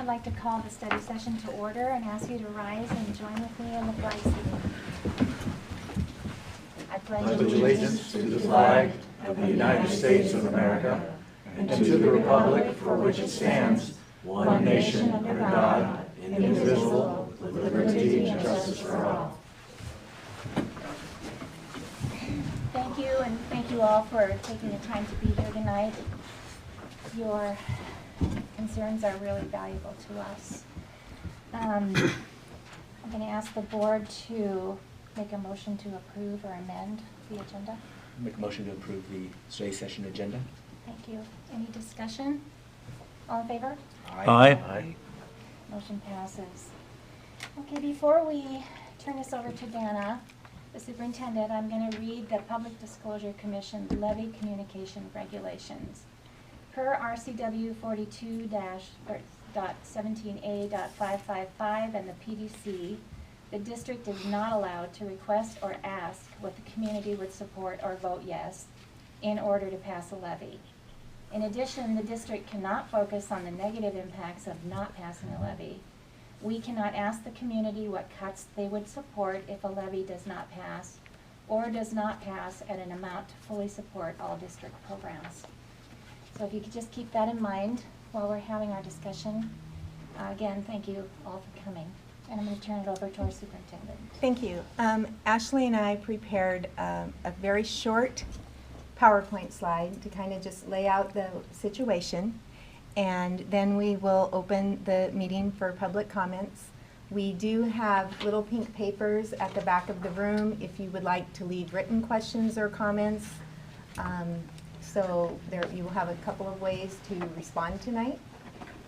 I'd like to call the study session to order and ask you to rise and join with me in the flag salute. I pledge allegiance to the flag of the United States of America and to the republic for which it stands, one nation under God, indivisible, with liberty and justice for all. Thank you, and thank you all for taking the time to be here tonight. Your concerns are really valuable to us. I'm going to ask the board to make a motion to approve or amend the agenda. Make a motion to approve the study session agenda. Thank you. Any discussion? All in favor? Aye. Motion passes. Okay, before we turn this over to Dana, the superintendent, I'm going to read the Public Disclosure Commission Levy Communication Regulations. Per RCW 42-17A.555 and the PDC, the district is not allowed to request or ask what the community would support or vote yes in order to pass a levy. In addition, the district cannot focus on the negative impacts of not passing a levy. We cannot ask the community what cuts they would support if a levy does not pass or does not pass at an amount to fully support all district programs. So if you could just keep that in mind while we're having our discussion. Again, thank you all for coming. And I'm going to turn it over to our superintendent. Thank you. Ashley and I prepared a very short PowerPoint slide to kind of just lay out the situation, and then we will open the meeting for public comments. We do have little pink papers at the back of the room if you would like to leave written questions or comments. So there you will have a couple of ways to respond tonight,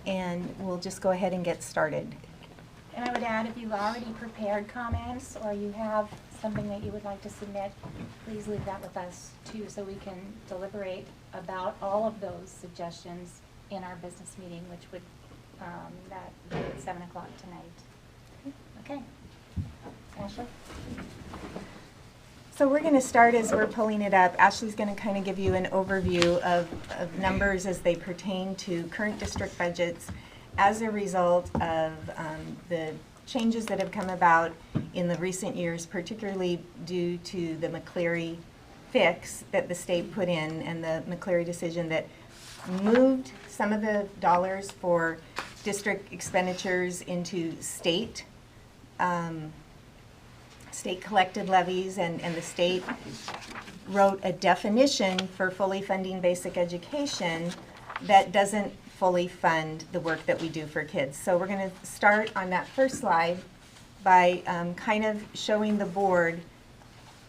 and we'll just go ahead and get started. And I would add, if you've already prepared comments or you have something that you would like to submit, please leave that with us too, so we can deliberate about all of those suggestions in our business meeting, which would that be at 7 o'clock tonight. Okay. Ashley? So we're going to start as we're pulling it up. Ashley's going to kind of give you an overview of numbers as they pertain to current district budgets as a result of the changes that have come about in the recent years, particularly due to the McCleary fix that the state put in and the McCleary decision that moved some of the dollars for district expenditures into state collected levies, and the state wrote a definition for fully funding basic education that doesn't fully fund the work that we do for kids. So we're going to start on that first slide by kind of showing the board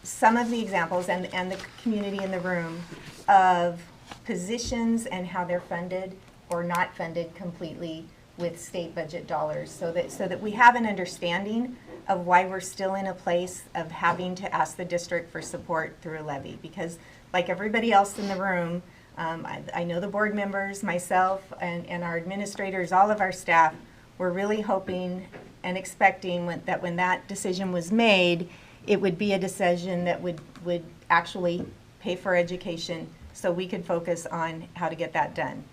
some of the examples and the community in the room of positions and how they're funded or not funded completely with state budget dollars, so that we have an understanding of why we're still in a place of having to ask the district for support through a levy. Because like everybody else in the room, I know the board members, myself, and our administrators, all of our staff, were really hoping and expecting that when that decision was made, it would be a decision that would actually pay for education so we could focus on how to get that done.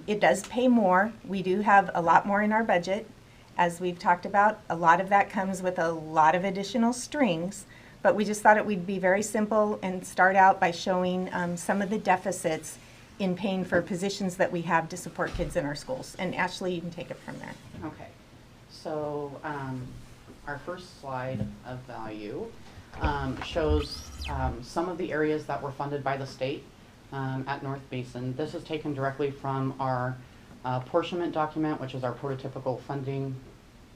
It does pay more. We do have a lot more in our budget. As we've talked about, a lot of that comes with a lot of additional strings, but we just thought it would be very simple and start out by showing some of the deficits in paying for positions that we have to support kids in our schools. And Ashley, you can take it from there. Okay, so our first slide of value shows some of the areas that were funded by the state at North Basin. This is taken directly from our apportionment document, which is our prototypical funding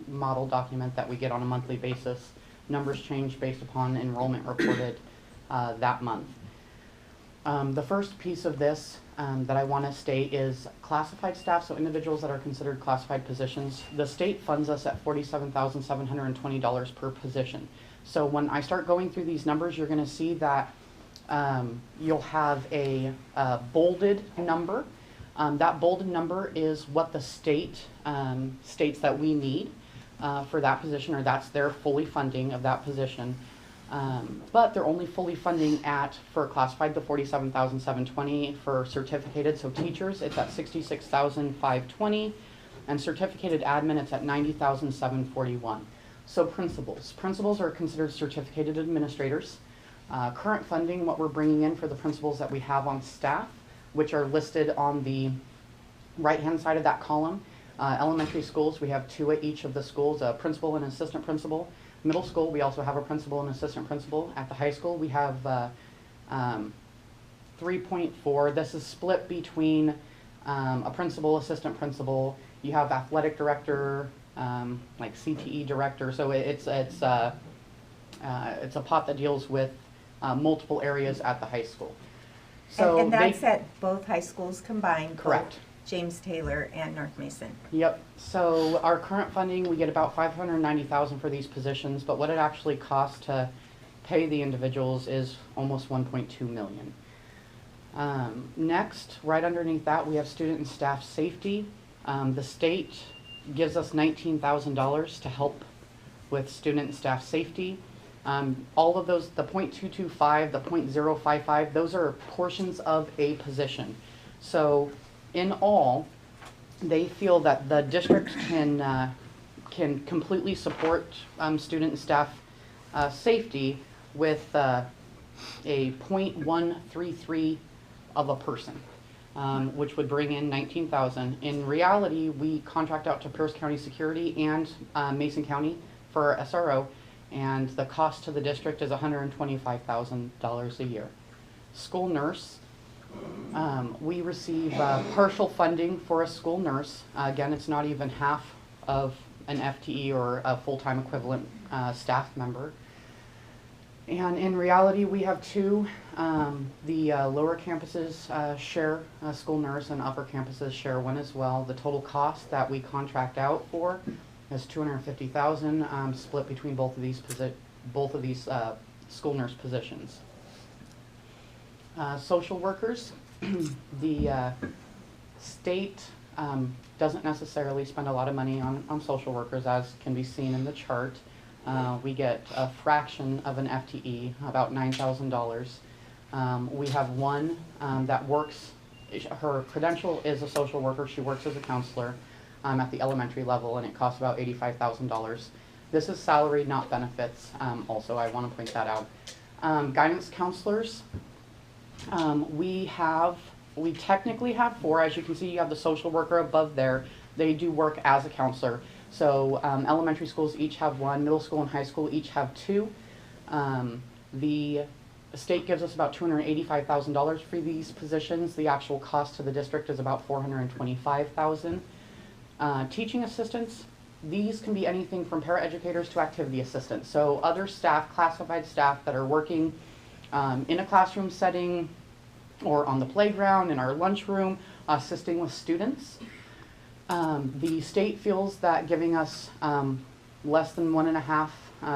model document that we get on a monthly basis. Numbers change based upon enrollment reported that month. The first piece of this that I want to state is classified staff, so individuals that are considered classified positions. The state funds us at $47,720 per position. So when I start going through these numbers, you're going to see that you'll have a bolded number. That bolded number is what the state states that we need for that position, or that's their fully funding of that position. But they're only fully funding for classified, the $47,720. For certificated, so teachers, it's at $66,520. and certificated admin, it's at $90,741. So principals are considered certificated administrators. Current funding, what we're bringing in for the principals that we have on staff, which are listed on the right-hand side of that column. Elementary schools, we have 2 at each of the schools, a principal and assistant principal. Middle school, we also have a principal and assistant principal. At the high school, we have 3.4. This is split between a principal, assistant principal. You have athletic director, like CTE director. So it's a pot that deals with multiple areas at the high school. So and that's at both high schools combined? Correct. Both James Taylor and North Mason? Yep. So our current funding, we get about $590,000 for these positions, but what it actually costs to pay the individuals is almost $1.2 million. Next, right underneath that, we have student and staff safety. The state gives us $19,000 to help with student and staff safety. All of those, the .225, the .055, those are portions of a position. So in all, they feel that the district can completely support student and staff safety with a .133 of a person, which would bring in $19,000. In reality, we contract out to Pierce County Security and Mason County for SRO, and the cost to the district is $125,000 a year. School nurse, we receive partial funding for a school nurse. Again, it's not even half of an FTE or a full-time equivalent staff member. And in reality, we have 2. The lower campuses share a school nurse, and upper campuses share one as well. The total cost that we contract out for is $250,000, split between both of these school nurse positions. Social workers, the state doesn't necessarily spend a lot of money on social workers, as can be seen in the chart. We get a fraction of an FTE, about $9,000. We have one that works, her credential is a social worker, she works as a counselor at the elementary level, and it costs about $85,000. This is salary, not benefits, also, I want to point that out. Guidance counselors, we technically have 4. As you can see, you have the social worker above there. They do work as a counselor. So elementary schools each have 1, middle school and high school each have 2. The state gives us about $285,000 for these positions. The actual cost to the district is about $425,000. Teaching assistants, these can be anything from paraeducators to activity assistants. So other staff, classified staff that are working in a classroom setting or on the playground, in our lunchroom, assisting with students. The state feels that giving us less than 1.5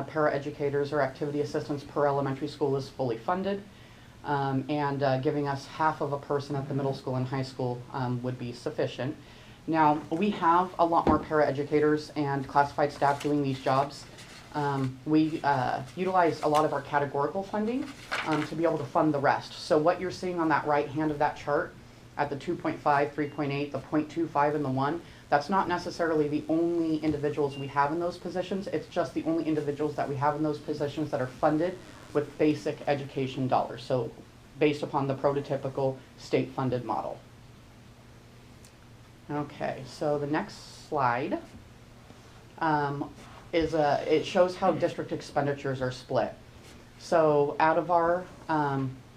paraeducators or activity assistants per elementary school is fully funded, and giving us half of a person at the middle school and high school would be sufficient. Now, we have a lot more paraeducators and classified staff doing these jobs. We utilize a lot of our categorical funding to be able to fund the rest. So what you're seeing on that right hand of that chart at the 2.5, 3.8, the 0.25, and the 1, that's not necessarily the only individuals we have in those positions. It's just the only individuals that we have in those positions that are funded with basic education dollars. So based upon the prototypical state-funded model. Okay, so the next slide it shows how district expenditures are split. So out of our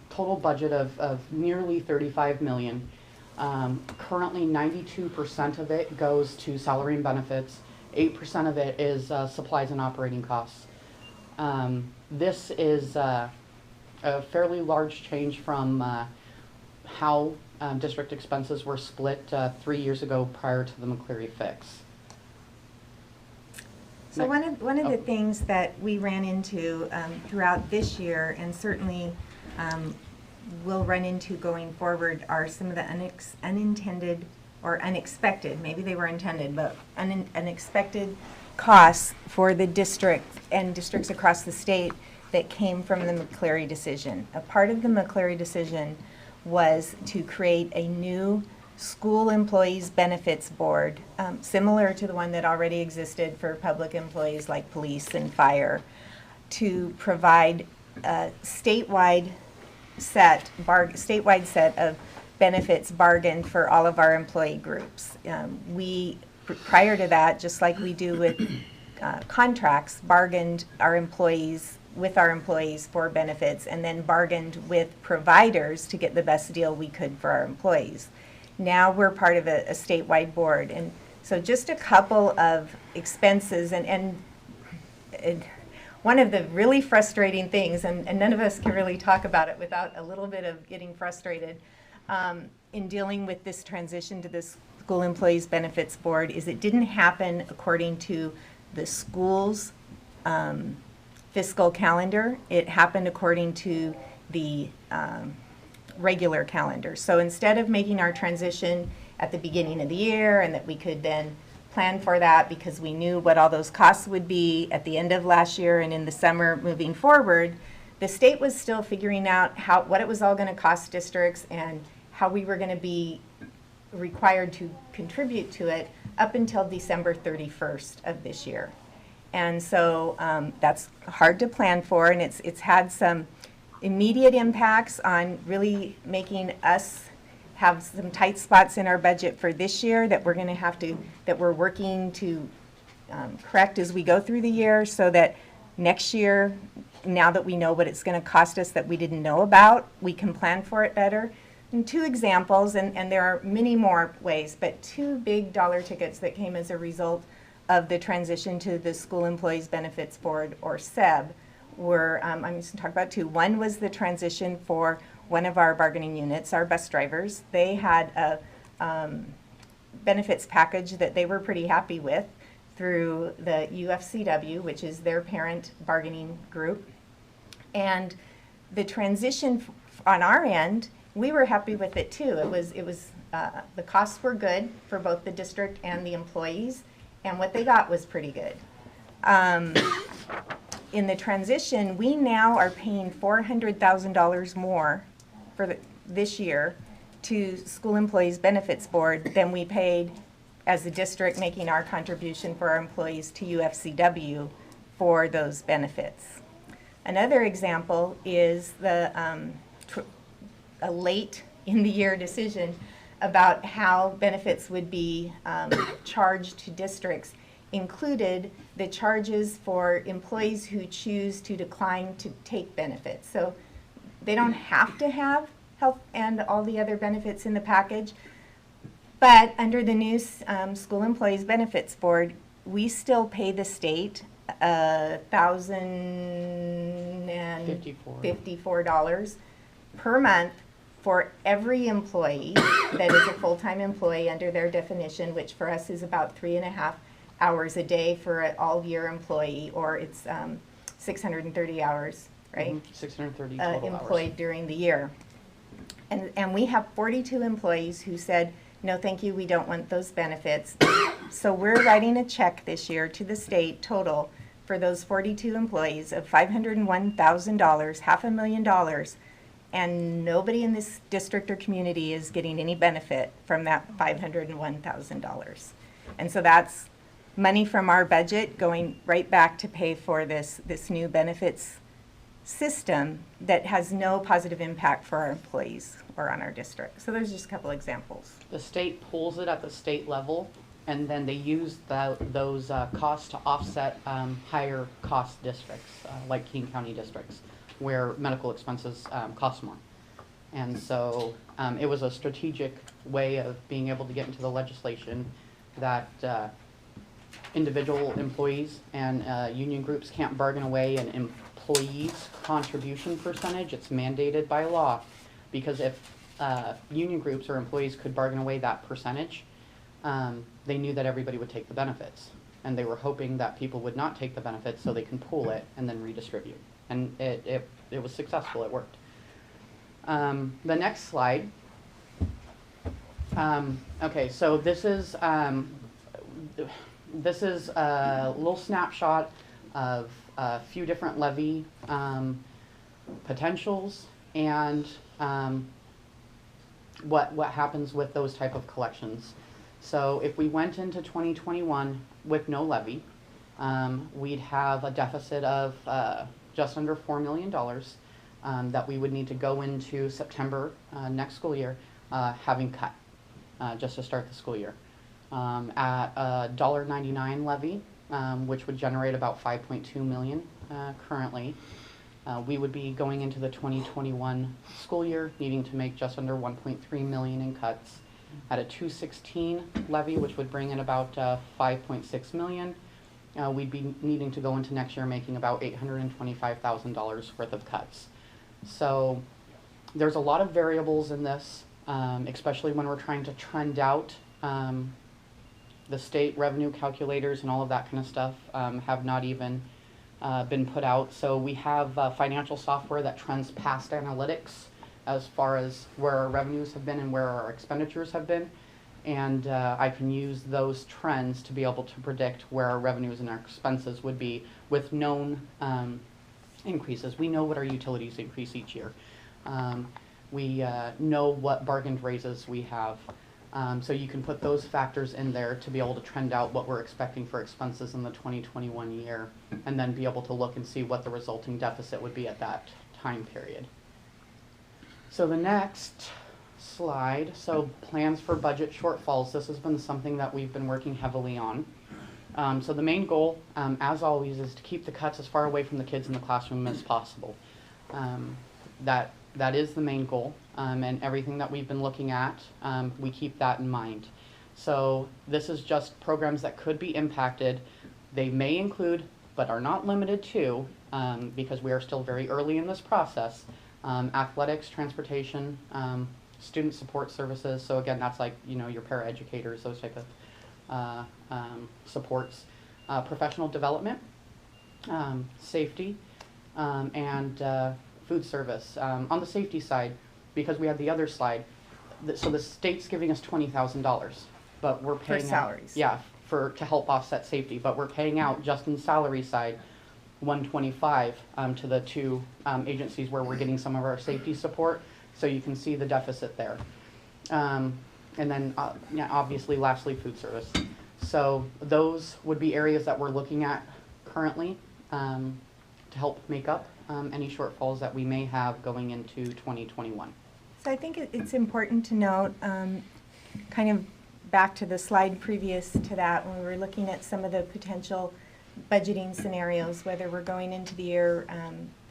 total budget of nearly $35 million, currently 92% of it goes to salary and benefits, 8% of it is supplies and operating costs. This is a fairly large change from how district expenses were split 3 years ago prior to the McCleary fix. So one of the things that we ran into throughout this year, and certainly will run into going forward, are some of the unintended or unexpected, maybe they were intended, but unexpected costs for the district and districts across the state that came from the McCleary decision. A part of the McCleary decision was to create a new School Employees Benefits Board, similar to the one that already existed for public employees like police and fire, to provide a statewide set of benefits bargained for all of our employee groups. We, prior to that, just like we do with contracts, bargained our employees with our employees for benefits, and then bargained with providers to get the best deal we could for our employees. Now we're part of a statewide board, and so just a couple of expenses, and one of the really frustrating things, and none of us can really talk about it without a little bit of getting frustrated, in dealing with this transition to this School Employees Benefits Board, is it didn't happen according to the school's fiscal calendar. It happened according to the regular calendar. So instead of making our transition at the beginning of the year, and that we could then plan for that because we knew what all those costs would be at the end of last year and in the summer moving forward, the state was still figuring out what it was all going to cost districts and how we were going to be required to contribute to it up until December 31st of this year. And so that's hard to plan for, and it's had some immediate impacts on really making us have some tight spots in our budget for this year that we're working to correct as we go through the year, so that next year, now that we know what it's going to cost us that we didn't know about, we can plan for it better. And two examples, and there are many more ways, but two big dollar tickets that came as a result of the transition to the School Employees Benefits Board, or SEB, were, I'm just going to talk about two. One was the transition for one of our bargaining units, our bus drivers. They had a benefits package that they were pretty happy with through the UFCW, which is their parent bargaining group. And the transition on our end, we were happy with it too. It was the costs were good for both the district and the employees, and what they got was pretty good. In the transition, we now are paying $400,000 more for this year to School Employees Benefits Board than we paid as a district, making our contribution for our employees to UFCW for those benefits. Another example is a late in the year decision about how benefits would be charged to districts included the charges for employees who choose to decline to take benefits. So they don't have to have health and all the other benefits in the package, but under the new School Employees Benefits Board, we still pay the state $1,054 per month for every employee that is a full-time employee under their definition, which for us is about 3.5 hours a day for an all-year employee, or it's 630 hours, right? 630 total employed hours during the year. And we have 42 employees who said, no, thank you, we don't want those benefits. So we're writing a check this year to the state total for those 42 employees of $501,000, $500,000, and nobody in this district or community is getting any benefit from that $501,000. And so that's money from our budget going right back to pay for this new benefits system that has no positive impact for our employees or on our district. So there's just a couple examples. The state pulls it at the state level, and then they use those costs to offset higher cost districts, like King County districts, where medical expenses cost more. And so it was a strategic way of being able to get into the legislation that individual employees and union groups can't bargain away an employee's contribution percentage. It's mandated by law, because if union groups or employees could bargain away that percentage, they knew that everybody would take the benefits. And they were hoping that people would not take the benefits so they can pool it and then redistribute. And it was successful, it worked. The next slide. Okay, so this is a little snapshot of a few different levy potentials, and what happens with those type of collections. So if we went into 2021 with no levy, we'd have a deficit of just under $4 million that we would need to go into September next school year having cut just to start the school year. At a $1.99 levy, which would generate about $5.2 million currently, we would be going into the 2021 school year needing to make just under $1.3 million in cuts. At a 216 levy, which would bring in about $5.6 million, we'd be needing to go into next year making about $825,000 worth of cuts. So there's a lot of variables in this, especially when we're trying to trend out. The state revenue calculators and all of that kind of stuff have not even been put out. So we have financial software that trends past analytics as far as where our revenues have been and where our expenditures have been. And I can use those trends to be able to predict where our revenues and our expenses would be with known increases. We know what our utilities increase each year. We know what bargained raises we have. So you can put those factors in there to be able to trend out what we're expecting for expenses in the 2021 year, and then be able to look and see what the resulting deficit would be at that time period. So the next slide, so plans for budget shortfalls. This has been something that we've been working heavily on. So the main goal, as always, is to keep the cuts as far away from the kids in the classroom as possible. That is the main goal, and everything that we've been looking at, we keep that in mind. So this is just programs that could be impacted. They may include, but are not limited to, because we are still very early in this process, athletics, transportation, student support services. So again, that's like, you know, your paraeducators, those type of supports, professional development, safety, and food service. On the safety side, because we have the other slide, so the state's giving us $20,000, but we're paying For salaries. to help offset safety, but we're paying out just in salary side $125 to the two agencies where we're getting some of our safety support. So you can see the deficit there. And then obviously lastly, food service. So those would be areas that we're looking at currently to help make up any shortfalls that we may have going into 2021. So I think it's important to note, kind of back to the slide previous to that, when we were looking at some of the potential budgeting scenarios, whether we're going into the year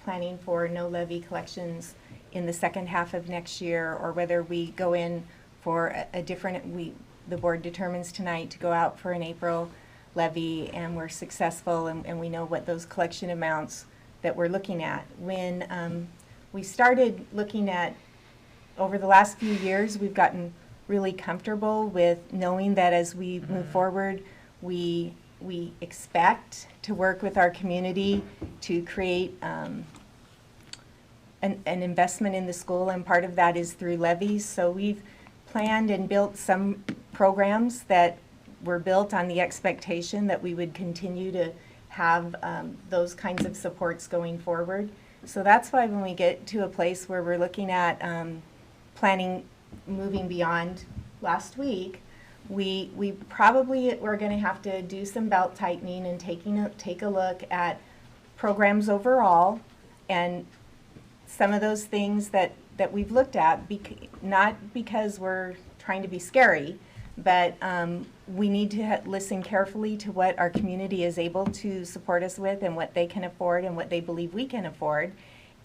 planning for no levy collections in the second half of next year, or whether we go in for a different, the board determines tonight to go out for an April levy and we're successful and we know what those collection amounts that we're looking at. When we started looking at, over the last few years, we've gotten really comfortable with knowing that as we move forward, we expect to work with our community to create an investment in the school, and part of that is through levies. So we've planned and built some programs that were built on the expectation that we would continue to have those kinds of supports going forward. So that's why when we get to a place where we're looking at planning moving beyond last week, we probably we're going to have to do some belt tightening and take a look at programs overall, and some of those things that we've looked at, not because we're trying to be scary, but we need to listen carefully to what our community is able to support us with and what they can afford and what they believe we can afford,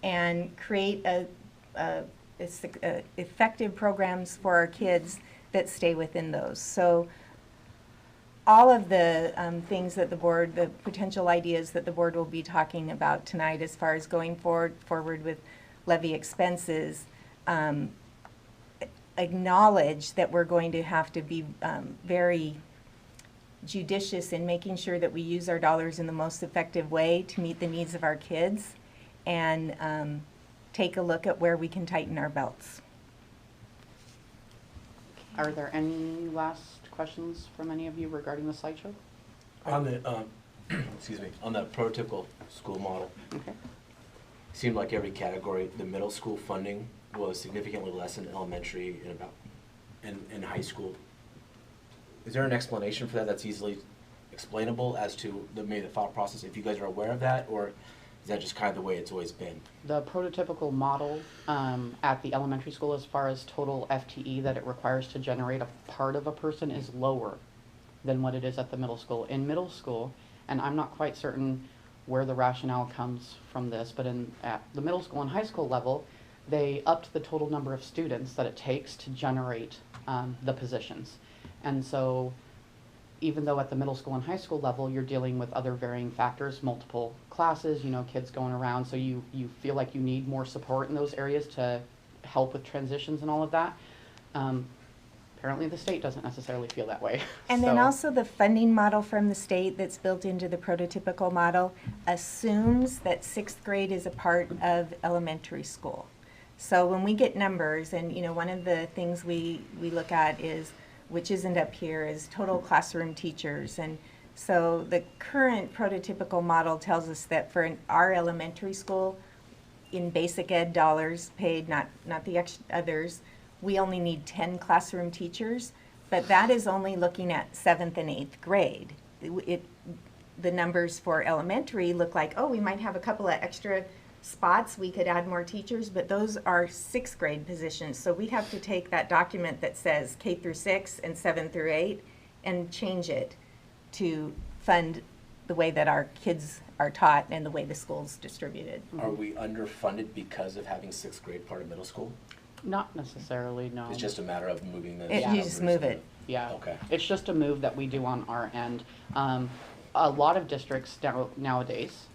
and create effective programs for our kids that stay within those. So all of the things that the board, the potential ideas that the board will be talking about tonight as far as going forward with levy expenses, acknowledge that we're going to have to be very judicious in making sure that we use our dollars in the most effective way to meet the needs of our kids, and take a look at where we can tighten our belts. Are there any last questions from any of you regarding the slideshow? On the, excuse me, on that prototypical school model, Okay. seemed like every category, the middle school funding was significantly less in elementary and about in high school. Is there an explanation for that that's easily explainable as to maybe the thought process, if you guys are aware of that, or is that just kind of the way it's always been? The prototypical model at the elementary school, as far as total FTE that it requires to generate a part of a person, is lower than what it is at the middle school. In middle school, and I'm not quite certain where the rationale comes from this, but at the middle school and high school level, they upped the total number of students that it takes to generate the positions. And so even though at the middle school and high school level, you're dealing with other varying factors, multiple classes, kids going around, so you feel like you need more support in those areas to help with transitions and all of that. Apparently the state doesn't necessarily feel that way. And then So- also the funding model from the state that's built into the prototypical model assumes that 6th grade is a part of elementary school. So when we get numbers, and one of the things we look at is, which isn't up here, is total classroom teachers. And so the current prototypical model tells us that for our elementary school, in basic ed dollars paid, not the others, we only need 10 classroom teachers, but that is only looking at 7th and 8th grade. The numbers for elementary look like, oh, we might have a couple of extra spots, we could add more teachers, but those are 6th grade positions. So we'd have to take that document that says K through 6 and 7 through 8 and change it to fund the way that our kids are taught and the way the school's distributed. Are we underfunded because of having 6th grade part of middle school? Not necessarily, no. It's just a matter of moving the You just move it. Yeah. Okay. It's just a move that we do on our end. A lot of districts nowadays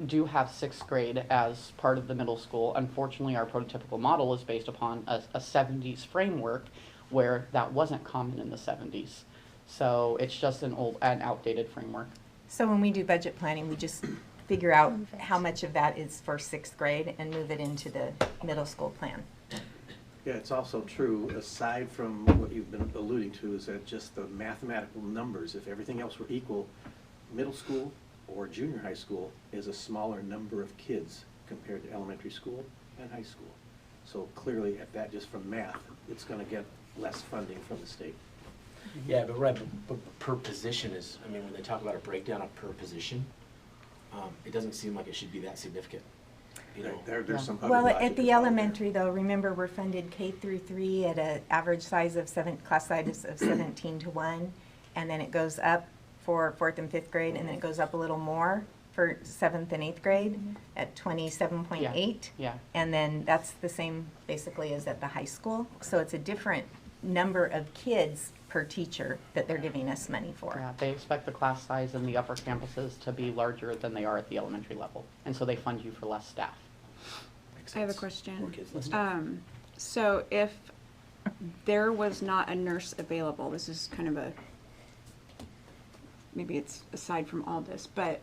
do have 6th grade as part of the middle school. Unfortunately, our prototypical model is based upon a 70s framework where that wasn't common in the 70s. So it's just an outdated framework. So when we do budget planning, we just figure out how much of that is for 6th grade and move it into the middle school plan. Yeah, it's also true, aside from what you've been alluding to, is that just the mathematical numbers, if everything else were equal, middle school or junior high school is a smaller number of kids compared to elementary school and high school. So clearly, at that, just from math, it's going to get less funding from the state. Yeah, but right, but per position is, when they talk about a breakdown of per position, it doesn't seem like it should be that significant, There's some other Well, logic at the involved there. elementary though, remember we're funded K through 3 at an average size of class size of 17 to 1, and then it goes up for 4th and 5th grade, and then it goes up a little more for 7th and 8th grade at 27.8. Yeah. And then that's the same basically as at the high school. So it's a different number of kids per teacher that they're giving us money for. Yeah, they expect the class size in the upper campuses to be larger than they are at the elementary level, and so they fund you for less staff. Makes I have a sense. question. More kids, less staff. So if there was not a nurse available, this is kind of maybe it's aside from all this, but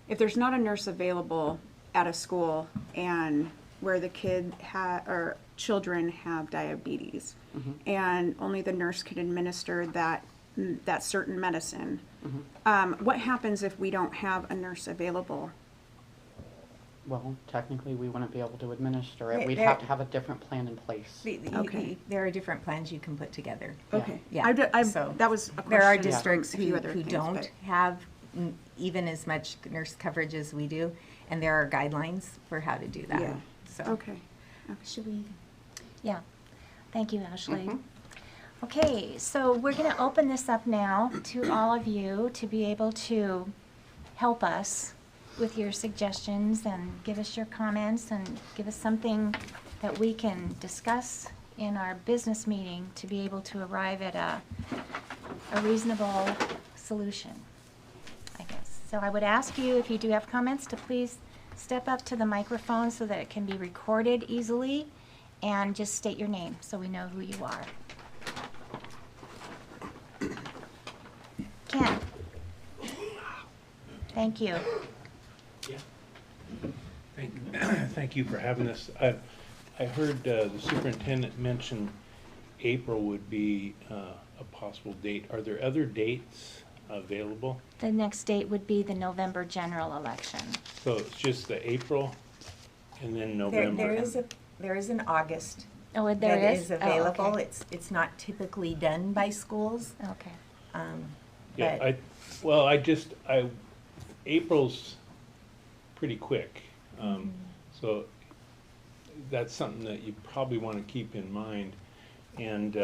if there's not a nurse available at a school and where the or children have diabetes, and only the nurse can administer that certain medicine, what happens if we don't have a nurse available? Well, technically, we wouldn't be able to administer it. Right, We'd there- have to have a different plan in place. Okay. There are different plans you can put together. Okay. Yeah, so that was a question. There are from districts a few other who things, don't but- have even as much nurse coverage as we do, and there are guidelines for how to do that. Yeah. So. Okay. Should we? Yeah. Thank you, Ashley. Okay, so we're going to open this up now to all of you to be able to help us with your suggestions and give us your comments and give us something that we can discuss in our business meeting to be able to arrive at a reasonable solution, I guess. So I would ask you, if you do have comments, to please step up to the microphone so that it can be recorded easily, and just state your name so we know who you are. Ken. Thank you. Thank you for having this. I heard the superintendent mention April would be a possible date. Are there other dates available? The next date would be the November general election. So it's just the April and then There November? there is an August Oh, there that is? is available. Oh, okay. It's not typically done by schools. Okay. Yeah, But April's pretty quick. So that's something that you probably want to keep in mind. And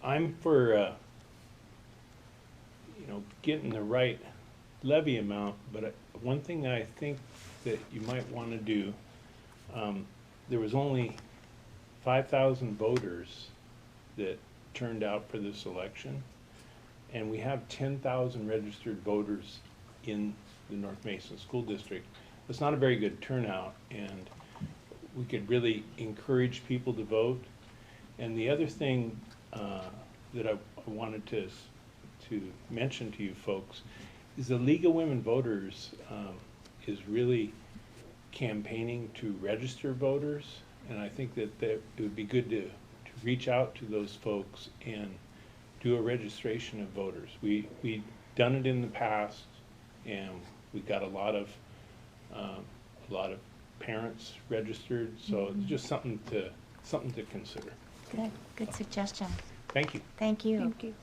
I'm for, getting the right levy amount, but one thing I think that you might want to do, there was only 5,000 voters that turned out for this election, and we have 10,000 registered voters in the North Mason School District. It's not a very good turnout, and we could really encourage people to vote. And the other thing that I wanted to mention to you folks is the League of Women Voters is really campaigning to register voters, and I think that it would be good to reach out to those folks and do a registration of voters. We've done it in the past, and we got a lot of parents registered. So it's just something to consider. Good suggestion. Thank you. Thank you. Thank you.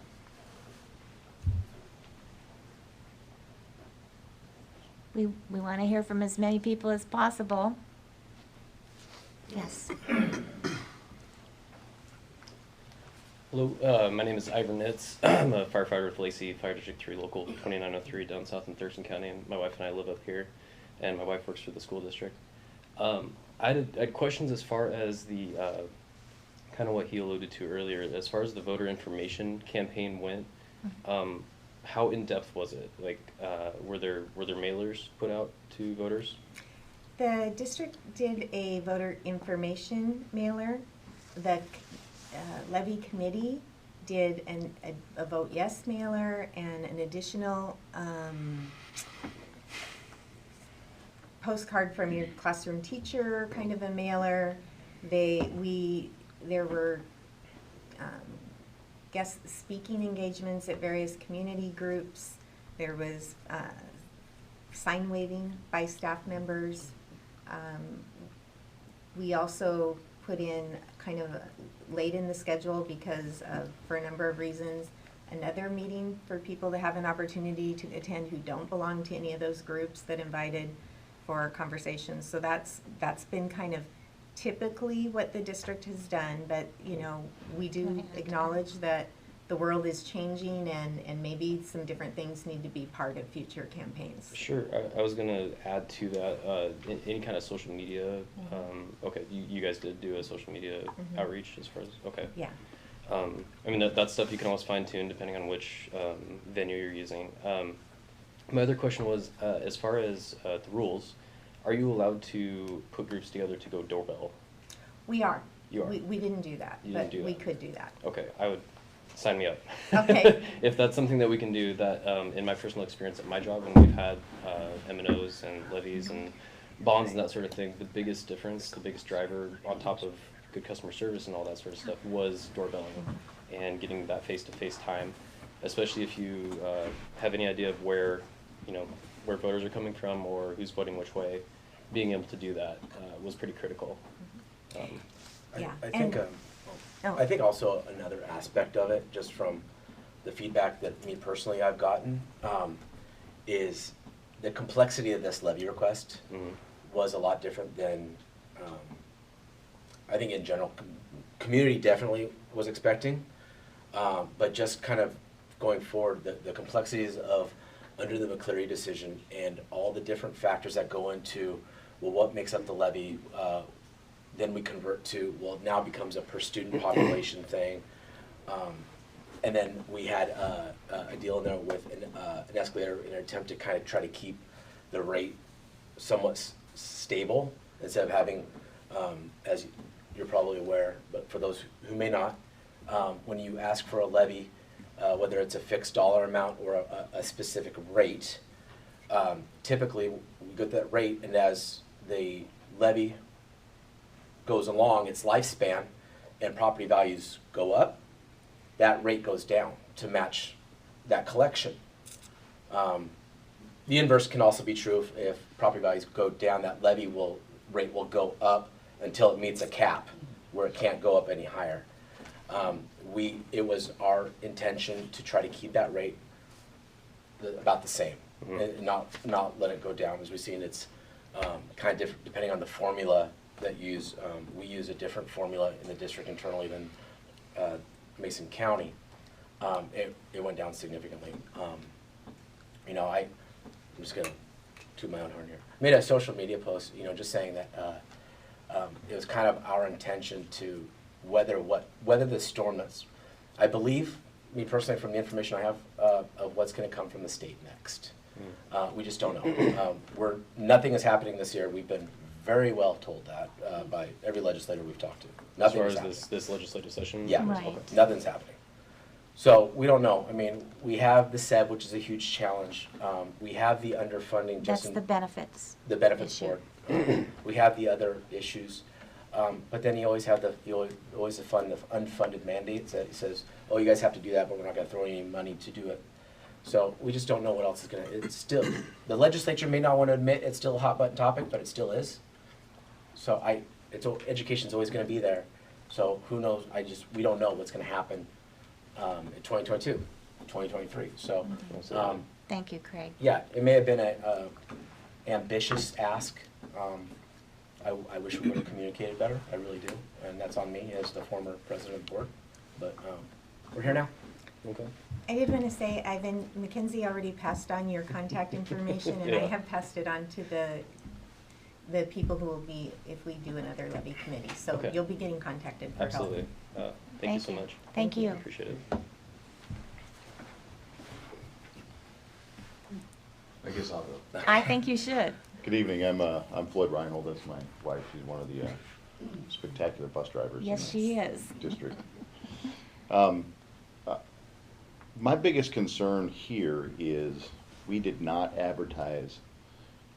We want to hear from as many people as possible. Yes. Hello, my name is Ivan Nitz. I'm a firefighter with Lacey Fire District 3, Local 2903 down south in Thurston County, and my wife and I live up here, and my wife works for the school district. I had questions as far as the, kind of what he alluded to earlier, as far as the voter information campaign went. How in-depth was it? Like, were there mailers put out to voters? the district did a voter information mailer. The Levy committee did a vote yes mailer and an additional postcard from your classroom teacher, kind of a mailer. There were guest speaking engagements at various community groups. There was sign waving by staff members. We also put in kind of late in the schedule because for a number of reasons, another meeting for people to have an opportunity to attend who don't belong to any of those groups that invited for conversations. So that's been kind of typically what the district has done, but you know, we do acknowledge that the world is changing and maybe some different things need to be part of future campaigns. Sure, I was gonna add to that, any kind of social media, okay, you guys did do a social media outreach as far as, okay. Yeah. I mean, that stuff you can always fine tune depending on which venue you're using. My other question was, as far as the rules, are you allowed to put groups together to go doorbell? We are. You are? We didn't do that, You but didn't do we that. could do that. Okay, I would sign me up. Okay. If that's something that we can do, that in my personal experience at my job, when we've had M&Os and levies and bonds and that sort of thing, the biggest difference, the biggest driver on top of good customer service and all that sort of stuff was doorbelling and getting that face-to-face time, especially if you have any idea of where, you know, where voters are coming from or who's voting which way. Being able to do that was pretty critical. Yeah. I think also another aspect of it, just from the feedback that me personally I've gotten, is the complexity of this levy request was a lot different than I think in general community definitely was expecting, but just kind of going forward, the complexities of under the McCleary decision and all the different factors that go into, well, what makes up the levy, then we convert to, well, it now becomes a per student population thing. And then we had a deal in there with an escalator in an attempt to kind of try to keep the rate somewhat stable instead of having, as you're probably aware, but for those who may not, when you ask for a levy, whether it's a fixed dollar amount or a specific rate, typically we get that rate, and as the levy goes along its lifespan and property values go up, that rate goes down to match that collection. The inverse can also be true if property values go down, that levy will rate will go up until it meets a cap where it can't go up any higher. It was our intention to try to keep that rate about the same, and not let it go down. As we've seen, it's kind of different depending on the formula that you use. We use a different formula in the district internally than Mason County. It went down significantly. You know, I'm just gonna toot my own horn here. I made a social media post, you know, just saying that it was kind of our intention to weather the storm that's, I believe, me personally, from the information I have, of what's going to come from the state next. We just don't know. Nothing is happening this year. We've been very well told that by every legislator we've talked to. Nothing As is far happening. as this legislative session? Yeah, Right. nothing's happening. So we don't know. I mean, we have the SEB, which is a huge challenge. We have the underfunding. That's the benefits. The benefits issue. board. We have the other issues. But then you always have the unfunded mandates that he says, oh, you guys have to do that, but we're not going to throw any money to do it. So we just don't know what else is going to, it's still, the legislature may not want to admit it's still a hot button topic, but it still is. So education's always going to be there. So who knows, we don't know what's going to happen in 2022, 2023. So, Thank you, Craig. yeah, it may have been a ambitious ask. I wish we would have communicated better, I really do, and that's on me as the former president of the board, but we're here now. Okay. I did want to say, Mackenzie already passed on your contact information, and I Yeah. have passed it on to the people who will be, if we do another levy committee. So Okay. you'll be getting contacted for help. Absolutely. Thank you so much. Thank you. Appreciate it. I guess I'll go. I think you should. Good evening, I'm Floyd Reinhold, that's my wife, she's one of the spectacular bus drivers. Yes, in she the is. District. My biggest concern here is we did not advertise,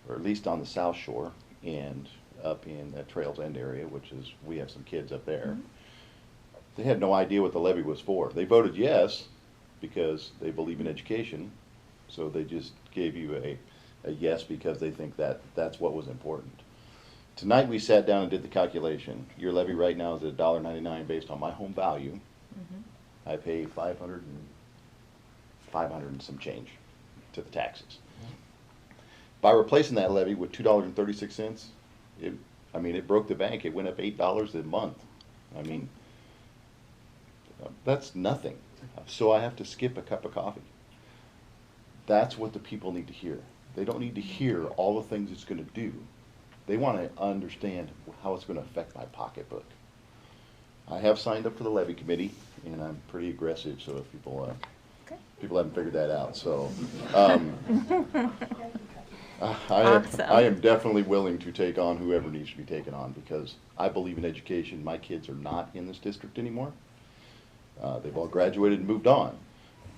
or at least on the South Shore and up in the Trails End area, which is, we have some kids up there. They had no idea what the levy was for. They voted yes because they believe in education, so they just gave you a yes because they think that's what was important. Tonight we sat down and did the calculation. Your levy right now is at $1.99 based on my home value. I pay 500 and some change to the taxes. By replacing that levy with $2.36, it broke the bank. It went up $8 a month. I mean, that's nothing. So I have to skip a cup of coffee. That's what the people need to hear. They don't need to hear all the things it's going to do. They want to understand how it's going to affect my pocketbook. I have signed up for the levy committee, and I'm pretty aggressive, so if people haven't figured that out. So I am definitely willing to take on whoever needs to be taken on because I believe in education. My kids are not in this district anymore. They've all graduated and moved on.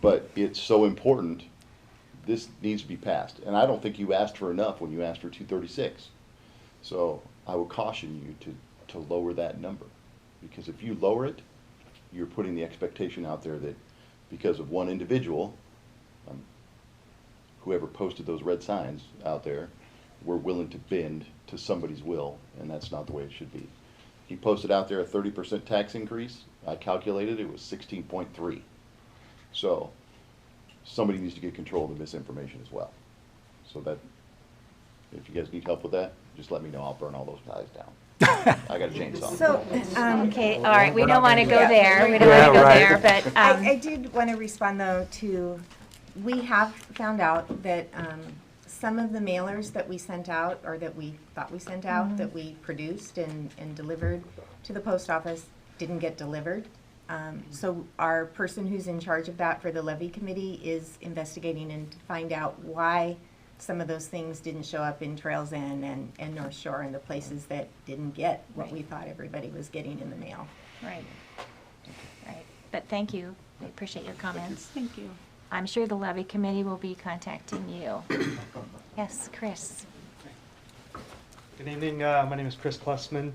But it's so important. This needs to be passed. And I don't think you asked for enough when you asked for 236. So I would caution you to lower that number. Because if you lower it, you're putting the expectation out there that because of one individual, whoever posted those red signs out there, we're willing to bend to somebody's will, and that's not the way it should be. He posted out there a 30% tax increase. I calculated it was 16.3. So somebody needs to get control of the misinformation as well. So that, if you guys need help with that, just let me know. I'll burn all those guys down. I got a chainsaw. So, Okay, all right, we don't want to go Yeah. there, we don't want to go there, but, I did want to respond though to, we have found out that some of the mailers that we sent out, or that we thought we sent out, that we produced and delivered to the post office, didn't get delivered. So our person who's in charge of that for the levy committee is investigating and to find out why some of those things didn't show up in Trails End and North Shore and the places that didn't get what we thought everybody was getting in the mail. right, right. But thank you, I appreciate your comments. Thank you. I'm sure the levy committee will be contacting you. Yes, Chris. Good evening. My name is Chris Klessman.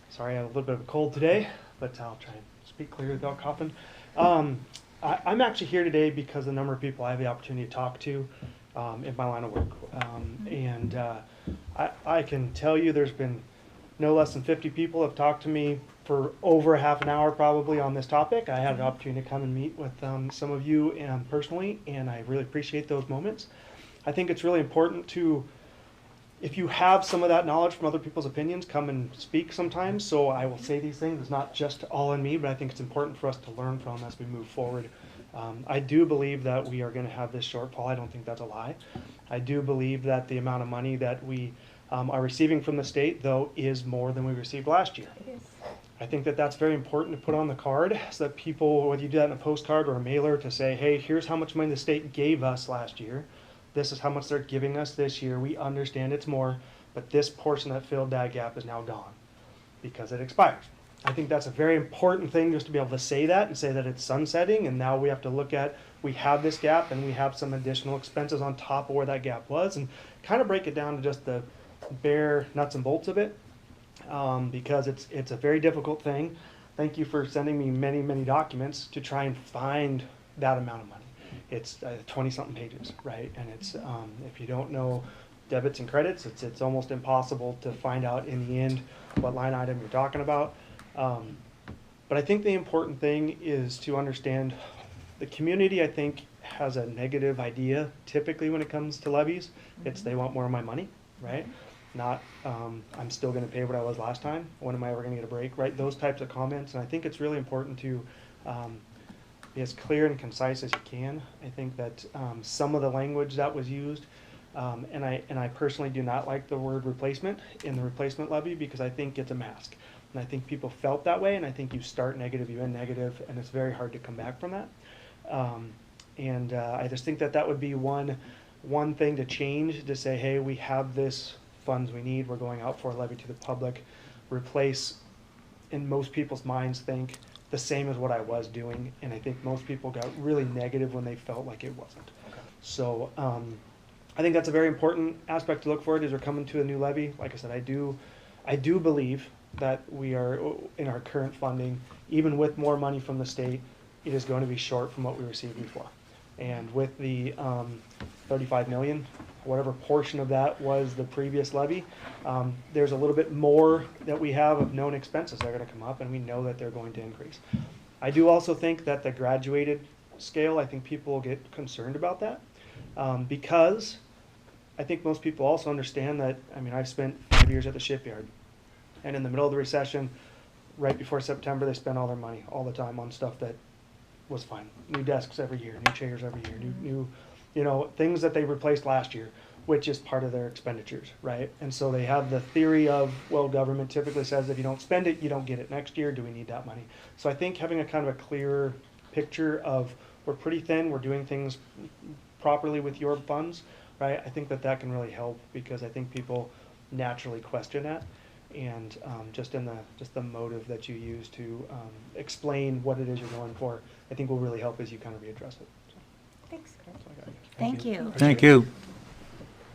Sorry, I have a little bit of a cold today, but I'll try and speak clearly without coughing. I'm actually here today because the number of people I have the opportunity to talk to in my line of work. And I can tell you there's been no less than 50 people have talked to me for over half an hour probably on this topic. I had an opportunity to come and meet with some of you personally, and I really appreciate those moments. I think it's really important to, if you have some of that knowledge from other people's opinions, come and speak sometimes. So I will say these things. It's not just all in me, but I think it's important for us to learn from as we move forward. I do believe that we are going to have this shortfall. I don't think that's a lie. I do believe that the amount of money that we are receiving from the state, though, is more than we received last year. It is. I think that that's very important to put on the card so that people, whether you do that in a postcard or a mailer, to say, hey, here's how much money the state gave us last year. This is how much they're giving us this year. We understand it's more, but this portion that filled that gap is now gone because it expires. I think that's a very important thing, just to be able to say that and say that it's sunsetting, and now we have to look at, we have this gap and we have some additional expenses on top of where that gap was, and kind of break it down to just the bare nuts and bolts of it, because it's a very difficult thing. Thank you for sending me many, many documents to try and find that amount of money. It's 20-something pages, right? And it's if you don't know debits and credits, it's almost impossible to find out in the end what line item you're talking about. But I think the important thing is to understand the community, I think, has a negative idea typically when it comes to levies. It's they want more of my money, right? Not I'm still going to pay what I was last time. When am I ever going to get a break, right? Those types of comments. And I think it's really important to be as clear and concise as you can. I think that some of the language that was used, and I personally do not like the word replacement in the replacement levy, because I think it's a mask. And I think people felt that way, and I think you start negative, you end negative, and it's very hard to come back from that. I just think that that would be one thing to change, to say, hey, we have this funds we need, we're going out for a levy to the public. Replace, in most people's minds, think the same as what I was doing, and I think most people got really negative when they felt like it wasn't. Okay. So I think that's a very important aspect to look forward as we're coming to a new levy. Like I said, I do believe that we are, in our current funding, even with more money from the state, it is going to be short from what we received before. And with the 35 million, whatever portion of that was the previous levy, there's a little bit more that we have of known expenses that are going to come up, and we know that they're going to increase. I do also think that the graduated scale, I think people will get concerned about that, because I think most people also understand that, I mean, I've spent 5 years at the shipyard, and in the middle of the recession, right before September, they spent all their money all the time on stuff that was fine. New desks every year, new chairs every year, new things that they replaced last year, which is part of their expenditures, right? And so they have the theory of, well, government typically says if you don't spend it, you don't get it next year. Do we need that money? So I think having a kind of a clearer picture of, we're pretty thin, we're doing things properly with your funds, right? I think that can really help, because I think people naturally question that. And just the motive that you use to explain what it is you're going for, I think will really help as you kind of readdress it. So, Thanks, Chris. Thank you. Thank you.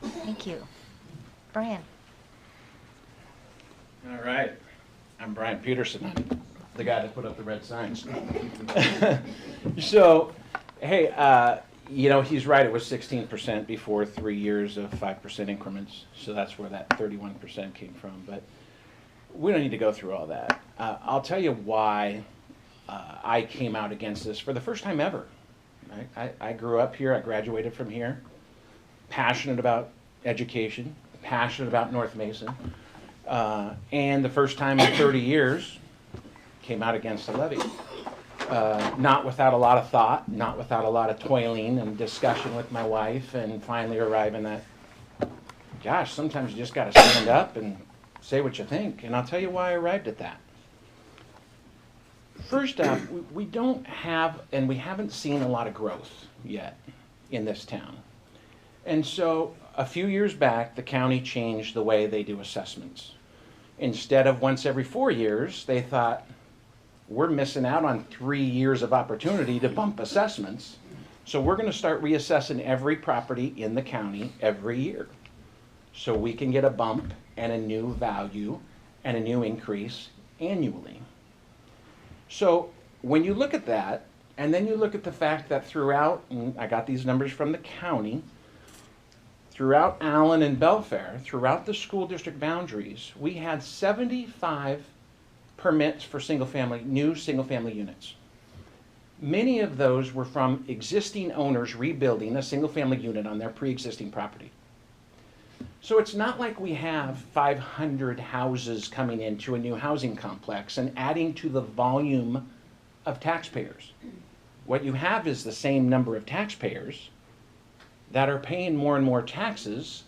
Thank you. Brian? All right. I'm Brian Peterson. I'm the guy that put up the red signs. So, hey, he's right. It was 16% before 3 years of 5% increments. So that's where that 31% came from. But we don't need to go through all that. I'll tell you why I came out against this for the first time ever. Right? I grew up here. I graduated from here. Passionate about education. Passionate about North Mason. And the first time in 30 years, came out against the levy. Not without a lot of thought, not without a lot of toiling and discussion with my wife, and finally arriving at, gosh, sometimes you just got to stand up and say what you think. And I'll tell you why I arrived at that. First off, we don't have, and we haven't seen a lot of growth yet in this town. And so a few years back, the county changed the way they do assessments. Instead of once every 4 years, they thought, we're missing out on 3 years of opportunity to bump assessments. So we're going to start reassessing every property in the county every year, so we can get a bump and a new value and a new increase annually. So when you look at that, and then you look at the fact that throughout, and I got these numbers from the county, throughout Allen and Belfair, throughout the school district boundaries, we had 75 permits for new single-family units. Many of those were from existing owners rebuilding a single-family unit on their pre-existing property. So it's not like we have 500 houses coming into a new housing complex and adding to the volume of taxpayers. What you have is the same number of taxpayers that are paying more and more taxes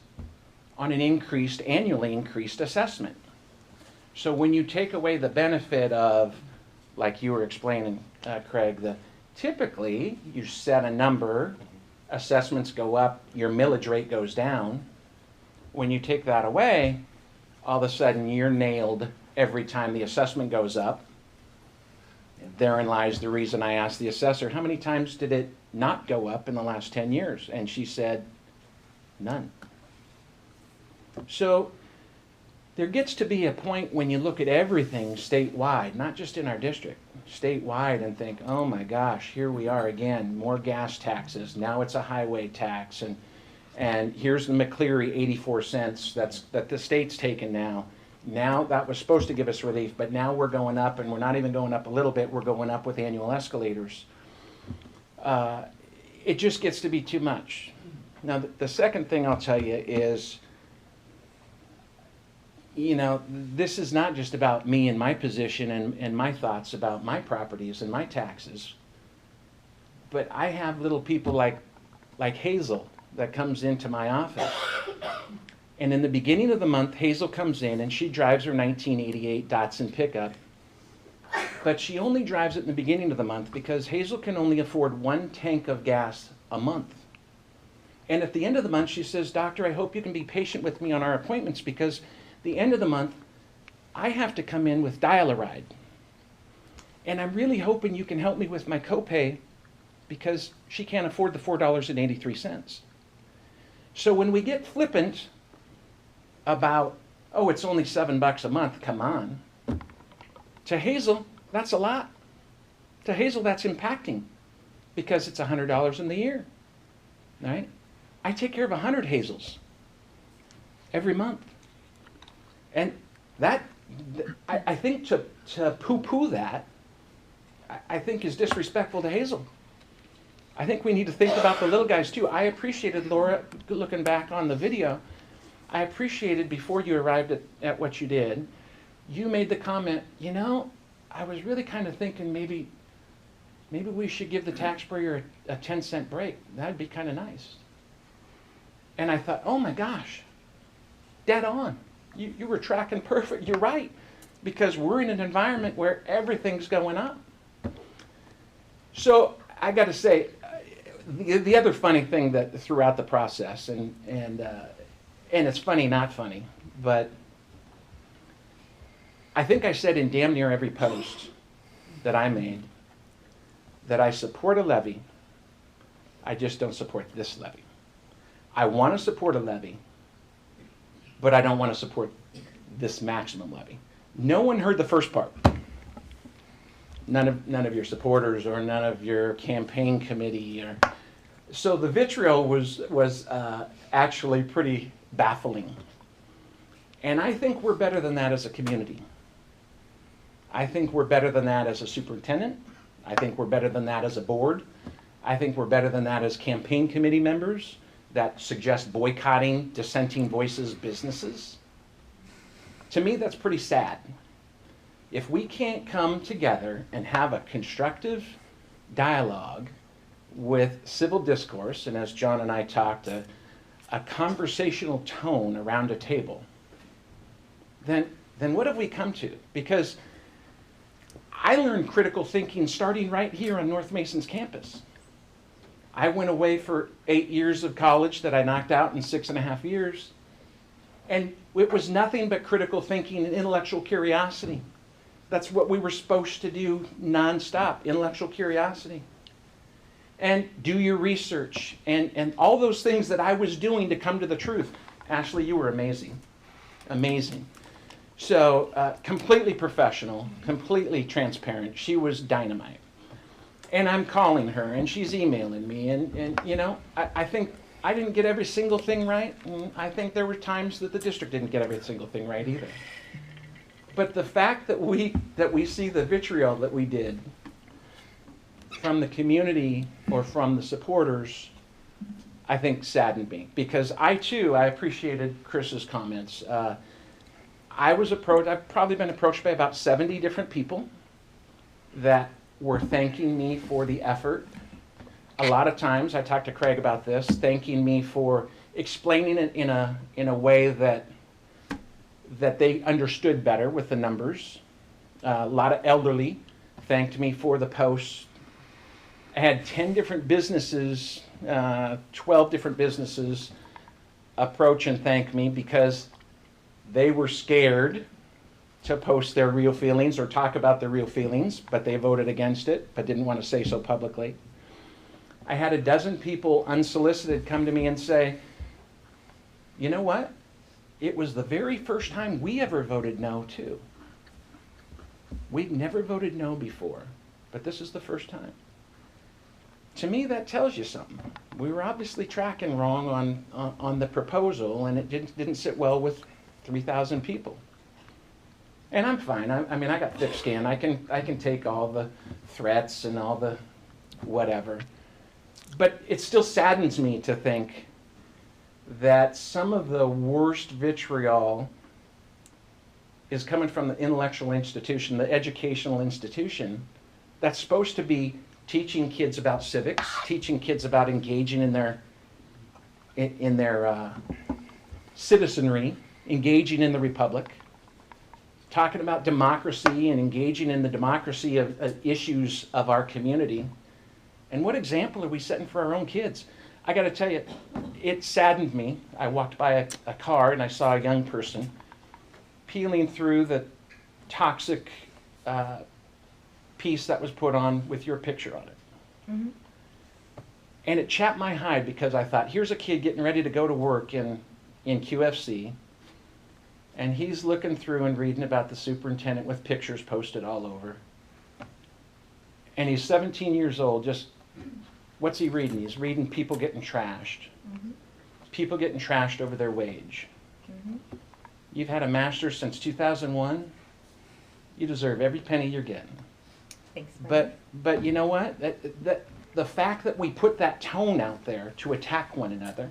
on an annually increased assessment. So when you take away the benefit of, like you were explaining, Craig, typically you set a number, assessments go up, your millage rate goes down. When you take that away, all of a sudden you're nailed every time the assessment goes up. Therein lies the reason I asked the assessor, how many times did it not go up in the last 10 years? And she said, none. So there gets to be a point when you look at everything statewide, not just in our district, statewide, and think, oh my gosh, here we are again, more gas taxes. Now it's a highway tax, and here's the McCleary 84 cents that the state's taken now. Now that was supposed to give us relief, but now we're going up, and we're not even going up a little bit, we're going up with annual escalators. It just gets to be too much. Now, the second thing I'll tell you is, you know, this is not just about me and my position and my thoughts about my properties and my taxes, but I have little people like Hazel that comes into my office. And in the beginning of the month, Hazel comes in and she drives her 1988 Datsun pickup. But she only drives it in the beginning of the month because Hazel can only afford 1 tank of gas a month. And at the end of the month, she says, Doctor, I hope you can be patient with me on our appointments because the end of the month, I have to come in with Dial-A-Ride. And I'm really hoping you can help me with my copay because she can't afford the $4.83. So when we get flippant about, oh, it's only $7 a month, come on. To Hazel, that's a lot. To Hazel, that's impacting because it's $100 in the year, right? I take care of 100 Hazels every month. And that, I think to poo-poo that, I think is disrespectful to Hazel. I think we need to think about the little guys too. I appreciated, Laura, looking back on the video, I appreciated before you arrived at what you did, you made the comment, you know, I was really kind of thinking maybe we should give the taxpayer a 10-cent break. That'd be kind of nice. And I thought, oh my gosh, dead on. You were tracking perfect. You're right. Because we're in an environment where everything's going up. So I got to say, the other funny thing that throughout the process, and it's funny, not funny, but I think I said in damn near every post that I made that I support a levy. I just don't support this levy. I want to support a levy, but I don't want to support this maximum levy. No one heard the first part. None of your supporters or none of your campaign committee. So the vitriol was actually pretty baffling. And I think we're better than that as a community. I think we're better than that as a superintendent. I think we're better than that as a board. I think we're better than that as campaign committee members that suggest boycotting dissenting voices businesses. To me, that's pretty sad. If we can't come together and have a constructive dialogue with civil discourse, and as John and I talked, a conversational tone around a table, then what have we come to? Because I learned critical thinking starting right here on North Mason's campus. I went away for 8 years of college that I knocked out in 6.5 years. And it was nothing but critical thinking and intellectual curiosity. That's what we were supposed to do nonstop, intellectual curiosity. And do your research and all those things that I was doing to come to the truth. Ashley, you were amazing. Amazing. So completely professional, completely transparent. She was dynamite. And I'm calling her and she's emailing me. And you know, I think I didn't get every single thing right, and I think there were times that the district didn't get every single thing right either. But the fact that we see the vitriol that we did from the community or from the supporters, I think saddened me, because I appreciated Chris's comments. I've probably been approached by about 70 different people that were thanking me for the effort. A lot of times, I talked to Craig about this, thanking me for explaining it in a way that they understood better with the numbers. A lot of elderly thanked me for the posts. I had 10 different businesses, 12 different businesses approach and thank me because they were scared to post their real feelings or talk about their real feelings, but they voted against it, but didn't want to say so publicly. I had a dozen people unsolicited come to me and say, you know what? It was the very first time we ever voted no, too. We'd never voted no before, but this is the first time. To me, that tells you something. We were obviously tracking wrong on the proposal, and it didn't sit well with 3,000 people. And I'm fine. I mean, I got thick skin. I can take all the threats and all the whatever. But it still saddens me to think that some of the worst vitriol is coming from the intellectual institution, the educational institution, that's supposed to be teaching kids about civics, teaching kids about engaging in their citizenry, engaging in the republic, talking about democracy and engaging in the democracy of issues of our community. And what example are we setting for our own kids? I got to tell you, it saddened me. I walked by a car and I saw a young person peeling through the toxic piece that was put on with your picture on it. Mm-hmm. And it chapped my hide because I thought, here's a kid getting ready to go to work in QFC, and he's looking through and reading about the superintendent with pictures posted all over. And he's 17 years old, just, what's he reading? He's reading people getting trashed. Mm-hmm. People getting trashed over their wage. Mm-hmm. You've had a master's since 2001. You deserve every penny you're getting. Thanks, but you know what? That the fact that we put that tone out there to attack one another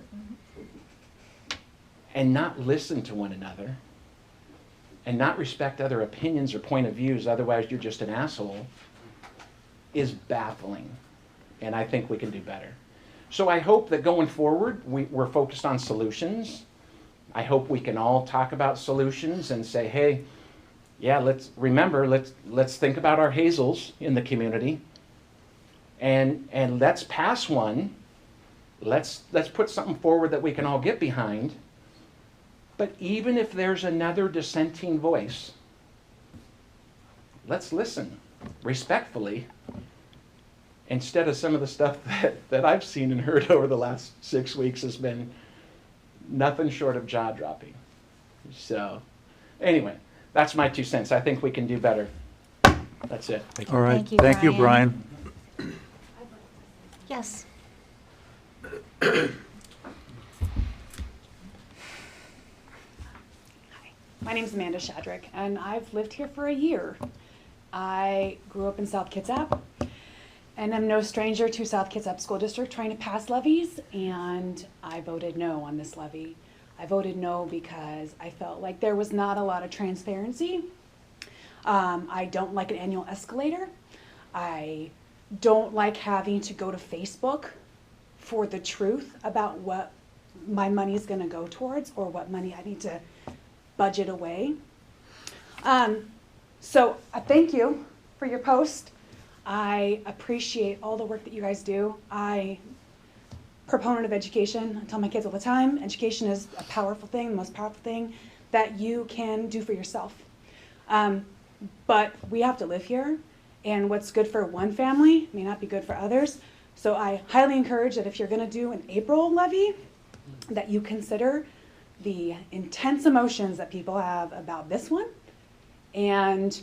and not listen to one another and not respect other opinions or point of views, otherwise you're just an asshole, is baffling. And I think we can do better. So I hope that going forward, we're focused on solutions. I hope we can all talk about solutions and say, hey, yeah, let's think about our Hazels in the community, and let's pass one. Let's put something forward that we can all get behind. But even if there's another dissenting voice, let's listen respectfully, instead of some of the stuff that I've seen and heard over the last 6 weeks has been nothing short of jaw-dropping. So anyway, that's my 2 cents. I think we can do better. That's it. All right. Thank you, Brian. Yes. My name is Amanda Shadrick, and I've lived here for a year. I grew up in South Kitsap, and I'm no stranger to South Kitsap School District trying to pass levies, and I voted no on this levy. I voted no because I felt like there was not a lot of transparency. I don't like an annual escalator. I don't like having to go to Facebook for the truth about what my money is going to go towards or what money I need to budget away. So I thank you for your post. I appreciate all the work that you guys do. Proponent of education. I tell my kids all the time, education is a powerful thing, the most powerful thing that you can do for yourself. But we have to live here, and what's good for one family may not be good for others. So I highly encourage that if you're going to do an April levy, that you consider the intense emotions that people have about this one. And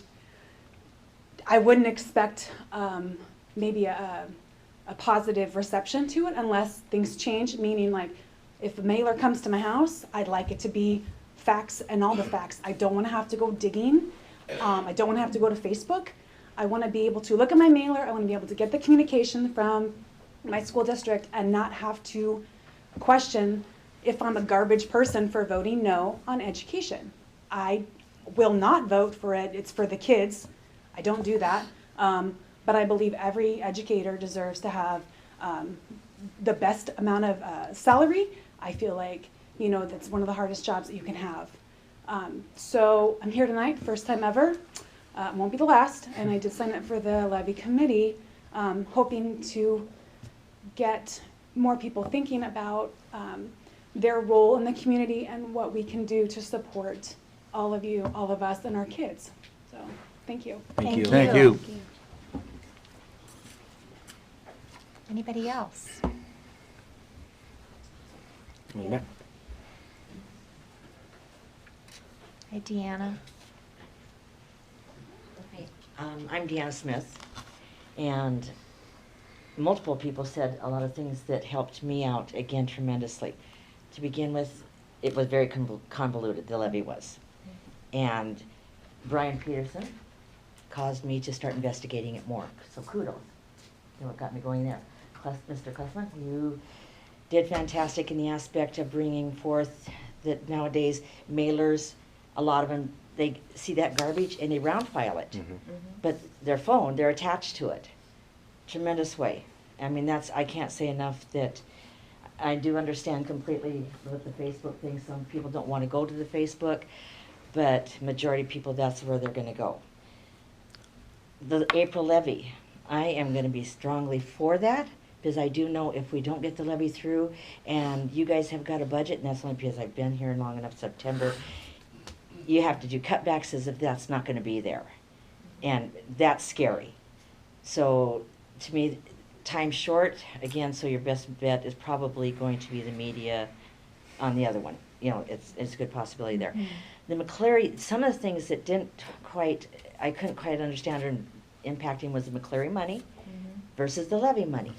I wouldn't expect maybe a a positive reception to it unless things change, meaning like if a mailer comes to my house, I'd like it to be facts and all the facts. I don't want to have to go digging. I don't want to have to go to Facebook. I want to be able to look at my mailer. I want to be able to get the communication from my school district and not have to question if I'm a garbage person for voting no on education. I will not vote for it. It's for the kids. I don't do that. But I believe every educator deserves to have the best amount of salary. I feel like, you know, that's one of the hardest jobs that you can have. So I'm here tonight, first time ever. Won't be the last. And I did sign up for the Levy committee, hoping to get more people thinking about their role in the community and what we can do to support all of you, all of us, and our kids. So, thank you. Thank you. Thank you. Anybody else? Yeah. Hey, Deanna. Hi, I'm Deanna Smith, and multiple people said a lot of things that helped me out, again, tremendously. To begin with, it was very convoluted, the levy was. And Brian Peterson caused me to start investigating it more, so kudos. You know what got me going there. Mr. Klessman, you did fantastic in the aspect of bringing forth that nowadays mailers, a lot of them, they see that garbage and they round file it. But their phone, they're attached to it. Tremendous way. I mean, I can't say enough that I do understand completely with the Facebook thing. Some people don't want to go to the Facebook, but majority of people, that's where they're going to go. The April levy, I am going to be strongly for that, because I do know if we don't get the levy through, and you guys have got a budget, and that's only because I've been here long enough, September, you have to do cutbacks as if that's not going to be there. And that's scary. So to me, time short, again, so your best bet is probably going to be the media on the other one. You know, it's a good possibility there. The McCleary, some of the things that I couldn't quite understand or impacting was the McCleary money versus the levy money.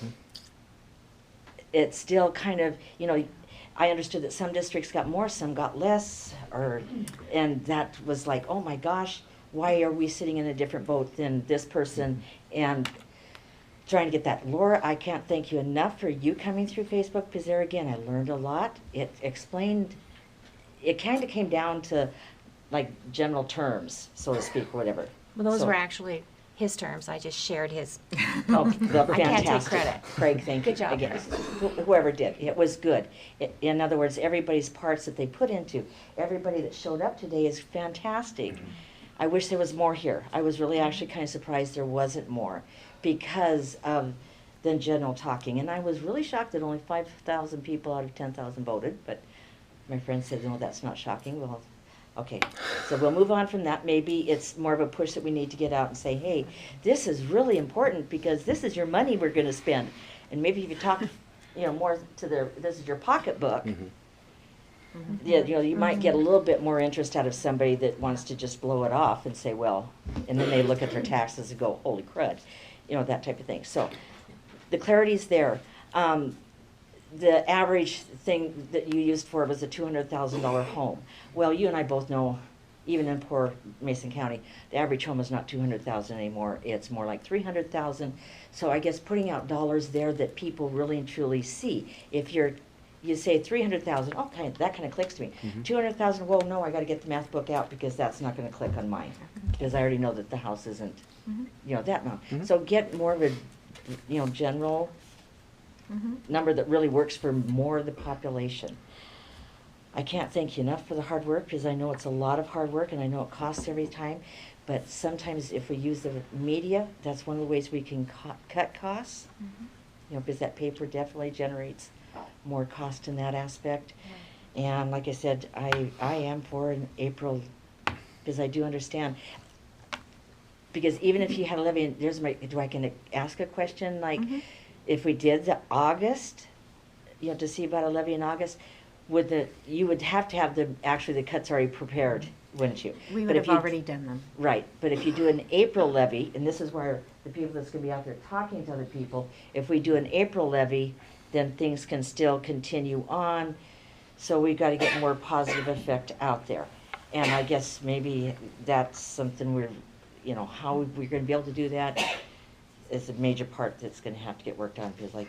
It's still kind of, you know, I understood that some districts got more, some got less, and that was like, oh my gosh, why are we sitting in a different boat than this person and trying to get that. Laura, I can't thank you enough for you coming through Facebook, because there again, I learned a lot. It explained, it kind of came down to like general terms, so to speak, or whatever. Well, those So- were actually his terms. I just shared his. Oh, I can't take credit. Craig, thank you. Good job. Again, whoever did, it was good. In other words, everybody's parts that they put into, everybody that showed up today is fantastic. I wish there was more here. I was really actually kind of surprised there wasn't more because of the general talking. And I was really shocked that only 5,000 people out of 10,000 voted, but my friend said, no, that's not shocking. Well, okay, so we'll move on from that. Maybe it's more of a push that we need to get out and say, hey, this is really important because this is your money we're going to spend. And maybe if you talk, you know, more to this is your pocketbook. Yeah, you know, you might get a little bit more interest out of somebody that wants to just blow it off and say, well, and then they look at their taxes and go, holy crud, you know, that type of thing. So the clarity's there. The average thing that you used for was a $200,000 home. Well, you and I both know, even in poor Mason County, the average home is not $200,000 anymore. It's more like $300,000. So I guess putting out dollars there that people really and truly see. If you say $300,000, okay, that kind of clicks to me. $200,000, whoa, no, I got to get the math book out because that's not going to click on mine because I already know that the house isn't, you know, that amount. So get more of a, you know, general number that really works for more of the population. I can't thank you enough for the hard work because I know it's a lot of hard work and I know it costs every time. But sometimes if we use the media, that's one of the ways we can cut costs. You know, because that paper definitely generates more cost in that aspect. And like I said, I am for an April because I do understand. Because even if you had a levy, can ask a question like, if we did the August, you know, to see about a levy in August, you would have to have the cuts already prepared. wouldn't you? We But would if have you- already done them. Right, but if you do an April levy, and this is where the people that's gonna be out there talking to other people, if we do an April levy, then things can still continue on, so we've gotta get more positive effect out there. And I guess maybe that's something we're, how we're gonna be able to do that is a major part that's gonna have to get worked on, because like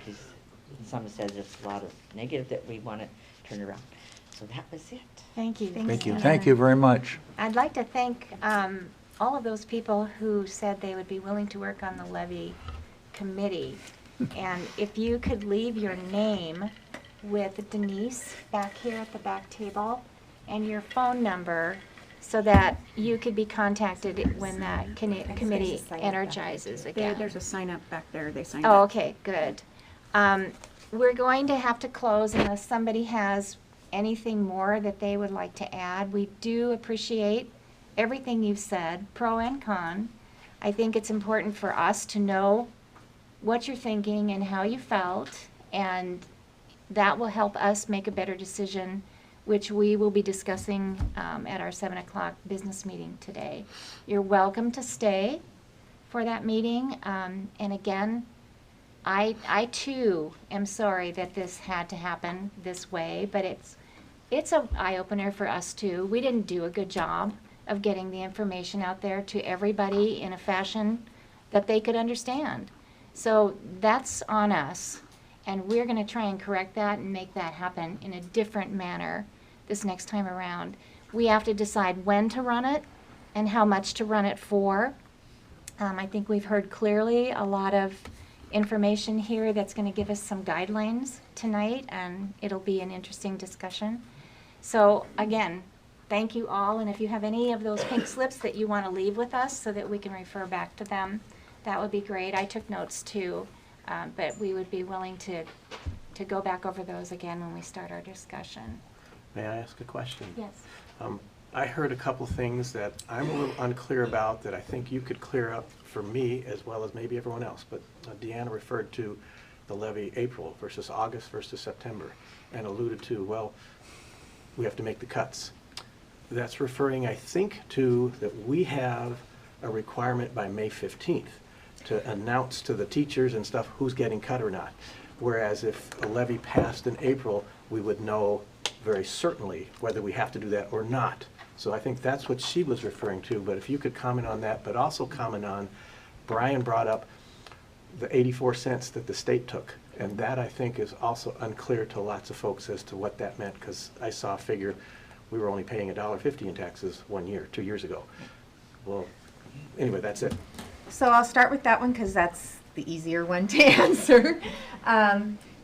someone said, there's a lot of negative that we wanna turn around. So that was it. Thank you. Thank you. Thank you very much. I'd like to thank all of those people who said they would be willing to work on the levy committee. And if you could leave your name with Denise back here at the back table and your phone number so that you could be contacted when that committee energizes again. There's a sign up back there. They signed Oh, up. okay, good. We're going to have to close unless somebody has anything more that they would like to add. We do appreciate everything you've said, pro and con. I think it's important for us to know what you're thinking and how you felt, and that will help us make a better decision, which we will be discussing at our 7 o'clock business meeting today. You're welcome to stay for that meeting. And again, I too am sorry that this had to happen this way, but it's an eye-opener for us too. We didn't do a good job of getting the information out there to everybody in a fashion that they could understand. So that's on us, and we're going to try and correct that and make that happen in a different manner this next time around. We have to decide when to run it and how much to run it for. I think we've heard clearly a lot of information here that's going to give us some guidelines tonight, and it'll be an interesting discussion. So again, thank you all, and if you have any of those pink slips that you want to leave with us so that we can refer back to them, that would be great. I took notes too, but we would be willing to go back over those again when we start our discussion. May I ask a question? Yes. I heard a couple things that I'm a little unclear about that I think you could clear up for me as well as maybe everyone else. But Deanna referred to the levy April versus August versus September and alluded to, well, we have to make the cuts. That's referring, I think, to that we have a requirement by May 15th to announce to the teachers and stuff who's getting cut or not. Whereas if a levy passed in April, we would know very certainly whether we have to do that or not. So I think that's what she was referring to, but if you could comment on that, but also comment on, Brian brought up the 84 cents that the state took, and that I think is also unclear to lots of folks as to what that meant, because I saw a figure, we were only paying $1.50 in taxes 2 years ago. Well, anyway, that's it. So I'll start with that one because that's the easier one to answer.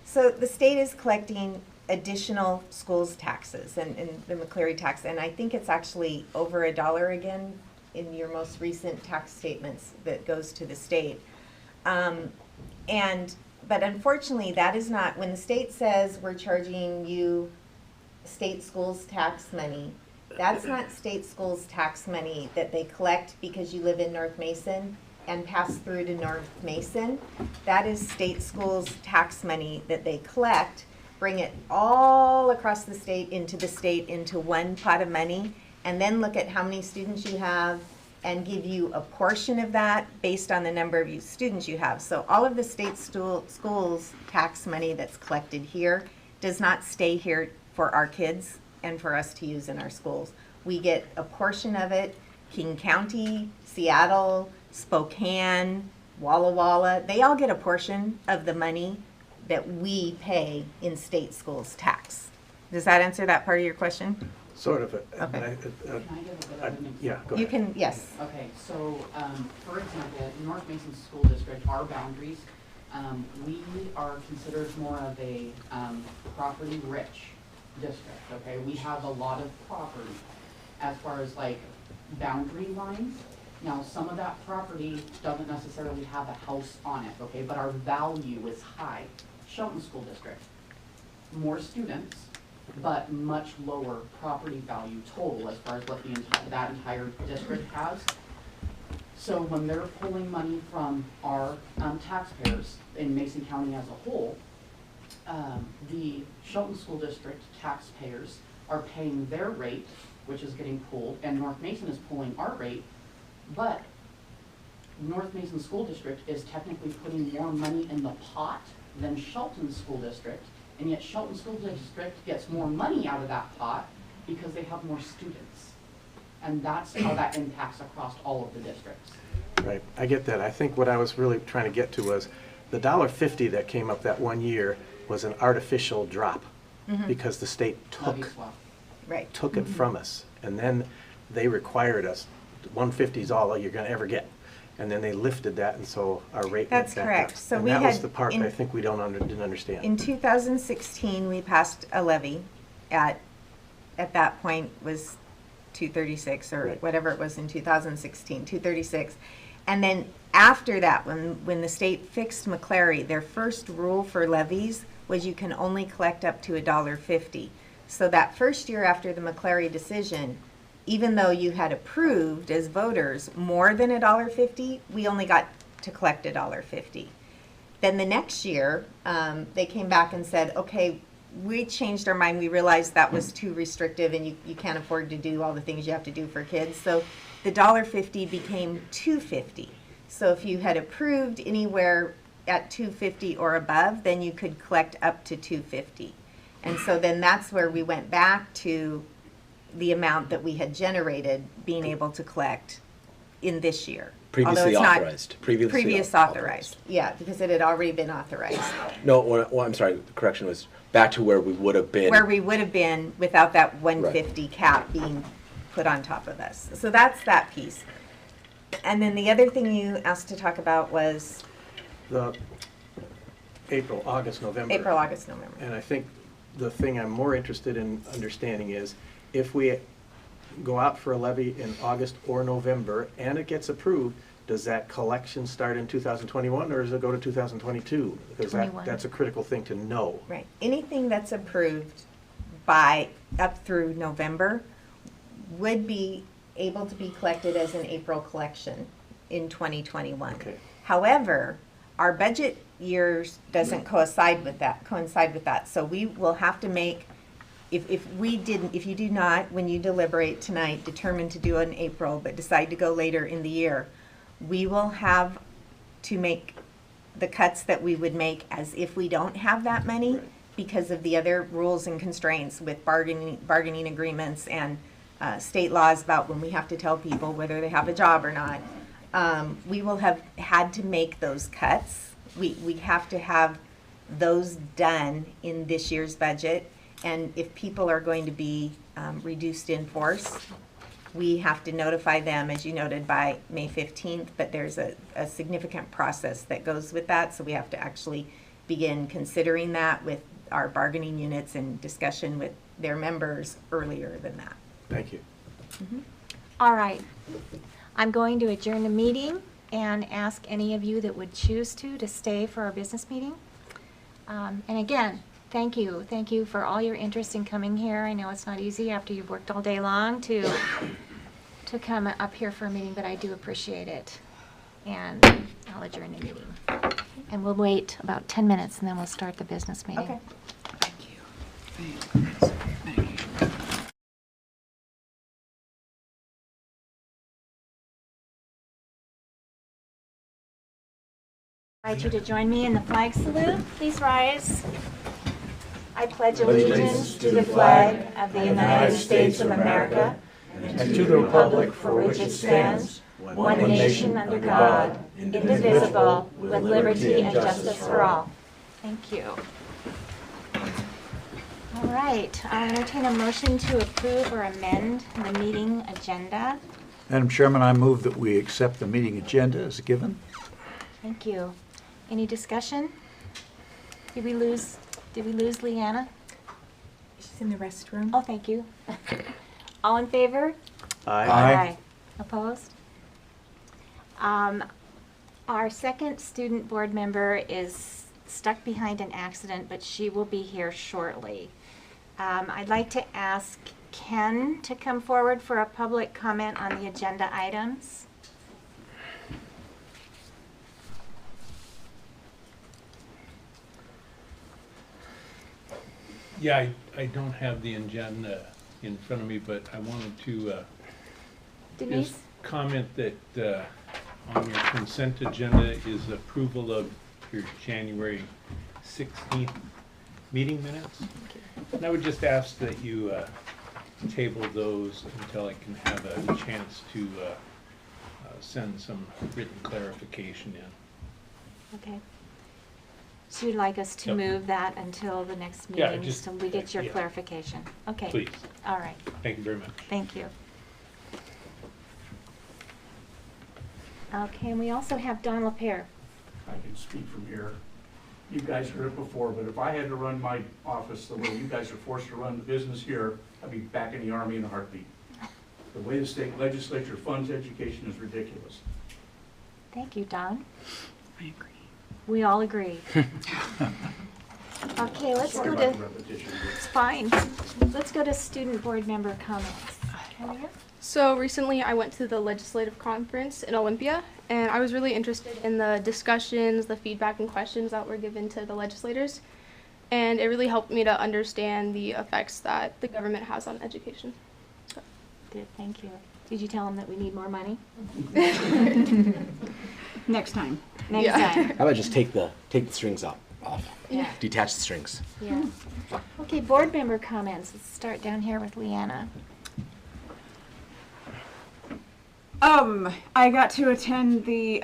So the state is collecting additional schools taxes and the McCleary tax, and I think it's actually over $1 again in your most recent tax statements that goes to the state. But unfortunately, that is not, when the state says we're charging you state schools tax money, that's not state schools tax money that they collect because you live in North Mason and pass through to North Mason. That is state schools tax money that they collect, bring it all across the state into one pot of money, and then look at how many students you have and give you a portion of that based on the number of students you have. So all of the state schools tax money that's collected here does not stay here for our kids and for us to use in our schools. We get a portion of it. King County, Seattle, Spokane, Walla Walla, they all get a portion of the money that we pay in state schools tax. Does that answer that part of your question? Sort of. Okay. Can I give a bit of an example? Yeah, go ahead. You can, yes. Okay, so, for example, North Mason School District, our boundaries, we are considered more of a property-rich district, okay? We have a lot of property as far as like boundary lines. Now, some of that property doesn't necessarily have a house on it, okay? But our value is high. Shelton School District, more students, but much lower property value total as far as what that entire district has. So when they're pulling money from our taxpayers in Mason County as a whole, the Shelton School District taxpayers are paying their rate which is getting pulled, and North Mason is pulling our rate, but North Mason School District is technically putting more money in the pot than Shelton School District, and yet Shelton School District gets more money out of that pot because they have more students. And that's how that impacts across all of the districts. Right, I get that. I think what I was really trying to get to was the $1.50 that came up that one year was an artificial drop because the state Levy took swap. Right. it from us. And then they required us, 150 is all you're going to ever get. And then they lifted that, and so our rate That's went back correct. up. So and we that was had the part in- I think we didn't understand. In 2016, we passed a levy at that point was 236 or Right. whatever it was in 2016, 236. And then after that, when the state fixed McClary, their first rule for levies was you can only collect up to $1.50. So that first year after the McClary decision, even though you had approved as voters more than $1.50, we only got to collect $1.50. Then the next year, they came back and said, okay, we changed our mind. We realized that was too restrictive and you can't afford to do all the things you have to do for kids. So the $1.50 became $2.50. So if you had approved anywhere at $2.50 or above, then you could collect up to $2.50. And so then that's where we went back to the amount that we had generated being able to collect in this year. Although Previously it's not authorized. Previous authorized, yeah, because it had already been authorized. No, well, I'm sorry, the correction was back to where we would have been. Where we would have been without that 150 cap being put on top of us. So that's that piece. And then the other thing you asked to talk about was The April, August, November. April, August, November. And I think the thing I'm more interested in understanding is if we go out for a levy in August or November and it gets approved, does that collection start in 2021 or does it go to 2022? Because 21. that's a critical thing to know. Right. Anything that's approved by up through November would be able to be collected as an April collection in 2021. Okay. However, our budget years doesn't coincide with that. So we will have to make, if you do not, when you deliberate tonight, determine to do it in April, but decide to go later in the year, we will have to make the cuts that we would make as if we don't have that money because of the other rules and constraints with bargaining agreements and state laws about when we have to tell people whether they have a job or not. We will have had to make those cuts. We have to have those done in this year's budget. And if people are going to be reduced in force, we have to notify them, as you noted, by May 15th. But there's a significant process that goes with that. So we have to actually begin considering that with our bargaining units and discussion with their members earlier than that. Thank you. All right. I'm going to adjourn the meeting and ask any of you that would choose to stay for our business meeting. And again, thank you. Thank you for all your interest in coming here. I know it's not easy after you've worked all day long to come up here for a meeting, but I do appreciate it. And I'll adjourn the meeting. And we'll wait about 10 minutes and then we'll start the business meeting. Okay. I invite you to join me in the flag salute. Please rise. I pledge allegiance to the flag of the United States of America and to the republic for which it stands, one nation under God, indivisible, with liberty and justice for all. Thank you. All right, I'll entertain a motion to approve or amend the meeting agenda. Madam Chairman, I move that we accept the meeting agenda as given. Thank you. Any discussion? Did we lose Leanna? She's in the restroom. Oh, thank you. All in favor? Aye. Opposed? Our second student board member is stuck behind an accident, but she will be here shortly. I'd like to ask Ken to come forward for a public comment on the agenda items. Yeah, I don't have the agenda in front of me, but I wanted to Denise? just comment that on your consent agenda is approval of your January 16th meeting minutes. And I would just ask that you table those until I can have a chance to send some written clarification in. Okay. So you'd like us to Yep. move that until the next Yeah, meeting, just- so we get your yeah. clarification? Okay. Please. All right, Thank you very much. thank you. Okay, and we also have Don LaPierre. I can speak from here. You guys heard it before, but if I had to run my office the way you guys are forced to run the business here, I'd be back in the Army in a heartbeat. The way the state legislature funds education is ridiculous. Thank you, Don. I agree. We all agree. Okay, let's Sorry go about to, the repetition, but- it's fine. Let's go to student board member comments. Kalia? So recently I went to the legislative conference in Olympia, and I was really interested in the discussions, the feedback and questions that were given to the legislators. And it really helped me to understand the effects that the government has on education. Good, thank you. Did you tell them that we need more money? Next time. Next Yeah. time. How about just take the strings off? Yeah. Detach the strings. Yeah. Okay, board member comments. Let's start down here with Leanna. I got to attend the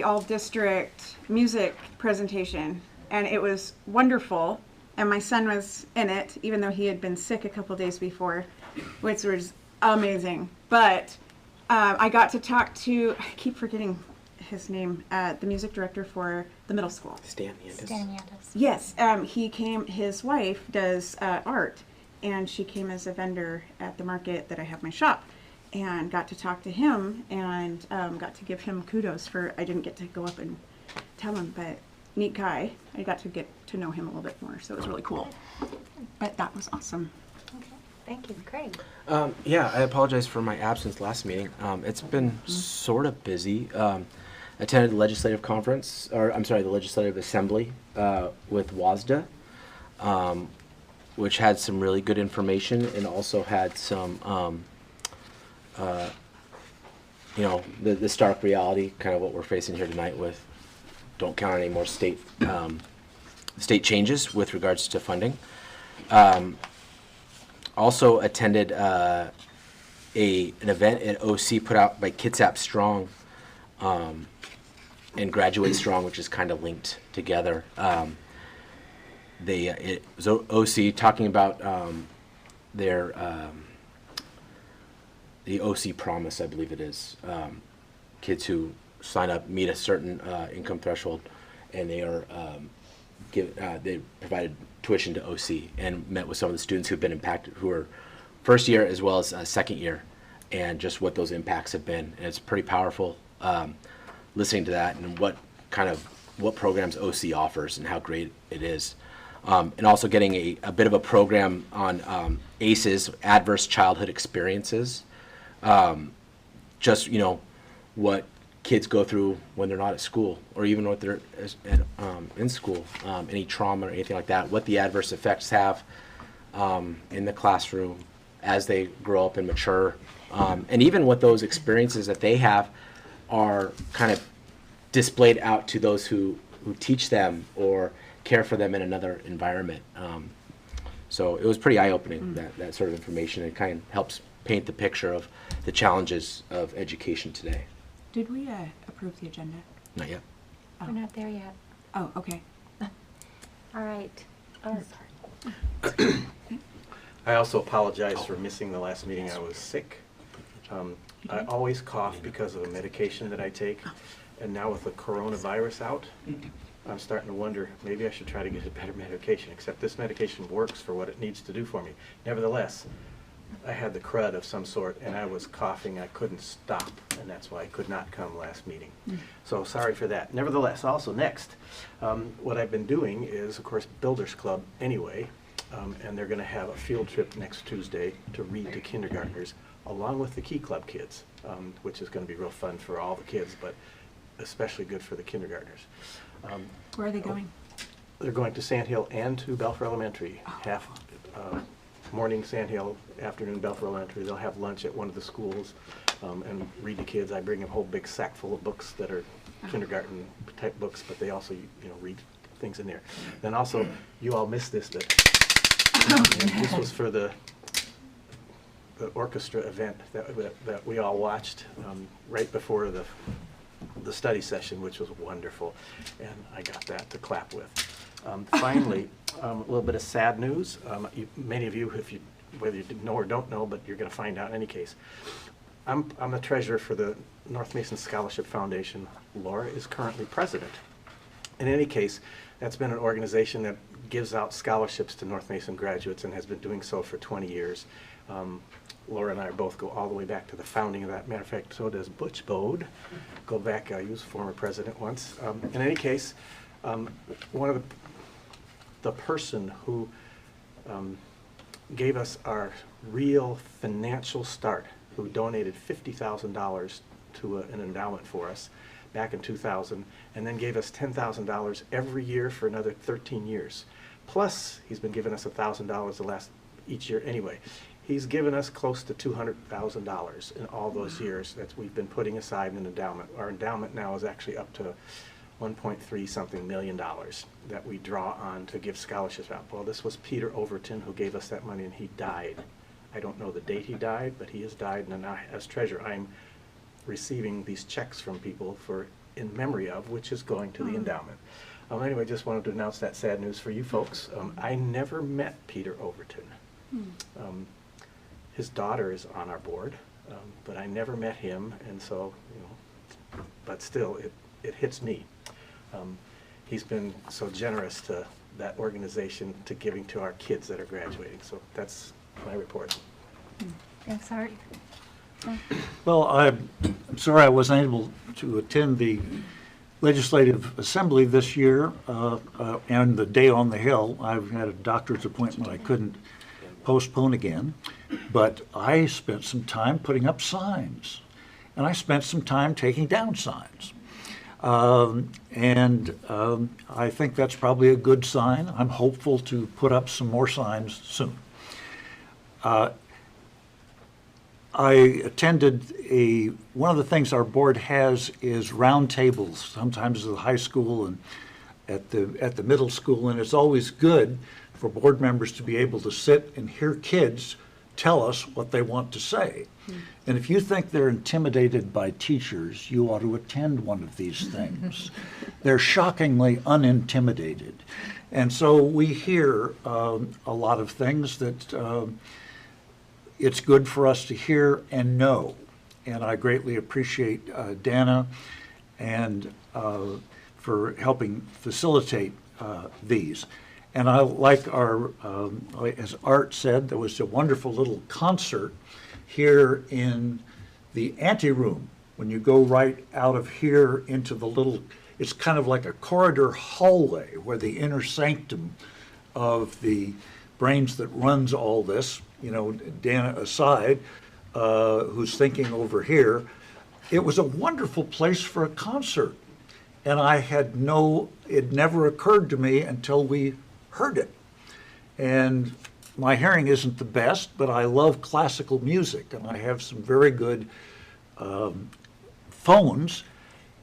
all-district music presentation, and it was wonderful. And my son was in it, even though he had been sick a couple days before, which was amazing. But I got to talk to, I keep forgetting his name, the music director for the middle school. Stan Yandis. Stan Yandis. Yes, he came, his wife does art, and she came as a vendor at the market that I have my shop, and got to talk to him, and got to give him kudos for, I didn't get to go up and tell him, but neat guy. I got to get to know him a little bit more, so it was really cool. But that was awesome. Okay, thank you. Craig? Yeah, I apologize for my absence last meeting. It's been sort of busy. Attended the legislative conference, or I'm sorry, the legislative assembly with WASDA, which had some really good information and also had some, the stark reality, kind of what we're facing here tonight with don't count on any more state changes with regards to funding. Also attended an event at OC put out by Kitsap Strong and Graduate Strong, which is kind of linked together. It was OC talking about their the OC Promise, I believe it is. Kids who sign up meet a certain income threshold, and they are they provided tuition to OC and met with some of the students who've been impacted, who are first year as well as second year, and just what those impacts have been. And it's pretty powerful listening to that and what programs OC offers and how great it is. And also getting a bit of a program on ACEs, Adverse Childhood Experiences. Just, what kids go through when they're not at school, or even when they're in school, any trauma or anything like that, what the adverse effects have in the classroom as they grow up and mature, and even what those experiences that they have are kind of displayed out to those who teach them or care for them in another environment. So it was pretty eye-opening, that sort of information. It kind of helps paint the picture of the challenges of education today. Did we approve the agenda? Not yet. We're not there yet. Oh, okay. All right. Oh, I also apologize for missing the last meeting. I was sick. I always cough because of a medication that I take, and now with the coronavirus out, I'm starting to wonder, maybe I should try to get a better medication, except this medication works for what it needs to do for me. Nevertheless, I had the crud of some sort, and I was coughing. I couldn't stop, and that's why I could not come last meeting. So sorry for that. Nevertheless, also next, what I've been doing is, of course, Builders Club anyway, and they're going to have a field trip next Tuesday to read to kindergartners, along with the Key Club kids, which is going to be real fun for all the kids, but especially good for the kindergartners. Where are they going? They're going to Sand Hill and to Belfer Elementary, morning Sandhill, afternoon Belfair Elementary. They'll have lunch at one of the schools and read to kids. I bring a whole big sack full of books that are kindergarten type books, but they also, read things in there. Then also, you all missed this, but this was for the orchestra event that we all watched right before the study session, which was wonderful, and I got that to clap with. Finally, a little bit of sad news. Many of you, whether you know or don't know, but you're going to find out in any case. I'm the treasurer for the North Mason Scholarship Foundation. Laura is currently president. In any case, that's been an organization that gives out scholarships to North Mason graduates and has been doing so for 20 years. Laura and I both go all the way back to the founding of that. Matter of fact, so does Butch Bode. Go back, he was former president once. In any case, one of the person who gave us our real financial start, who donated $50,000 to an endowment for us back in 2000, and then gave us $10,000 every year for another 13 years. Plus, he's been giving us $1,000 each year anyway. He's given us close to $200,000 in all those years that we've been putting aside in an endowment. Our endowment now is actually up to $1.3 something million that we draw on to give scholarships out. Well, this was Peter Overton who gave us that money, and he died. I don't know the date he died, but he has died, and now as treasurer, I'm receiving these checks from people in memory of, which is going to the endowment. Anyway, just wanted to announce that sad news for you folks. I never met Peter Overton. His daughter is on our board, but I never met him, and so, but still, it hits me. He's been so generous to that organization, to giving to our kids that are graduating. So that's my report. Thanks, Art. Well, I'm sorry I wasn't able to attend the Legislative Assembly this year and the Day on the Hill. I've had a doctor's appointment I couldn't postpone again, but I spent some time putting up signs, and I spent some time taking down signs. I think that's probably a good sign. I'm hopeful to put up some more signs soon. I attended one of the things our board has is roundtables, sometimes at the high school and at the middle school, and it's always good for board members to be able to sit and hear kids tell us what they want to say. And if you think they're intimidated by teachers, you ought to attend one of these things. They're shockingly unintimidated. And so we hear a lot of things that it's good for us to hear and know. And I greatly appreciate Dana and for helping facilitate these. And I like as Art said, there was a wonderful little concert here in the anteroom. When you go right out of here into the little, it's kind of like a corridor hallway where the inner sanctum of the brains that runs all this, Dana aside, who's thinking over here, it was a wonderful place for a concert. And it never occurred to me until we heard it. And my hearing isn't the best, but I love classical music, and I have some very good phones.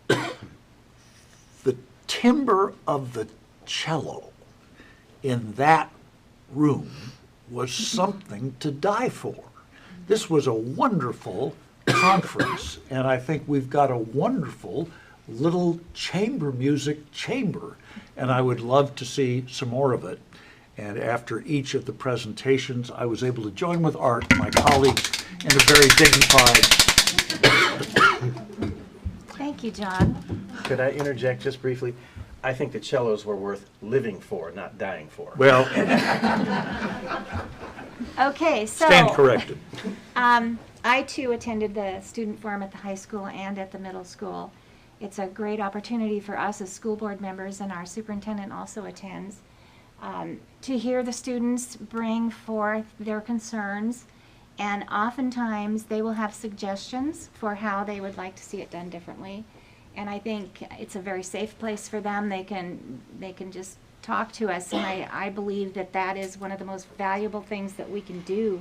The timbre of the cello in that room was something to die for. This was a wonderful conference, and I think we've got a wonderful little chamber music chamber, and I would love to see some more of it. And after each of the presentations, I was able to join with Art, my colleagues, in a very dignified. Thank you, John. Could I interject just briefly? I think the cellos were worth living for, not dying for. Well, Okay, so. stand corrected. I too attended the student forum at the high school and at the middle school. It's a great opportunity for us as school board members, and our superintendent also attends, to hear the students bring forth their concerns, and oftentimes they will have suggestions for how they would like to see it done differently. And I think it's a very safe place for them. They can just talk to us, and I believe that that is one of the most valuable things that we can do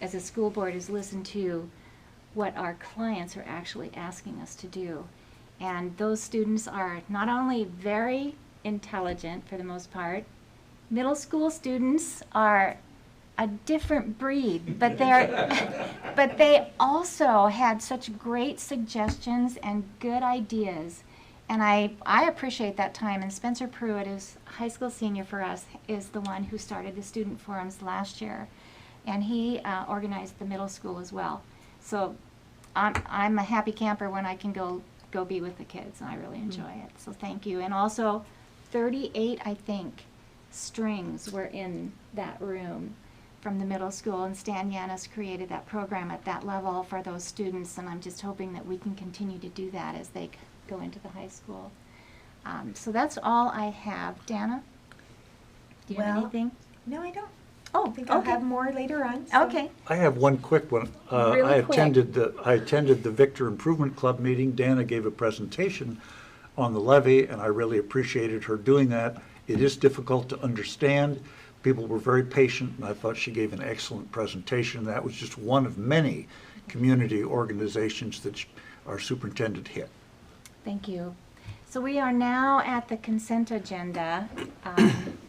as a school board, is listen to what our clients are actually asking us to do. And those students are not only very intelligent for the most part, middle school students are a different breed, but but they also had such great suggestions and good ideas. And I appreciate that time. And Spencer Pruitt, is high school senior for us, is the one who started the student forums last year. And he organized the middle school as well. So I'm a happy camper when I can go be with the kids, and I really enjoy it. So thank you. And also 38, I think, strings were in that room from the middle school, and Stan Yanis created that program at that level for those students, and I'm just hoping that we can continue to do that as they go into the high school. So that's all I have. Dana, do you have anything? No, I don't. Oh, I think I'll okay. have more later on. So. Okay. I have one quick one. Really I quick. attended the Victor Improvement Club meeting. Dana gave a presentation on the levy, and I really appreciated her doing that. It is difficult to understand. People were very patient, and I thought she gave an excellent presentation. That was just one of many community organizations that our superintendent hit. Thank you. So we are now at the consent agenda.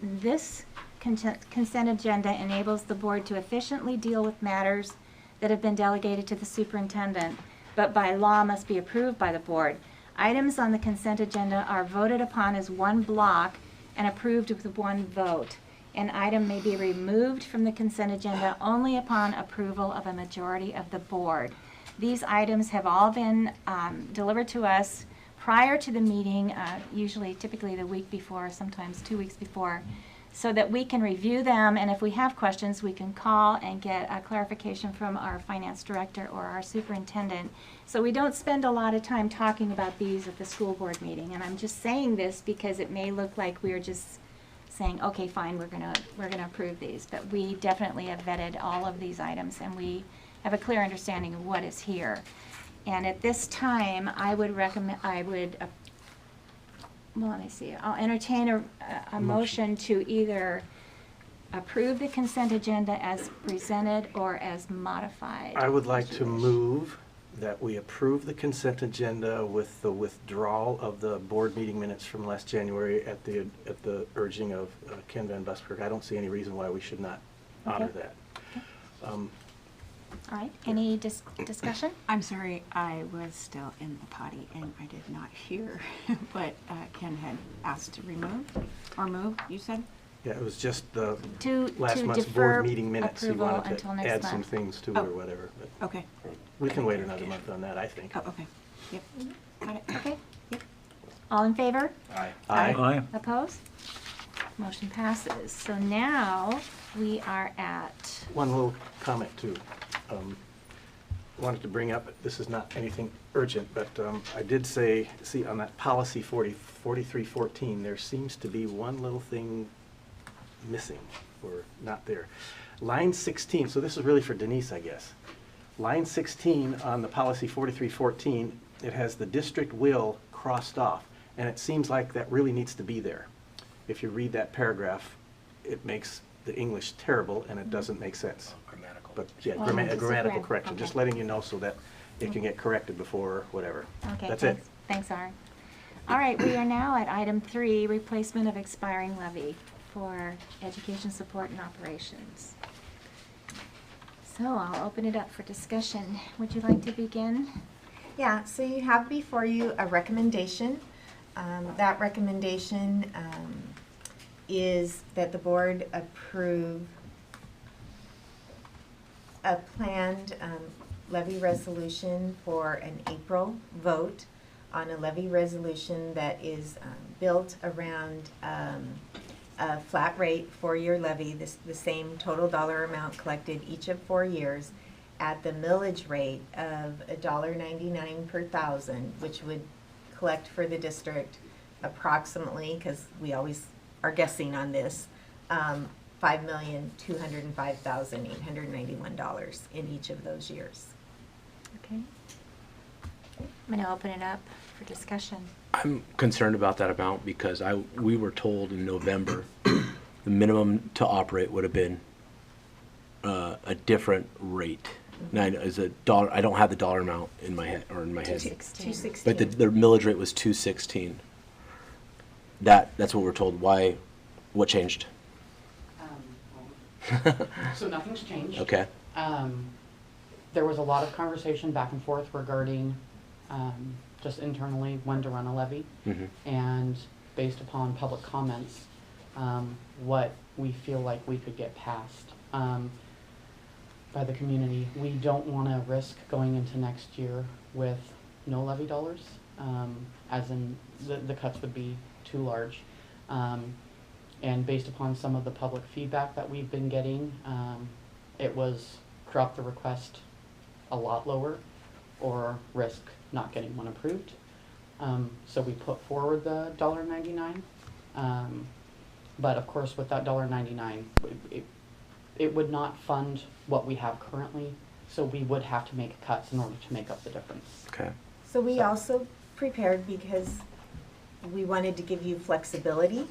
This consent agenda enables the board to efficiently deal with matters that have been delegated to the superintendent, but by law must be approved by the board. Items on the consent agenda are voted upon as one block and approved with one vote. An item may be removed from the consent agenda only upon approval of a majority of the board. These items have all been delivered to us prior to the meeting, typically the week before, sometimes 2 weeks before, so that we can review them, and if we have questions, we can call and get a clarification from our finance director or our superintendent. So we don't spend a lot of time talking about these at the school board meeting, and I'm just saying this because it may look like we're just saying, okay, fine, we're gonna approve these, but we definitely have vetted all of these items, and we have a clear understanding of what is here. And at this time, I would recommend, well, let me see. I'll entertain a motion to either approve the consent agenda as presented or as modified. I would like to move that we approve the consent agenda with the withdrawal of the board meeting minutes from last January at the urging of Ken Van Buskirk. I don't see any reason why we should not honor that. All right. Any discussion? I'm sorry, I was still in the potty and I did not hear what Ken had asked to remove or move, you said? Yeah, it was just the To last month's defer board meeting minutes. He approval wanted until to next add some month. things to it or whatever. But Okay. we can wait another month on that, I think. Oh, okay. Yep. Got it. Okay. Yep. All in favor? Aye. Aye. Opposed? Motion passes. So now we are at, One little comment too. Wanted to bring up, this is not anything urgent, but I did see on that policy 4314, there seems to be one little thing missing or not there. Line 16, so this is really for Denise, I guess. Line 16 on the policy 4314, it has the district will crossed off, and it seems like that really needs to be there. If you read that paragraph, it makes the English terrible and it doesn't make sense. Grammatical. But yeah, Oh, a it's a grammatical gram- correction, just okay. letting you know so that it can get corrected before whatever. okay, That's thanks. it. Thanks, Art. All right, we are now at item 3, replacement of expiring levy for education support and operations. So I'll open it up for discussion. Would you like to begin? Yeah, so you have before you a recommendation. That recommendation is that the board approve a planned levy resolution for an April vote on a levy resolution that is built around a flat rate 4-year levy, the same total dollar amount collected each of 4 years at the millage rate of $1.99 per thousand, which would collect for the district approximately, because we always are guessing on this, $5,205,891 in each of those years. Okay. I'm going to open it up for discussion. I'm concerned about that amount because we were told in November the minimum to operate would have been a different rate. Now, is a dollar. I don't have the dollar amount in my head. 216. But the millage rate was 216. That's what we're told. Why? What changed? So nothing's changed. Okay. There was a lot of conversation back and forth regarding just internally when to run a levy, and based upon public comments, what we feel like we could get passed by the community. We don't want to risk going into next year with no levy dollars, as in the cuts would be too large. And based upon some of the public feedback that we've been getting, it was drop the request a lot lower or risk not getting one approved. So we put forward the $1.99. But of course, with that $1.99, it would not fund what we have currently, so we would have to make cuts in order to make up the difference. Okay. So we also prepared because we wanted to give you flexibility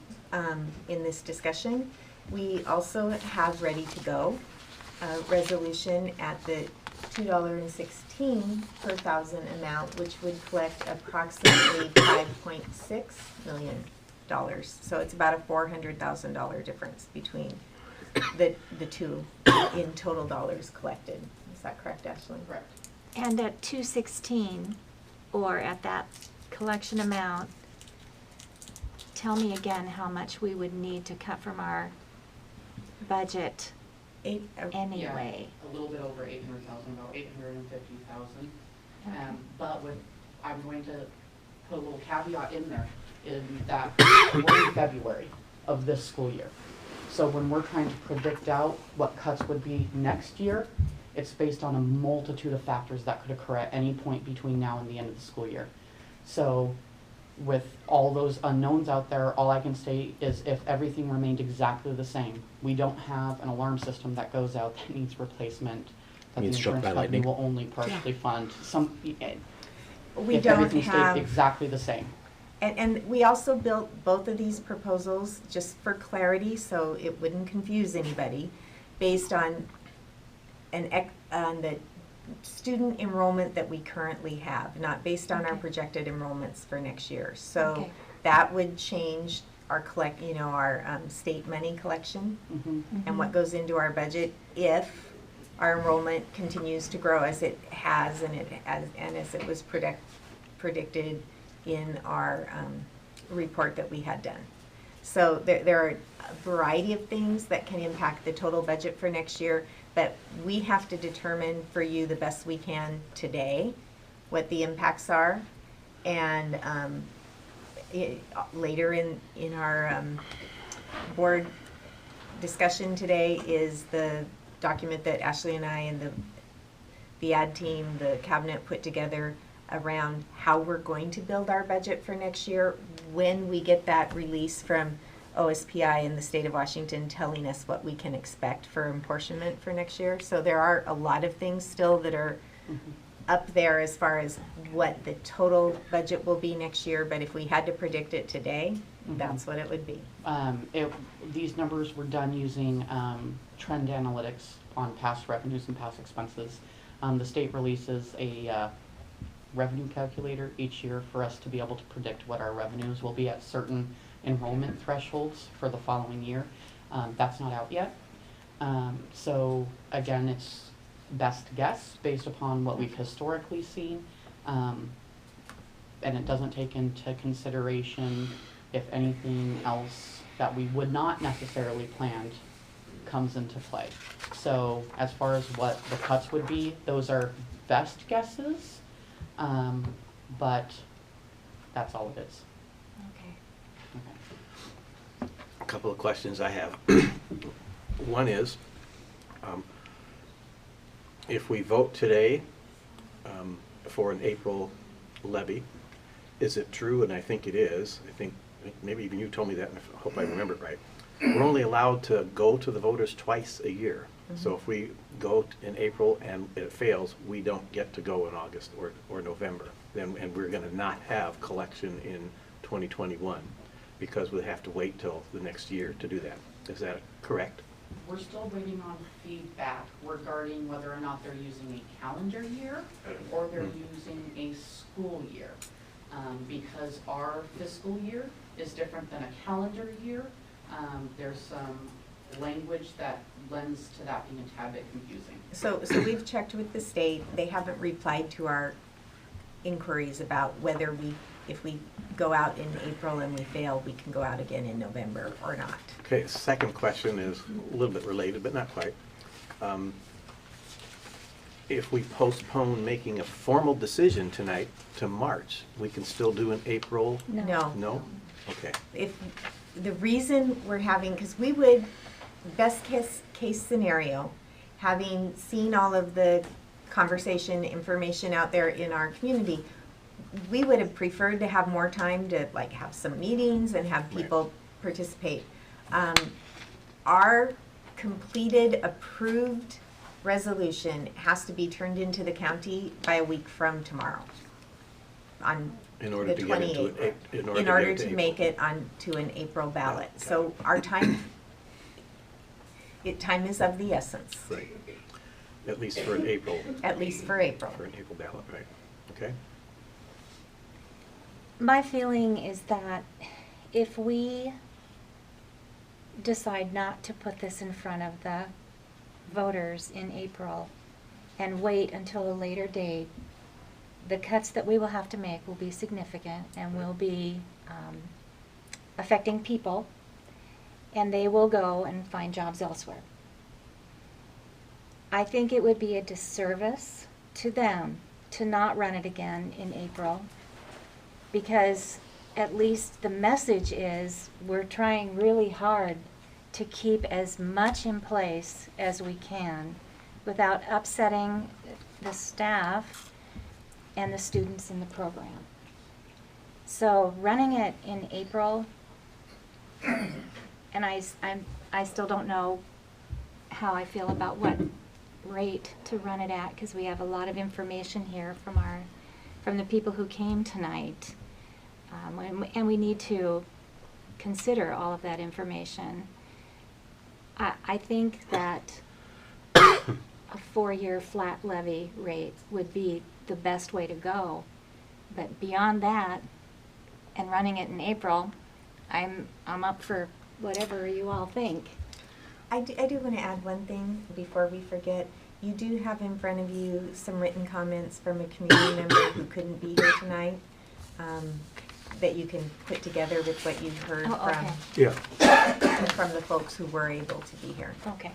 in this discussion. We also have ready to go a resolution at the $2.16 per thousand amount, which would collect approximately $5.6 million. So it's about a $400,000 difference between the two in total dollars collected. Is that correct, Ashley? Correct. And at 216, or at that collection amount, tell me again how much we would need to cut from our budget anyway. Yeah, a little bit over 800,000, about 850,000. Okay. But I'm going to put a little caveat in there, in that we're in February of this school year. So when we're trying to predict out what cuts would be next year, it's based on a multitude of factors that could occur at any point between now and the end of the school year. So with all those unknowns out there, all I can say is if everything remained exactly the same, we don't have an alarm system that goes out that needs replacement, that the insurance company will only partially fund. We if don't everything have stayed exactly the same. And we also built both of these proposals, just for clarity, so it wouldn't confuse anybody, based on the student enrollment that we currently have, not based on our projected enrollments for next year. So that would change our our state money collection and what goes into our budget if our enrollment continues to grow as it has and as it was predicted in our report that we had done. So there are a variety of things that can impact the total budget for next year, but we have to determine for you the best we can today what the impacts are, and later in our board discussion today is the document that Ashley and I and the ad team, the cabinet put together around how we're going to build our budget for next year when we get that release from OSPI in the state of Washington telling us what we can expect for apportionment for next year. So there are a lot of things still that are up there as far as what the total budget will be next year, but if we had to predict it today, that's what it would be. These numbers were done using trend analytics on past revenues and past expenses. The state releases a revenue calculator each year for us to be able to predict what our revenues will be at certain enrollment thresholds for the following year. That's not out yet. So again, it's best guess based upon what we've historically seen. And it doesn't take into consideration if anything else that we would not necessarily planned comes into play. So as far as what the cuts would be, those are best guesses. But that's all it is. Okay. A couple of questions I have. One is, if we vote today for an April levy, is it true, and I think it is, I think maybe even you told me that, and I hope I remember it right, we're only allowed to go to the voters twice a year. So if we go in April and it fails, we don't get to go in August or November. then, and we're gonna not have collection in 2021 because we have to wait till the next year to do that. Is that correct? We're still waiting on feedback regarding whether or not they're using a calendar year or they're using a school year. Because our fiscal year is different than a calendar year, there's some language that lends to that being a tad bit confusing. So we've checked with the state. They haven't replied to our inquiries about whether if we go out in April and we fail, we can go out again in November or not. Okay, second question is a little bit related, but not quite. If we postpone making a formal decision tonight to March, we can still do in April? No. No? Okay. If the reason we're having, because we would, best case scenario, having seen all of the conversation information out there in our community, we would have preferred to have more time to like have some meetings and have people participate. Our completed, approved resolution has to be turned into the county by a week from tomorrow, on In order the to get 28th, into it, in order to make it onto an April ballot. So our time is of the essence. Right. At least for an April. At least for April. For an April ballot, right. Okay. My feeling is that if we decide not to put this in front of the voters in April and wait until a later date, the cuts that we will have to make will be significant and will be affecting people, and they will go and find jobs elsewhere. I think it would be a disservice to them to not run it again in April, because at least the message is we're trying really hard to keep as much in place as we can without upsetting the staff and the students in the program. So running it in April, and I still don't know how I feel about what rate to run it at, because we have a lot of information here from the people who came tonight, and we need to consider all of that information. I think that a 4-year flat levy rate would be the best way to go, but beyond that, and running it in April, I'm up for whatever you all think. I do want to add one thing before we forget. You do have in front of you some written comments from a community member who couldn't be here tonight, that you can put together with what you've heard from the folks who were able to be here. Okay.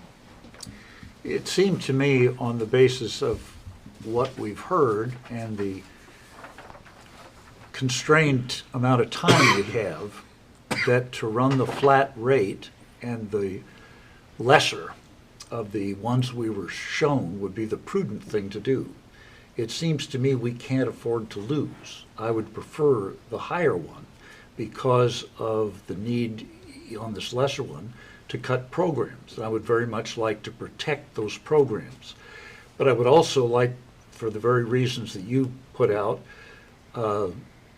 It seemed to me, on the basis of what we've heard and the constrained amount of time we have, that to run the flat rate and the lesser of the ones we were shown would be the prudent thing to do. It seems to me we can't afford to lose. I would prefer the higher one because of the need on this lesser one to cut programs. I would very much like to protect those programs. But I would also like, for the very reasons that you put out,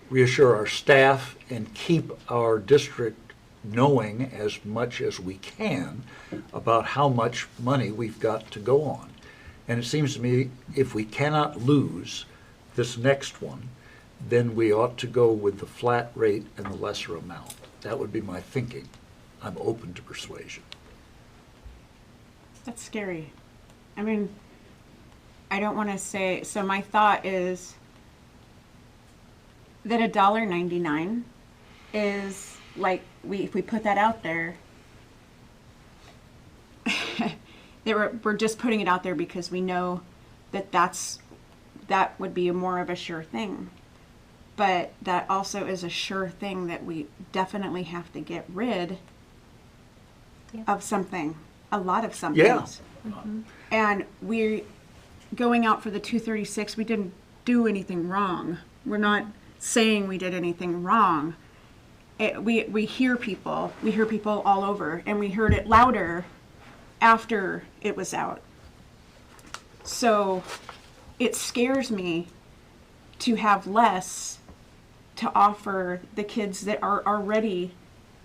reassure our staff and keep our district knowing as much as we can about how much money we've got to go on. And it seems to me if we cannot lose this next one, then we ought to go with the flat rate and the lesser amount. That would be my thinking. I'm open to persuasion. That's scary. I mean, I don't want to say, so my thought is that $1.99 is like, if we put that out there, we're just putting it out there because we know that that would be more of a sure thing. But that also is a sure thing that we definitely have to get rid of something, a lot of something. Yeah. And we're going out for the 236, we didn't do anything wrong. We're not saying we did anything wrong. We hear people all over, and we heard it louder after it was out. So it scares me to have less to offer the kids that are already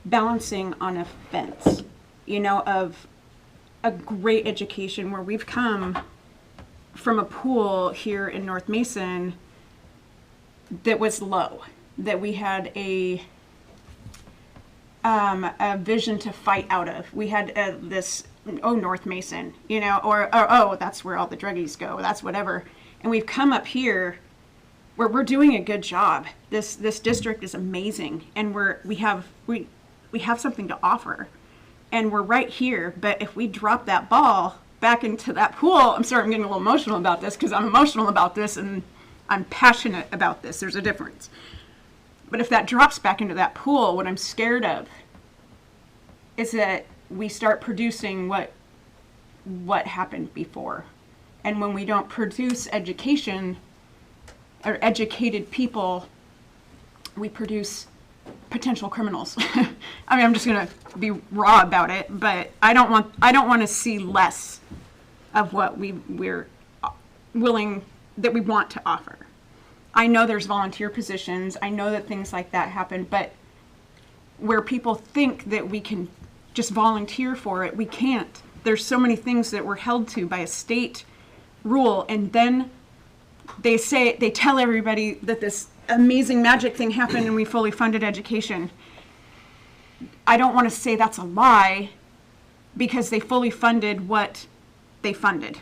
balancing on a fence, you know, of a great education, where we've come from a pool here in North Mason that was low, that we had a vision to fight out of. We had this, oh, North Mason, you know, or oh, that's where all the druggies go, that's whatever. And we've come up here where we're doing a good job. This district is amazing, and we have something to offer, and we're right here. But if we drop that ball back into that pool, I'm sorry, I'm getting a little emotional about this because I'm emotional about this and I'm passionate about this. There's a difference. But if that drops back into that pool, what I'm scared of is that we start producing what happened before. And when we don't produce education or educated people, we produce potential criminals. I mean, I'm just gonna be raw about it, but I don't want to see less of what we're willing, that we want to offer. I know there's volunteer positions, I know that things like that happen, but where people think that we can just volunteer for it, we can't. There's so many things that we're held to by a state rule, and then they tell everybody that this amazing magic thing happened and we fully funded education. I don't want to say that's a lie, because they fully funded what they funded.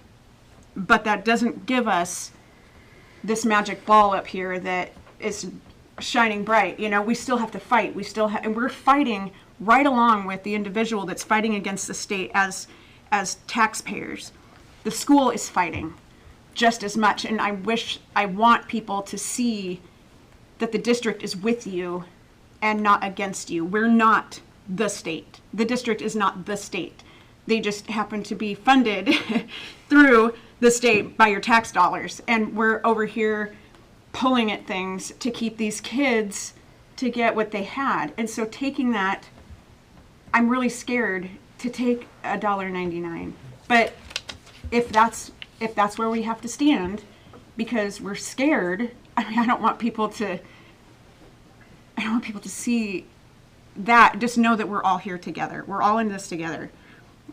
But that doesn't give us this magic ball up here that is shining bright. You know, we still have to fight. And we're fighting right along with the individual that's fighting against the state as taxpayers. The school is fighting just as much, and I want people to see that the district is with you and not against you. We're not the state. The district is not the state. They just happen to be funded through the state by your tax dollars, and we're over here pulling at things to keep these kids to get what they had. And so taking that, I'm really scared to take $1.99. But if that's where we have to stand, because we're scared, I mean, I don't want people to see that. Just know that we're all here together. We're all in this together.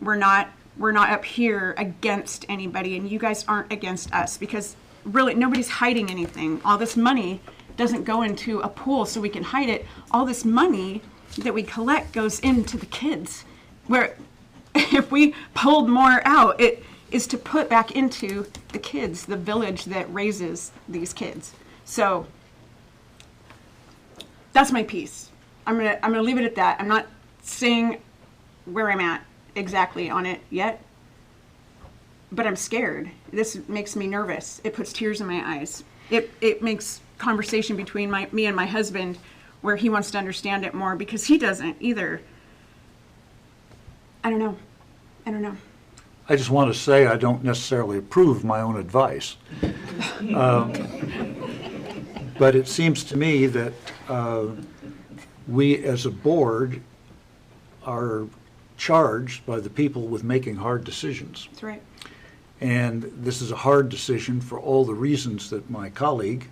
We're not up here against anybody, and you guys aren't against us, because really nobody's hiding anything. All this money doesn't go into a pool so we can hide it. All this money that we collect goes into the kids, where if we pulled more out, it is to put back into the kids, the village that raises these kids. So that's my piece. I'm gonna leave it at that. I'm not saying where I'm at exactly on it yet, but I'm scared. This makes me nervous. It puts tears in my eyes. It makes conversation between me and my husband, where he wants to understand it more, because he doesn't either. I don't know. I just want to say I don't necessarily approve my own advice. But it seems to me that we as a board are charged by the people with making hard decisions. That's right. And this is a hard decision for all the reasons that my colleague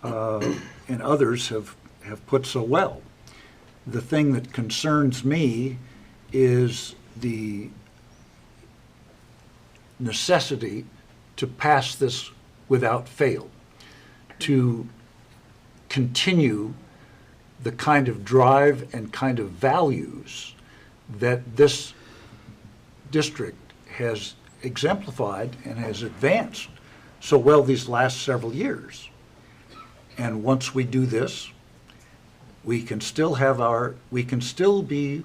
and others have put so well. The thing that concerns me is the necessity to pass this without fail, to continue the kind of drive and kind of values that this district has exemplified and has advanced so well these last several years. And once we do this, we can still be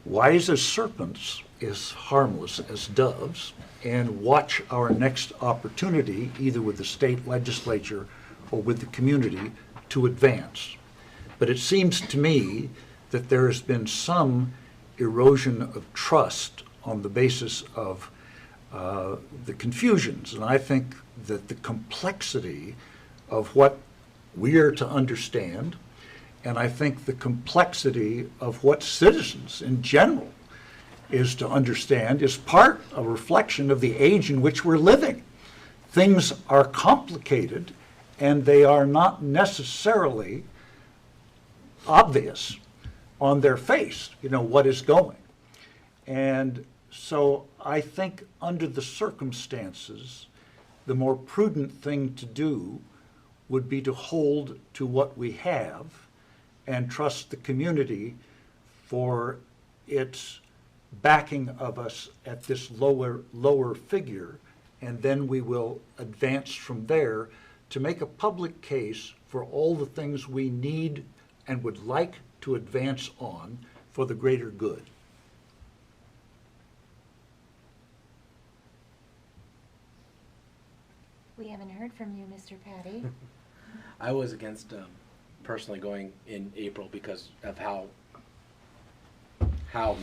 wise as serpents, as harmless as doves, and watch our next opportunity, either with the state legislature or with the community, to advance. But it seems to me that there has been some erosion of trust on the basis of the confusions. And I think that the complexity of what we are to understand, and I think the complexity of what citizens in general is to understand, is part a reflection of the age in which we're living. things are complicated and they are not necessarily obvious on their face, what is going. And so I think under the circumstances, the more prudent thing to do would be to hold to what we have and trust the community for its backing of us at this lower figure, and then we will advance from there to make a public case for all the things we need and would like to advance on for the greater good. We haven't heard from you, Mr. Patty. I was against personally going in April because of how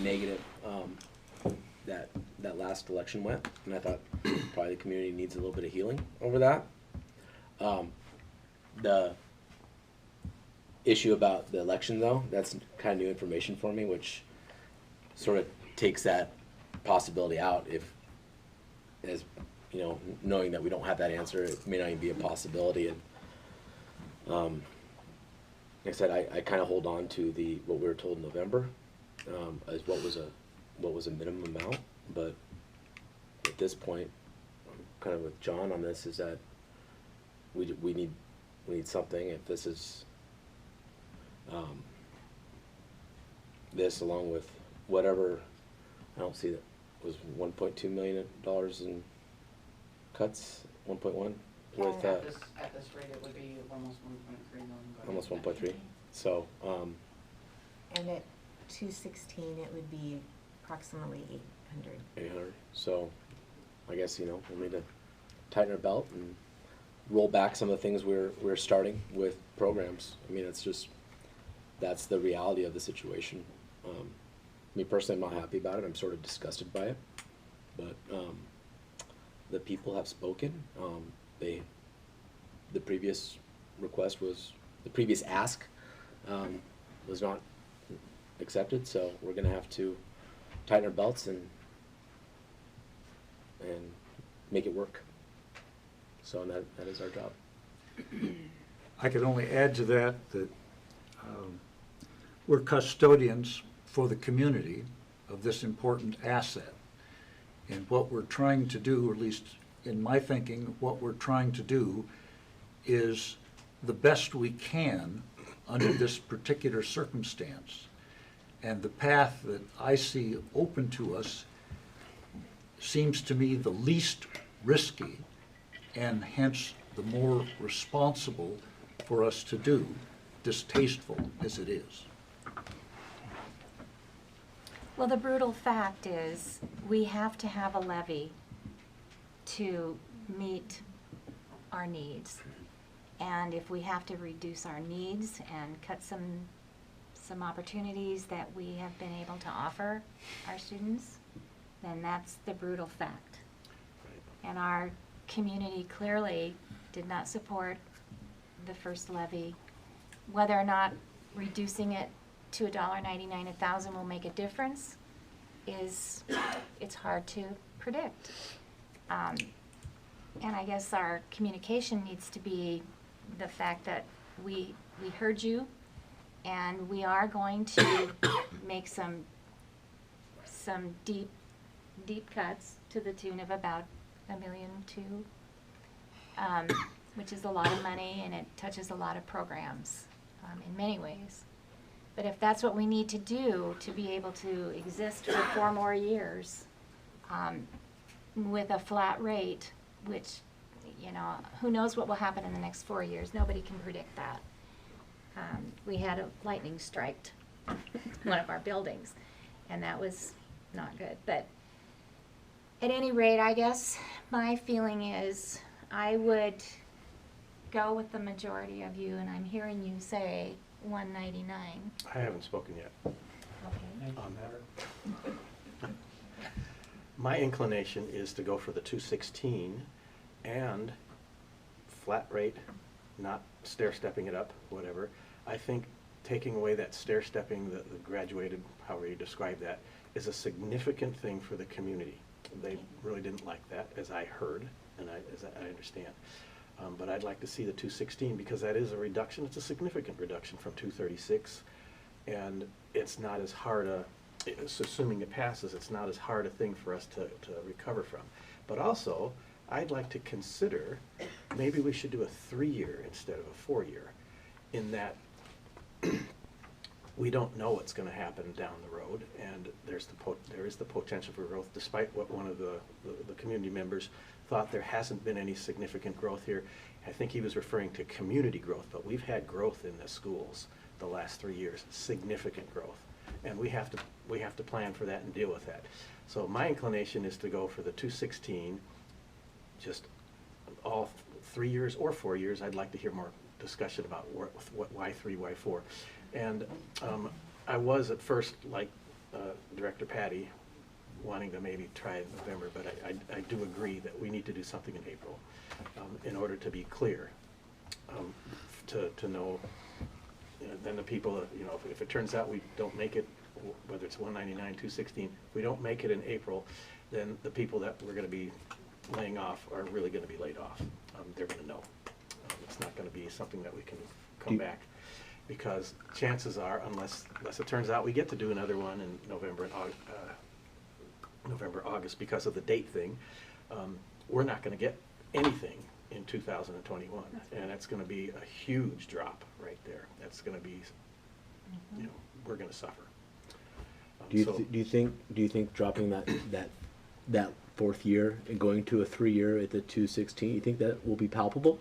negative that last election went, and I thought probably the community needs a little bit of healing over that. The issue about the election, though, that's kind of new information for me, which sort of takes that possibility out. If, as you know, knowing that we don't have that answer, it may not even be a possibility. And like I said, I kind of hold on to what we were told in November as what was a minimum amount. But at this point, I'm kind of with John on this, is that we need something. If this is this along with whatever, I don't see that was $1.2 million in cuts, 1.1 with At this rate, it would be almost 1.3 million. almost 1.3. So And at 216, it would be approximately 800. 800. So I guess we'll need to tighten our belt and roll back some of the things we're starting with programs. I mean, that's the reality of the situation. Me personally, I'm not happy about it. I'm sort of disgusted by it. But the people have spoken. The previous request the previous ask was not accepted. So we're going to have to tighten our belts and make it work. So that is our job. I could only add to that we're custodians for the community of this important asset. And what we're trying to do, or at least in my thinking, what we're trying to do is the best we can under this particular circumstance. And the path that I see open to us seems to me the least risky and hence the more responsible for us to do, distasteful as it is. Well, the brutal fact is we have to have a levy to meet our needs. And if we have to reduce our needs and cut some opportunities that we have been able to offer our students, then that's the brutal fact. And our community clearly did not support the first levy. Whether or not reducing it to $1.99 a thousand will make a difference it's hard to predict. And I guess our communication needs to be the fact that we heard you, and we are going to make some deep cuts to the tune of about $1.2 million, which is a lot of money, and it touches a lot of programs in many ways. But if that's what we need to do to be able to exist for 4 more years with a flat rate, which, who knows what will happen in the next 4 years? Nobody can predict that. We had a lightning strike one of our buildings, and that was not good. But at any rate, I guess my feeling is I would go with the majority of you, and I'm hearing you say $199. I haven't spoken yet Okay. on that. My inclination is to go for the 216 and flat rate, not stair-stepping it up, whatever. I think taking away that stair-stepping, the graduated, however you describe that, is a significant thing for the community. They really didn't like that, as I heard. and as I understand. But I'd like to see the 216 because that is a reduction. It's a significant reduction from 236, and it's not as hard assuming it passes, it's not as hard a thing for us to recover from. But also, I'd like to consider maybe we should do a 3-year instead of a 4-year, in that we don't know what's going to happen down the road, and there is the potential for growth, despite what one of the community members thought there hasn't been any significant growth here. I think he was referring to community growth, but we've had growth in the schools the last 3 years, significant growth, and we have to plan for that and deal with that. So my inclination is to go for the 216, just all 3 years or 4 years. I'd like to hear more discussion about why 3, why 4. And I was at first, like Director Patty, wanting to maybe try it in November, but I do agree that we need to do something in April in order to be clear, to know, then the people, if it turns out we don't make it, whether it's 199, 216, if we don't make it in April, then the people that we're going to be laying off are really going to be laid off. They're going to know. It's not going to be something that we can come back, because chances are, unless it turns out we get to do another one in November and August because of the date thing, we're not going to get anything in 2021, and that's going to be a huge drop right there. That's going to be, we're going to suffer. Do you think dropping that 4th year and going to a 3-year at the 216, you think that will be palpable?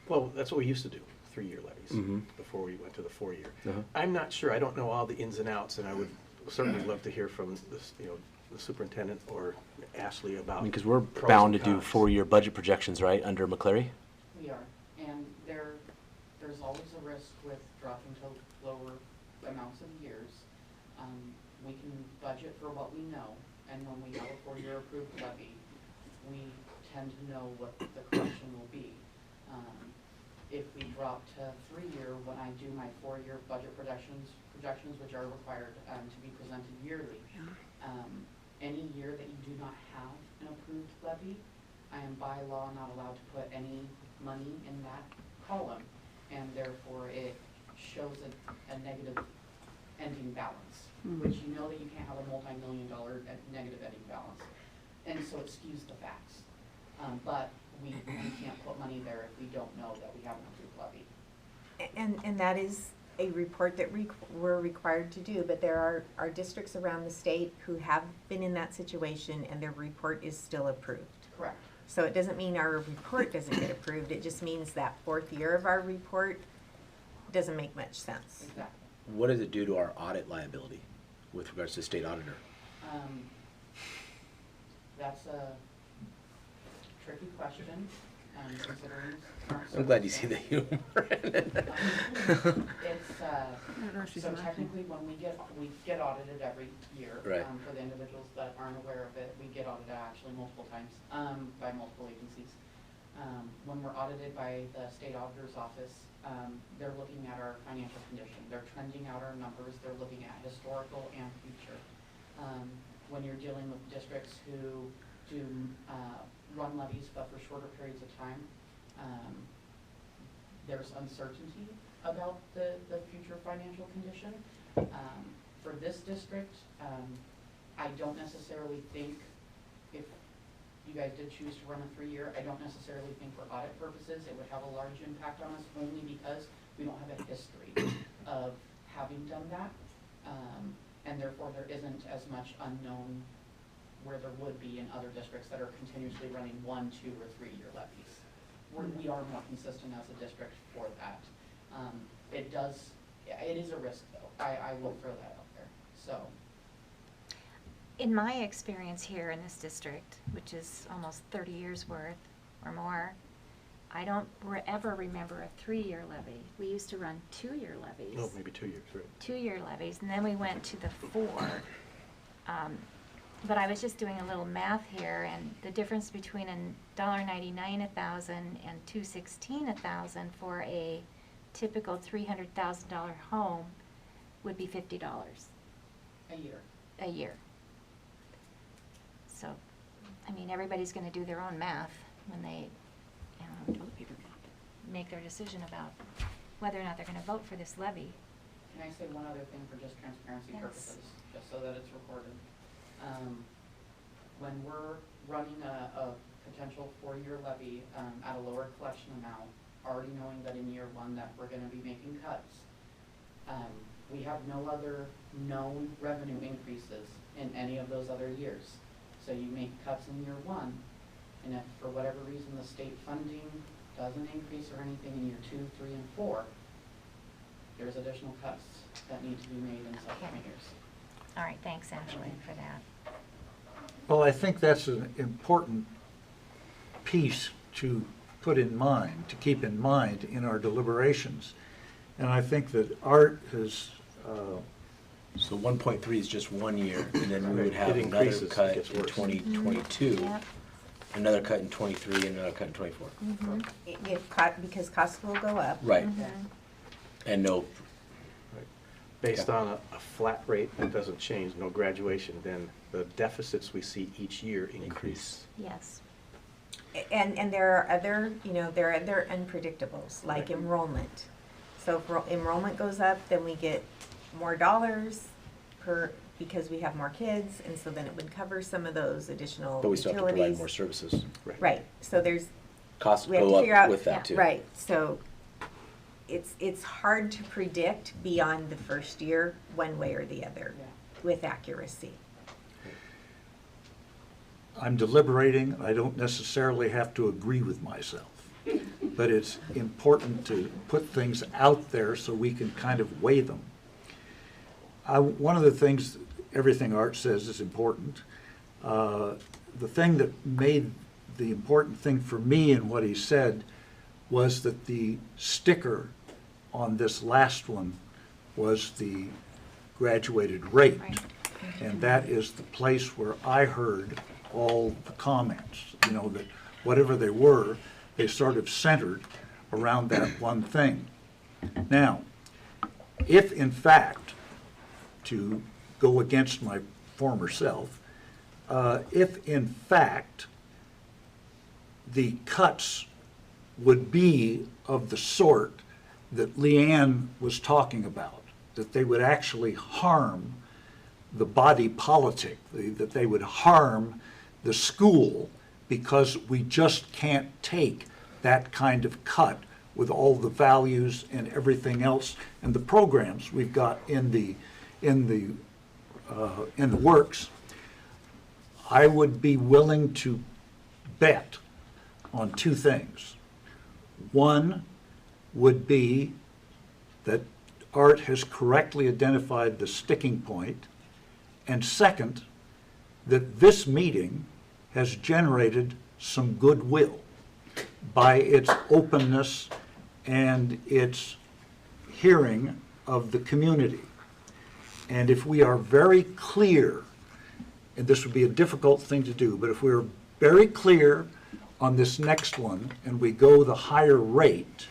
Well, that's what we used to do, 3-year levies, before we went to the 4-year. I'm not sure. I don't know all the ins and outs, and I would certainly love to hear from the superintendent or Ashley about. Because we're pros bound to and do cons. 4-year budget projections, right, under McCleary? We are, and there's always a risk with dropping to lower amounts of years. We can budget for what we know, and when we have a 4-year approved levy, we tend to know what the correction will be. If we drop to 3-year, when I do my 4-year budget projections, which are required to be presented yearly, any year that you do not have an approved levy, I am by law not allowed to put any money in that column, and therefore it shows a negative ending balance, which you know that you can't have a multi-million-dollar negative ending balance, and so it skews the facts. But we can't put money there if we don't know that we have an approved levy. And that is a report that we're required to do, but there are districts around the state who have been in that situation and their report is still approved. Correct. So it doesn't mean our report doesn't get approved, it just means that 4th year of our report doesn't make much sense. Exactly. What does it do to our audit liability with regards to state auditor? That's a tricky question, considering current I'm glad you see the circumstances. humor in it. So technically, when we get audited every year, Right. For the individuals that aren't aware of it, we get audited actually multiple times, by multiple agencies. When we're audited by the state auditor's office, they're looking at our financial condition. They're trending out our numbers. They're looking at historical and future. When you're dealing with districts who do run levies but for shorter periods of time, there's uncertainty about the future financial condition. For this district, I don't necessarily think, if you guys did choose to run a 3-year, I don't necessarily think for audit purposes it would have a large impact on us, only because we don't have a history of having done that, and therefore there isn't as much unknown where there would be in other districts that are continuously running 1, 2, or 3-year levies. We are more consistent as a district for that. It is a risk though, I will throw that out there, so. In my experience here in this district, which is almost 30 years worth or more, I don't ever remember a 3-year levy. We used to run 2-year levies. No, maybe 2 years, right. 2-year levies, and then we went to the 4. But I was just doing a little math here, and the difference between $1.99 $1,000 and $2.16 $1,000 for a typical $300,000 home would be $50 A year. a year. So, I mean, everybody's going to do their own math. when they make their decision about whether or not they're gonna vote for this levy. Can I say one other thing for just transparency Yes. purposes, just so that it's recorded? When we're running a potential 4-year levy at a lower collection amount, already knowing that in year 1 that we're gonna be making cuts, we have no other known revenue increases in any of those other years. So you make cuts in year 1, and if for whatever reason the state funding doesn't increase or anything in year 2, 3, and 4, there's additional cuts that need to be made in subsequent years. All right, thanks, Ashley, for that. Well, I think that's an important piece to put in mind, to keep in mind in our deliberations. And I think that Art has, So 1.3 is just 1 year, and then we would have It another increases, it cut gets in worse. 2022, Yep. another cut in 23, and another cut in 24. Because costs will go up. Right. And no, Based on a flat rate that doesn't change, no graduation, then the deficits we see each year increase. Yes. And there are other, there are other unpredictables, like Right. enrollment. So if enrollment goes up, then we get more dollars because we have more kids, and so then it would cover some of those additional but we still have to provide utilities. more services. Right, so Costs we have to go figure up out. with that too. Right, so it's hard to predict beyond the first year, one way or the other, with accuracy. I'm deliberating, I don't necessarily have to agree with myself. But it's important to put things out there so we can kind of weigh them. One of the things, everything Art says is important. The thing that made the important thing for me in what he said was that the sticker on this last one was the graduated rate. Right. And that is the place where I heard all the comments, that whatever they were, they sort of centered around that one thing. Now, if in fact, to go against my former self, if in fact the cuts would be of the sort that Leanne was talking about, that they would actually harm the body politic, that they would harm the school, because we just can't take that kind of cut with all the values and everything else and the programs we've got in the works. I would be willing to bet on 2 things. One would be that Art has correctly identified the sticking point, and second, that this meeting has generated some goodwill by its openness and its hearing of the community. And if we are very clear, and this would be a difficult thing to do, but if we're very clear on this next one and we go the higher rate,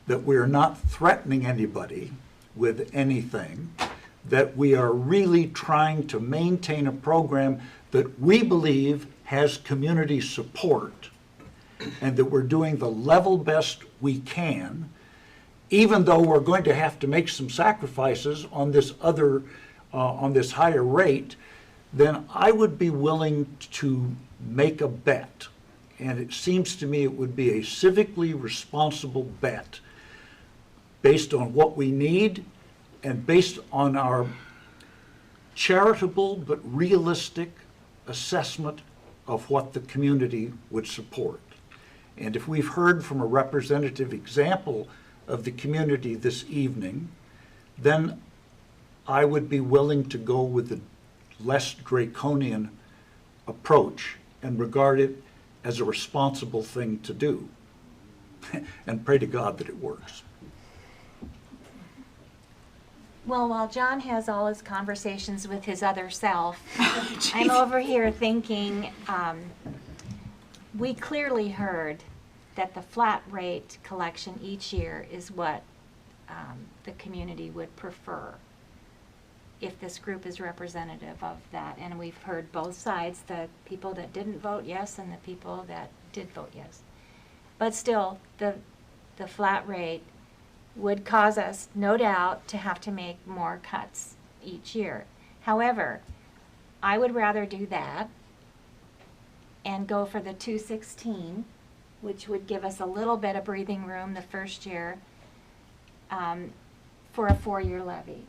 that we're not threatening anybody with anything, that we are really trying to maintain a program that we believe has community support, and that we're doing the level best we can, even though we're going to have to make some sacrifices on this higher rate, then I would be willing to make a bet. And it seems to me it would be a civically responsible bet based on what we need and based on our charitable but realistic assessment of what the community would support. And if we've heard from a representative example of the community this evening, then I would be willing to go with the less draconian approach and regard it as a responsible thing to do. And pray to God that it works. Well, while John has all his conversations with his other self, I'm over here thinking, we clearly heard that the flat rate collection each year is what the community would prefer if this group is representative of that. And we've heard both sides, the people that didn't vote yes and the people that did vote yes. But still, the flat rate would cause us, no doubt, to have to make more cuts each year. However, I would rather do that and go for the 216, which would give us a little bit of breathing room the first year, for a 4-year levy.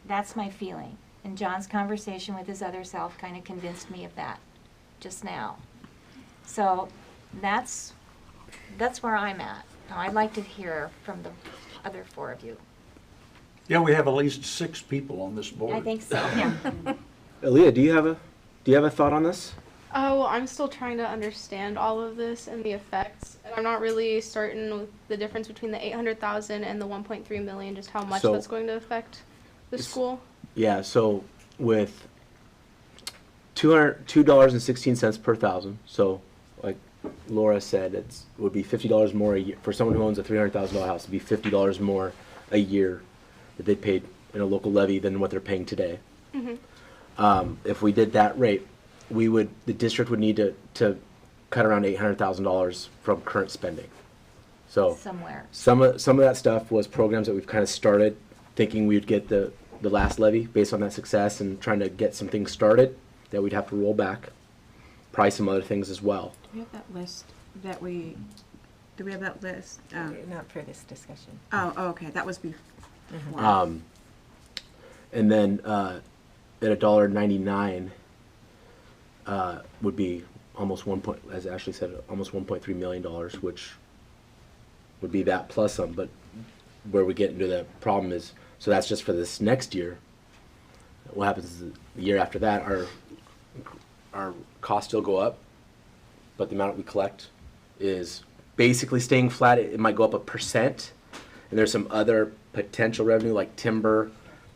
That's my feeling. And John's conversation with his other self kind of convinced me of that just now. So that's where I'm at. Now, I'd like to hear from the other 4 of you. Yeah, we have at least 6 people on this board. I think so, yeah. Aaliyah, do you have a thought on this? Oh, I'm still trying to understand all of this and the effects. And I'm not really certain with the difference between the 800,000 and the 1.3 million, just how much So- that's going to affect the school. Yeah, so with $2.16 per thousand, so like Laura said, it would be $50 more a year. For someone who owns a $300,000 house, it'd be $50 more a year that they paid in a local levy than what they're paying today. If we did that rate, the district would need to cut around $800,000 from current spending. So Somewhere. some of that stuff was programs that we've kind of started thinking we'd get the last levy based on that success and trying to get some things started that we'd have to roll back. Probably some other things as well. Do we have that list that we, do we have that list? Not for this discussion. Oh, okay, that was before. And then at $1.99 would be almost as Ashley said, almost $1.3 million, which would be that plus some. But where we get into the problem is, so that's just for this next year. What happens is the year after that, our costs still go up, but the amount we collect is basically staying flat. It might go up 1%, and there's some other potential revenue like timber,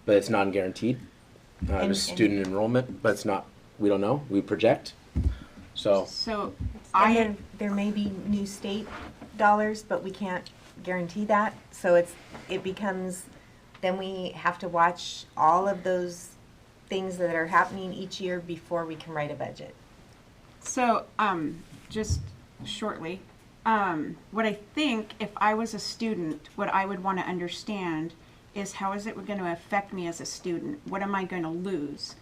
but it's non-guaranteed. There's student enrollment, but it's not. We don't know. We project. So There may be new state dollars, but we can't guarantee that. So it becomes, then we have to watch all of those things that are happening each year before we can write a budget. So, just shortly, what I think if I was a student, what I would want to understand is how is it going to affect me as a student? What am I going to lose?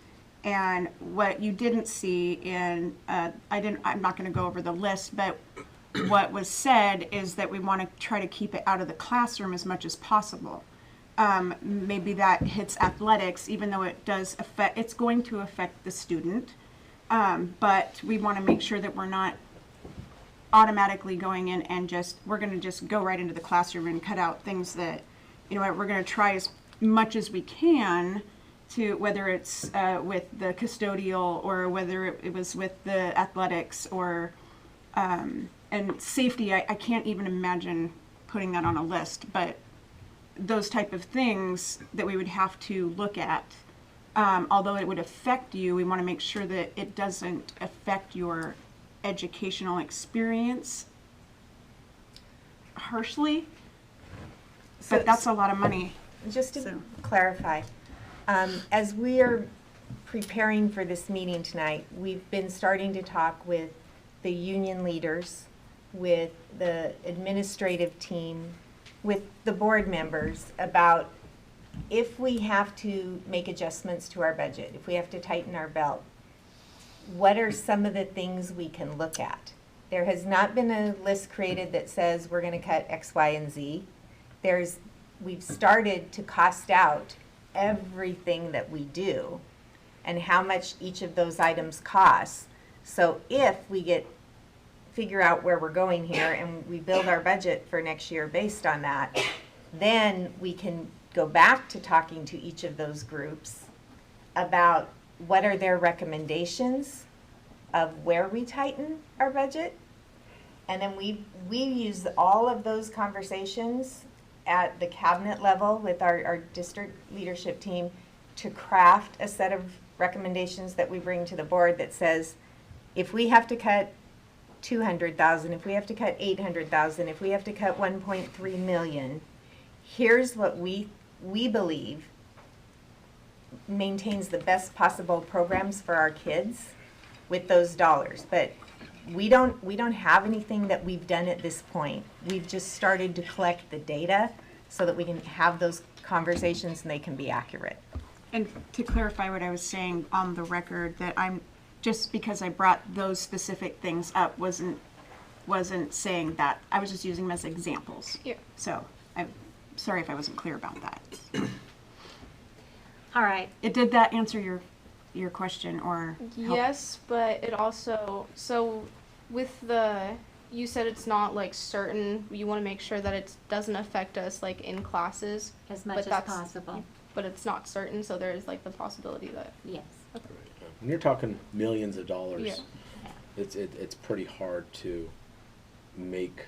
And what you didn't see in, I'm not going to go over the list, but what was said is that we want to try to keep it out of the classroom as much as possible. Maybe that hits athletics, even though it does affect, it's going to affect the student. But we want to make sure that we're not automatically going in and we're going to just go right into the classroom and cut out things that, we're going to try as much as we can to, whether it's with the custodial or whether it was with the athletics or, and safety, I can't even imagine putting that on a list, but those type of things that we would have to look at. Although it would affect you, we want to make sure that it doesn't affect your educational experience harshly. But that's a lot of money. Just to clarify, as we are preparing for this meeting tonight, we've been starting to talk with the union leaders, with the administrative team, with the board members about if we have to make adjustments to our budget, if we have to tighten our belt, what are some of the things we can look at? There has not been a list created that says we're going to cut X, Y, and Z. We've started to cost out everything that we do and how much each of those items costs. So if we figure out where we're going here and we build our budget for next year based on that, then we can go back to talking to each of those groups about what are their recommendations of where we tighten our budget. And then we use all of those conversations at the cabinet level with our district leadership team to craft a set of recommendations that we bring to the board that says, if we have to cut 200,000, if we have to cut 800,000, if we have to cut 1.3 million, here's what we believe maintains the best possible programs for our kids with those dollars. But we don't have anything that we've done at this point. We've just started to collect the data so that we can have those conversations and they can be accurate. And to clarify what I was saying on the record, that I'm, just because I brought those specific things up wasn't saying that. I was just using them as examples. Yeah. So I'm sorry if I wasn't clear about that. All right. Did that answer your question or help? Yes, but it also, so with you said it's not like certain, you want to make sure that it doesn't affect us like in classes. As much but as that's- possible. But it's not certain, so there is like the possibility that. Yes. When you're talking millions of dollars, Yeah. it's pretty hard to make.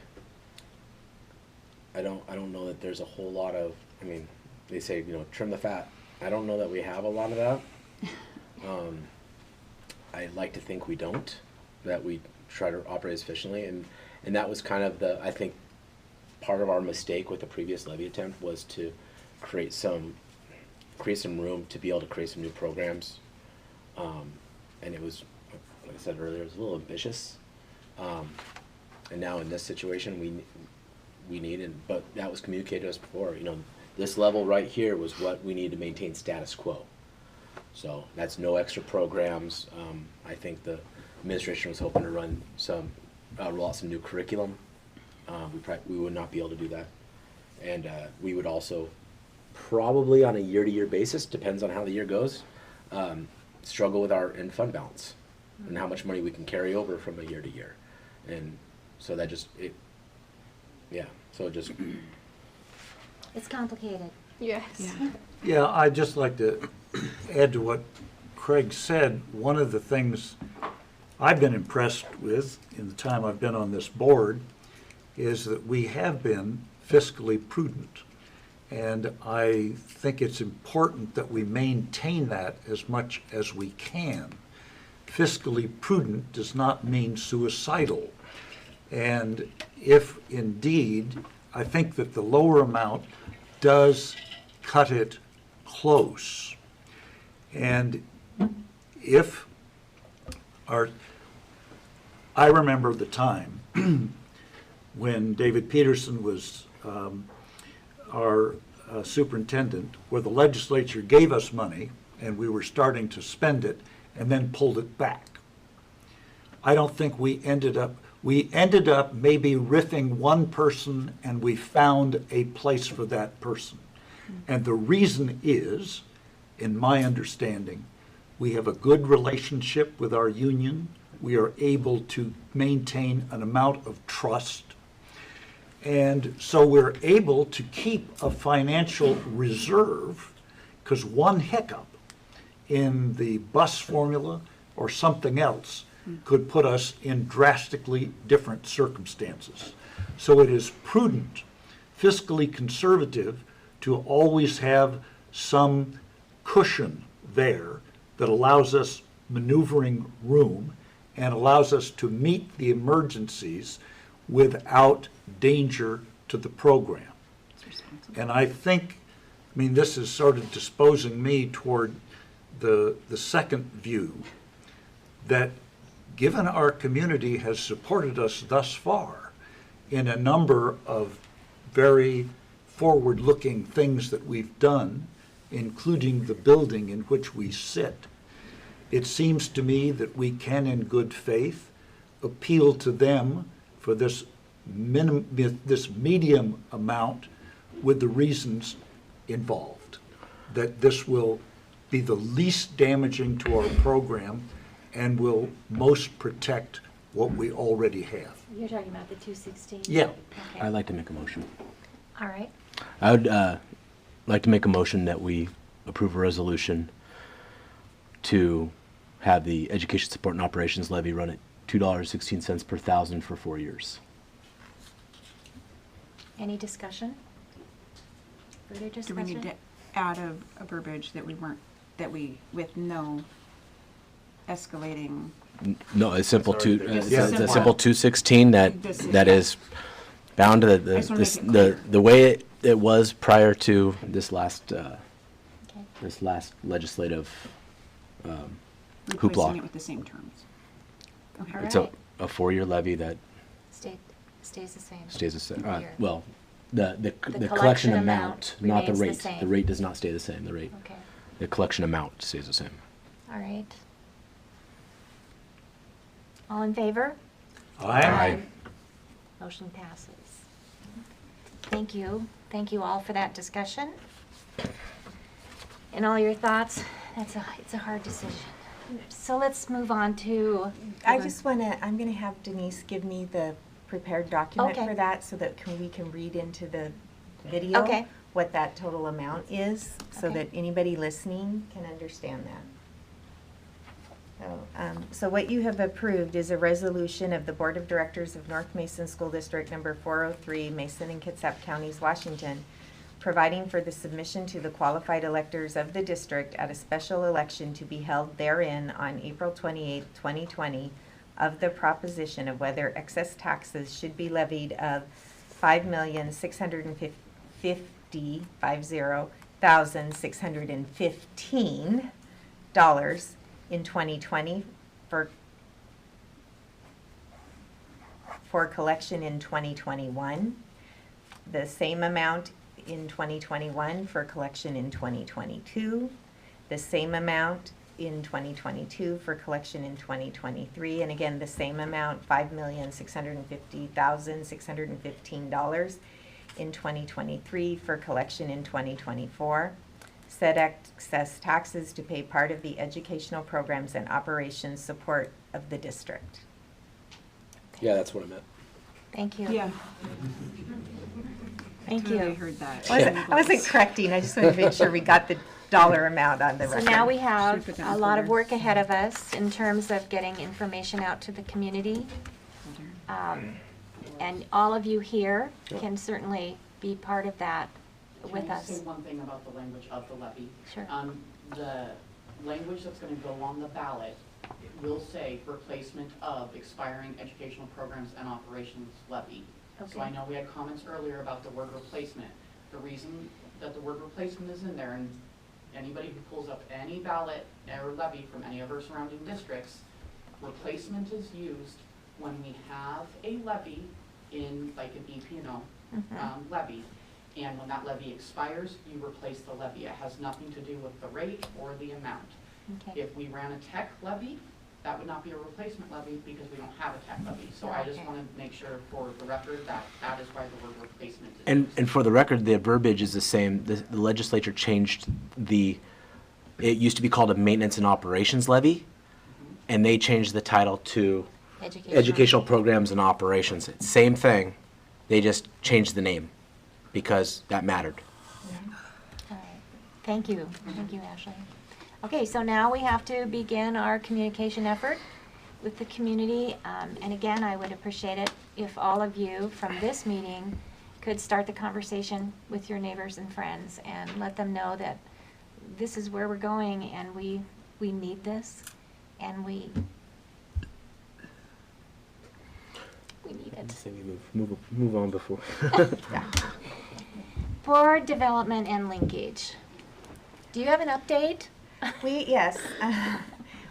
I don't know that there's a whole lot of. I mean, they say trim the fat. I don't know that we have a lot of that. I'd like to think we don't. That we try to operate as efficiently, and that was kind of I think part of our mistake with the previous levy attempt was to create some room to be able to create some new programs. And it was, like I said earlier, it was a little ambitious. And now in this situation, we need, but that was communicated to us before, this level right here was what we need to maintain status quo. So that's no extra programs. I think the administration was hoping to run roll out some new curriculum. We would not be able to do that. And we would also probably on a year-to-year basis, depends on how the year goes, struggle with our end fund balance and how much money we can carry over from a year to year. And so that It's complicated. Yes. Yeah. Yeah, I'd just like to add to what Craig said. One of the things I've been impressed with in the time I've been on this board is that we have been fiscally prudent. And I think it's important that we maintain that as much as we can. Fiscally prudent does not mean suicidal. And if indeed, I think that the lower amount does cut it close. And if I remember the time when David Peterson was our superintendent, where the legislature gave us money and we were starting to spend it and then pulled it back. I don't think we ended up maybe riffing one person and we found a place for that person. And the reason is, in my understanding, we have a good relationship with our union. We are able to maintain an amount of trust. And so we're able to keep a financial reserve, because one hiccup in the bus formula or something else could put us in drastically different circumstances. So it is prudent, fiscally conservative, to always have some cushion there that allows us maneuvering room and allows us to meet the emergencies without danger to the program. And I think, this is sort of disposing me toward the second view, that given our community has supported us thus far in a number of very forward-looking things that we've done, including the building in which we sit, it seems to me that we can, in good faith, appeal to them for this medium amount with the reasons involved, that this will be the least damaging to our program and will most protect what we already have. You're talking about the 216? Yeah. Okay. I'd like to make a motion. All right. I would like to make a motion that we approve a resolution to have the Education Support and Operations Levy run at $2.16 per thousand for 4 years. Any discussion? Further Do discussion? we need to add a verbiage that with no escalating? No, it's simple It's already two. there. It's a simple 216 that is bound to I just wanna make it clear. the way it was prior to this last legislative hoopla. Replacing it with the same terms. Okay. All So right. a 4-year levy that Stays the same. stays the same. Year. Well, the collection collection amount, not the remains the rate. same. The rate does not stay the same. The rate. Okay. The collection amount stays the same. All right. All in favor? Aye. Motion passes. Thank you. Thank you all for that discussion. And all your thoughts. It's a hard decision. So let's move on to. I just want to, I'm going to have Denise give me the prepared document Okay. for that so that we can read into the video Okay. what that total amount is, so Okay. that anybody listening can understand that. So what you have approved is a resolution of the Board of Directors of North Mason School District Number 403, Mason and Kitsap Counties, Washington, providing for the submission to the qualified electors of the district at a special election to be held therein on April 28, 2020, of the proposition of whether excess taxes should be levied of $5,650,615 in 2020 for collection in 2021, the same amount in 2021 for collection in 2022, the same amount in 2022 for collection in 2023, and again, the same amount, $5,650,615 in 2023 for collection in 2024. Said excess taxes to pay part of the educational programs and operations support of the district. Yeah, that's what I meant. Thank you. Yeah. Thank Totally you. heard that. I wasn't correcting, I just wanted to make sure we got the dollar amount on the So record. now we have Should we put that a in lot of folder? work ahead of us in terms of getting information out to the community. And all of you here can certainly be part of that with Can I say us. one thing about the language of the levy? Sure. The language that's gonna go on the ballot, it will say replacement of expiring educational programs and operations levy. So I Okay. know we had comments earlier about the word replacement. The reason that the word replacement is in there, and anybody who pulls up any ballot or levy from any of our surrounding districts, replacement is used when we have a levy in, like an EP&O levy. And when that levy expires, you replace the levy. It has nothing to do with the rate or the amount. Okay. If we ran a tech levy, that would not be a replacement levy because we don't have a tech levy. So I just Okay. want to make sure for the record that that is why the word replacement is And used. and for the record, the verbiage is the same. The legislature changed it used to be called a maintenance and operations levy, and they changed the title to educational programs and operations. Same thing, they just changed the name because that mattered. All right. Thank you. Thank you, Ashley. Okay, so now we have to begin our communication effort with the community. And again, I would appreciate it if all of you from this meeting could start the conversation with your neighbors and friends and let them know that this is where we're going and we need this and we need it. Say we move on before. Board development and linkage. Do you have an update? Yes,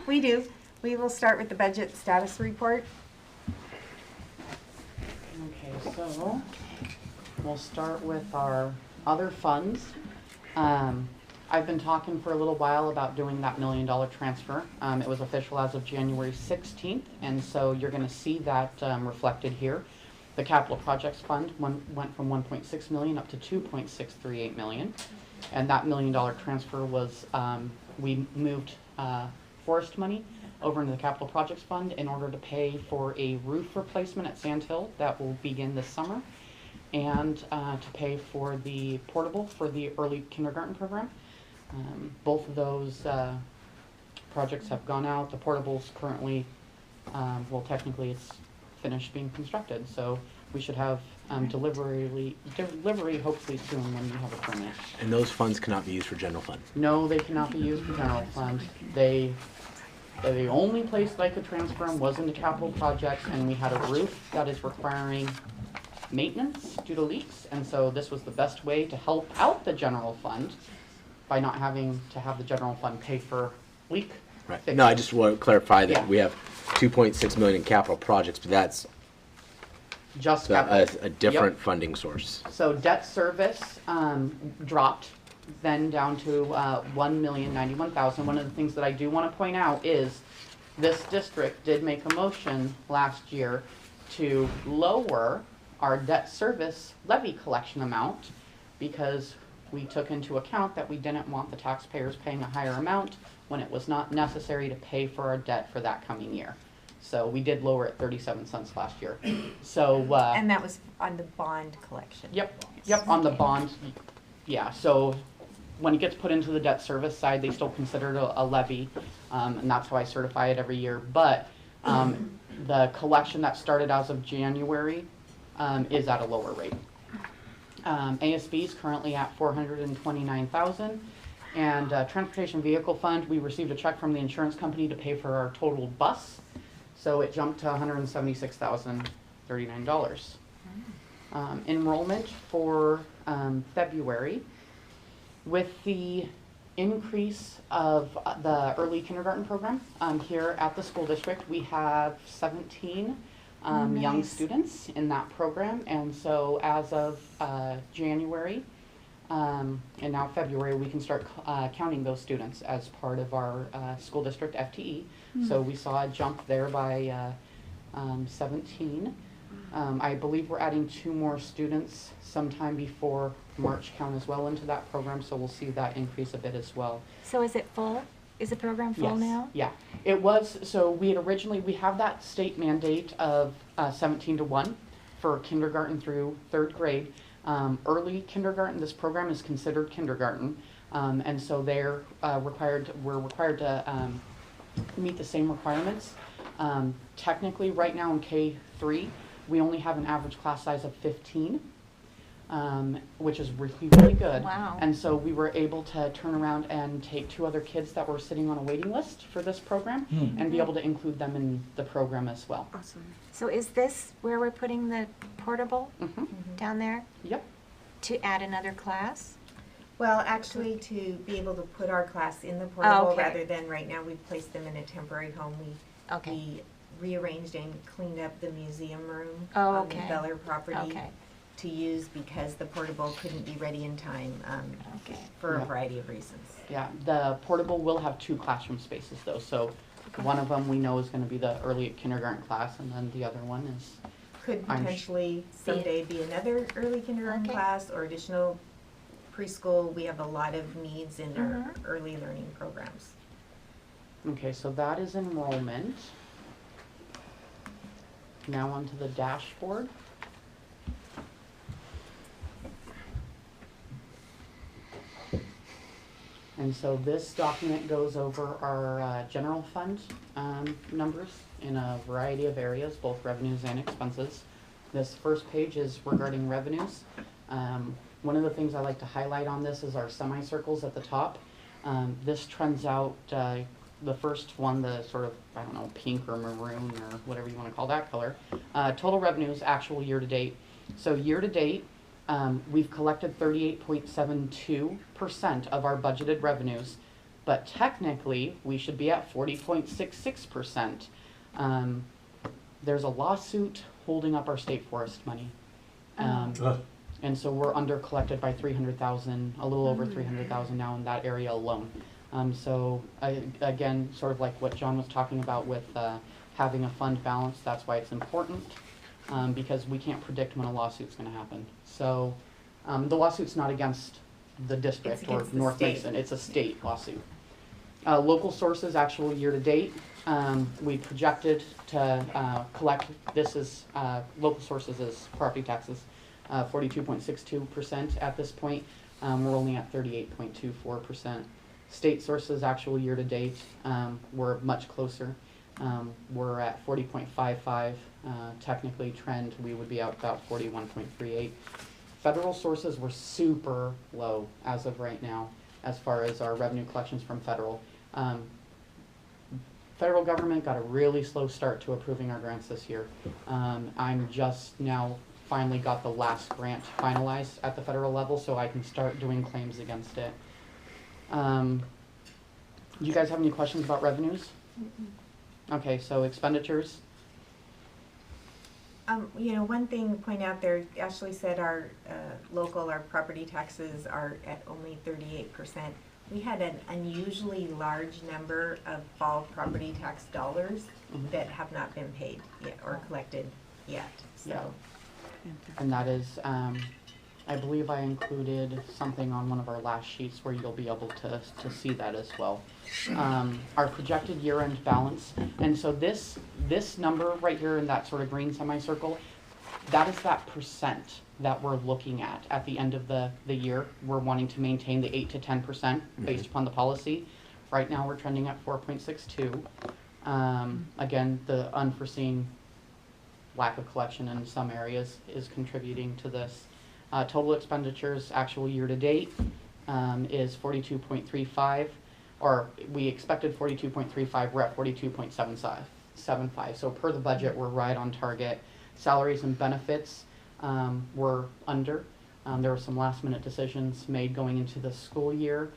we do. We will start with the budget status report. Okay, so we'll start with our other funds. I've been talking for a little while about doing that $1 million transfer. It was official as of January 16th, and so you're going to see that reflected here. The capital projects fund went from 1.6 million up to 2.638 million, and that $1 million transfer was we moved forest money over into the capital projects fund in order to pay for a roof replacement at Sand Hill that will begin this summer, and to pay for the portable for the early kindergarten program. Both of those projects have gone out. The portable's currently, well, technically it's finished being constructed, so we should have delivery hopefully soon when we have a permit. And those funds cannot be used for general fund. No, they cannot be used for general fund. The only place that I could transfer them was into capital projects, and we had a roof that is requiring maintenance due to leaks, and so this was the best way to help out the general fund by not having to have the general fund pay for leak Right. fixes. No, I just want to clarify that Yeah. we have 2.6 million in capital projects, but that's Just a capital. different Yep. funding source. So debt service dropped then down to $1,091,000. One of the things that I do want to point out is this district did make a motion last year to lower our debt service levy collection amount because we took into account that we didn't want the taxpayers paying a higher amount when it was not necessary to pay for our debt for that coming year. So we did lower it 37 cents last year. So And that was on the bond collection. Yep, on the bond, yeah, so when it gets put into the debt service side, they still consider it a levy, and that's how I certify it every year. But the collection that started as of January is at a lower rate. ASB is currently at $429,000, and Transportation Vehicle Fund, we received a check from the insurance company to pay for our total bus, so it jumped to $176,039. Enrollment for February, with the increase of the early kindergarten program here at the school district, we have 17 young students in that program. And so as of January and now February, we can start counting those students as part of our school district FTE. So we saw a jump there by 17. I believe we're adding 2 more students sometime before March count as well into that program, so we'll see that increase a bit as well. So is it full? Is the program full now? Yeah, it was. So we have that state mandate of 17-1 for kindergarten through 3rd grade. Early kindergarten, this program is considered kindergarten, and so we're required to meet the same requirements. Technically, right now in K3, we only have an average class size of 15, which is really, really good. Wow. And so we were able to turn around and take 2 other kids that were sitting on a waiting list for this program and be able to include them in the program as well. Awesome. So is this where we're putting the portable down there? Yep. To add another class? Well, actually, to be able to put our class in the portable, okay. rather than right now, we've placed them in a temporary home. We rearranged and cleaned up the museum room on the Beller property to use because the portable couldn't be ready in time for a variety of reasons. Yeah, the portable will have 2 classroom spaces though, so one of them we know is going to be the early kindergarten class, and then the other one is could potentially someday be another early kindergarten class or additional preschool. We have a lot of needs in our early learning programs. Okay, so that is enrollment. Now onto the dashboard. And so this document goes over our general fund numbers in a variety of areas, both revenues and expenses. This first page is regarding revenues. One of the things I like to highlight on this is our semicircles at the top. This trends out, the first one, the sort of, I don't know, pink or maroon or whatever you want to call that color. Total revenues, actual year to date. So year to date, we've collected 38.72% of our budgeted revenues, but technically we should be at 40.66%. There's a lawsuit holding up our state forest money. And so we're under collected by 300,000, a little over 300,000 now in that area alone. So again, sort of like what John was talking about with having a fund balance, that's why it's important. Because we can't predict when a lawsuit's going to happen. So the lawsuit's not against the district or North Mason, it's a state lawsuit. Local sources, actual year to date, we projected to collect, this is, local sources is property taxes, 42.62% at this point. We're only at 38.24%. State sources, actual year to date, we're much closer. We're at 40.55. Technically trend, we would be at about 41.38. Federal sources were super low as of right now as far as our revenue collections from federal. Federal government got a really slow start to approving our grants this year. I'm just now finally got the last grant finalized at the federal level so I can start doing claims against it. Do you guys have any questions about revenues? Okay, so expenditures. You know, one thing to point out there, Ashley said our our property taxes are at only 38%. We had an unusually large number of fall property tax dollars that have not been paid yet or collected yet, so. Yeah. And that is, I believe I included something on one of our last sheets where you'll be able to see that as well. Our projected year-end balance, and so this number right here in that sort of green semicircle, that is that percent that we're looking at the end of the year. We're wanting to maintain the 8 to 10% based upon the policy. Right now we're trending at 4.62. Again, the unforeseen lack of collection in some areas is contributing to this. Total expenditures actual year to date is 42.35, or we expected 42.35, we're at 42.75. So per the budget, we're right on target. Salaries and benefits were under. There were some last minute decisions made going into the school year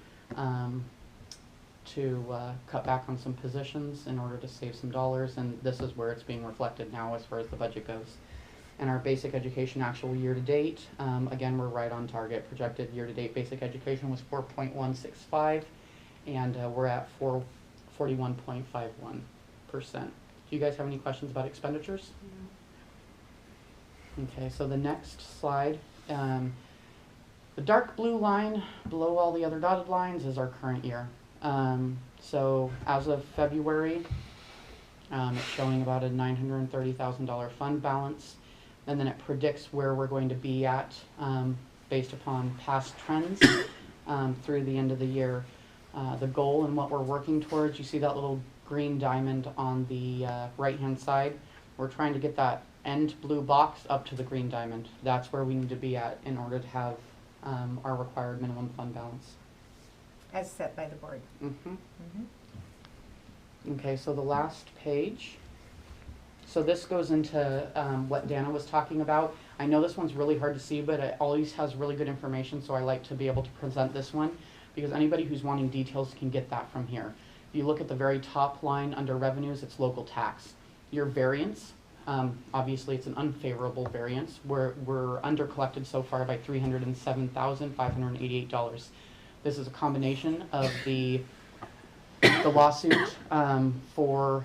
to cut back on some positions in order to save some dollars, and this is where it's being reflected now as far as the budget goes. And our basic education actual year to date, again, we're right on target. Projected year to date basic education was 4.165, and we're at 41.51%. Do you guys have any questions about expenditures? No. Okay, so the next slide, the dark blue line below all the other dotted lines is our current year. So as of February, it's showing about a $930,000 fund balance. And then it predicts where we're going to be at based upon past trends through the end of the year. The goal and what we're working towards, you see that little green diamond on the right-hand side. We're trying to get that end blue box up to the green diamond. That's where we need to be at in order to have our required minimum fund balance. As set by the board. Okay, so the last page. So this goes into what Dana was talking about. I know this one's really hard to see, but it always has really good information, so I like to be able to present this one, because anybody who's wanting details can get that from here. If you look at the very top line under revenues, it's local tax. Your variance, obviously it's an unfavorable variance. We're under collected so far by $307,588. This is a combination of the lawsuit for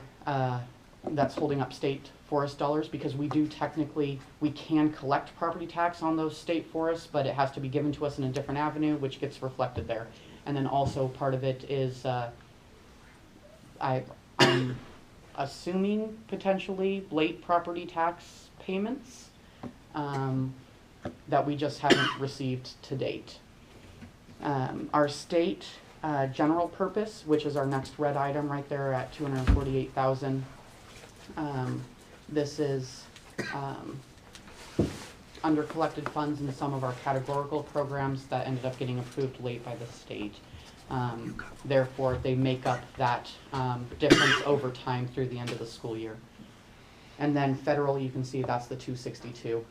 that's holding up state forest dollars, because we can collect property tax on those state forests, but it has to be given to us in a different avenue, which gets reflected there. And then also part of it is, I'm assuming potentially late property tax payments that we just haven't received to date. Our state general purpose, which is our next red item right there at $248,000. This is under collected funds in some of our categorical programs that ended up getting approved late by the state. Therefore, they make up that difference over time through the end of the school year. And then federal, you can see that's the 262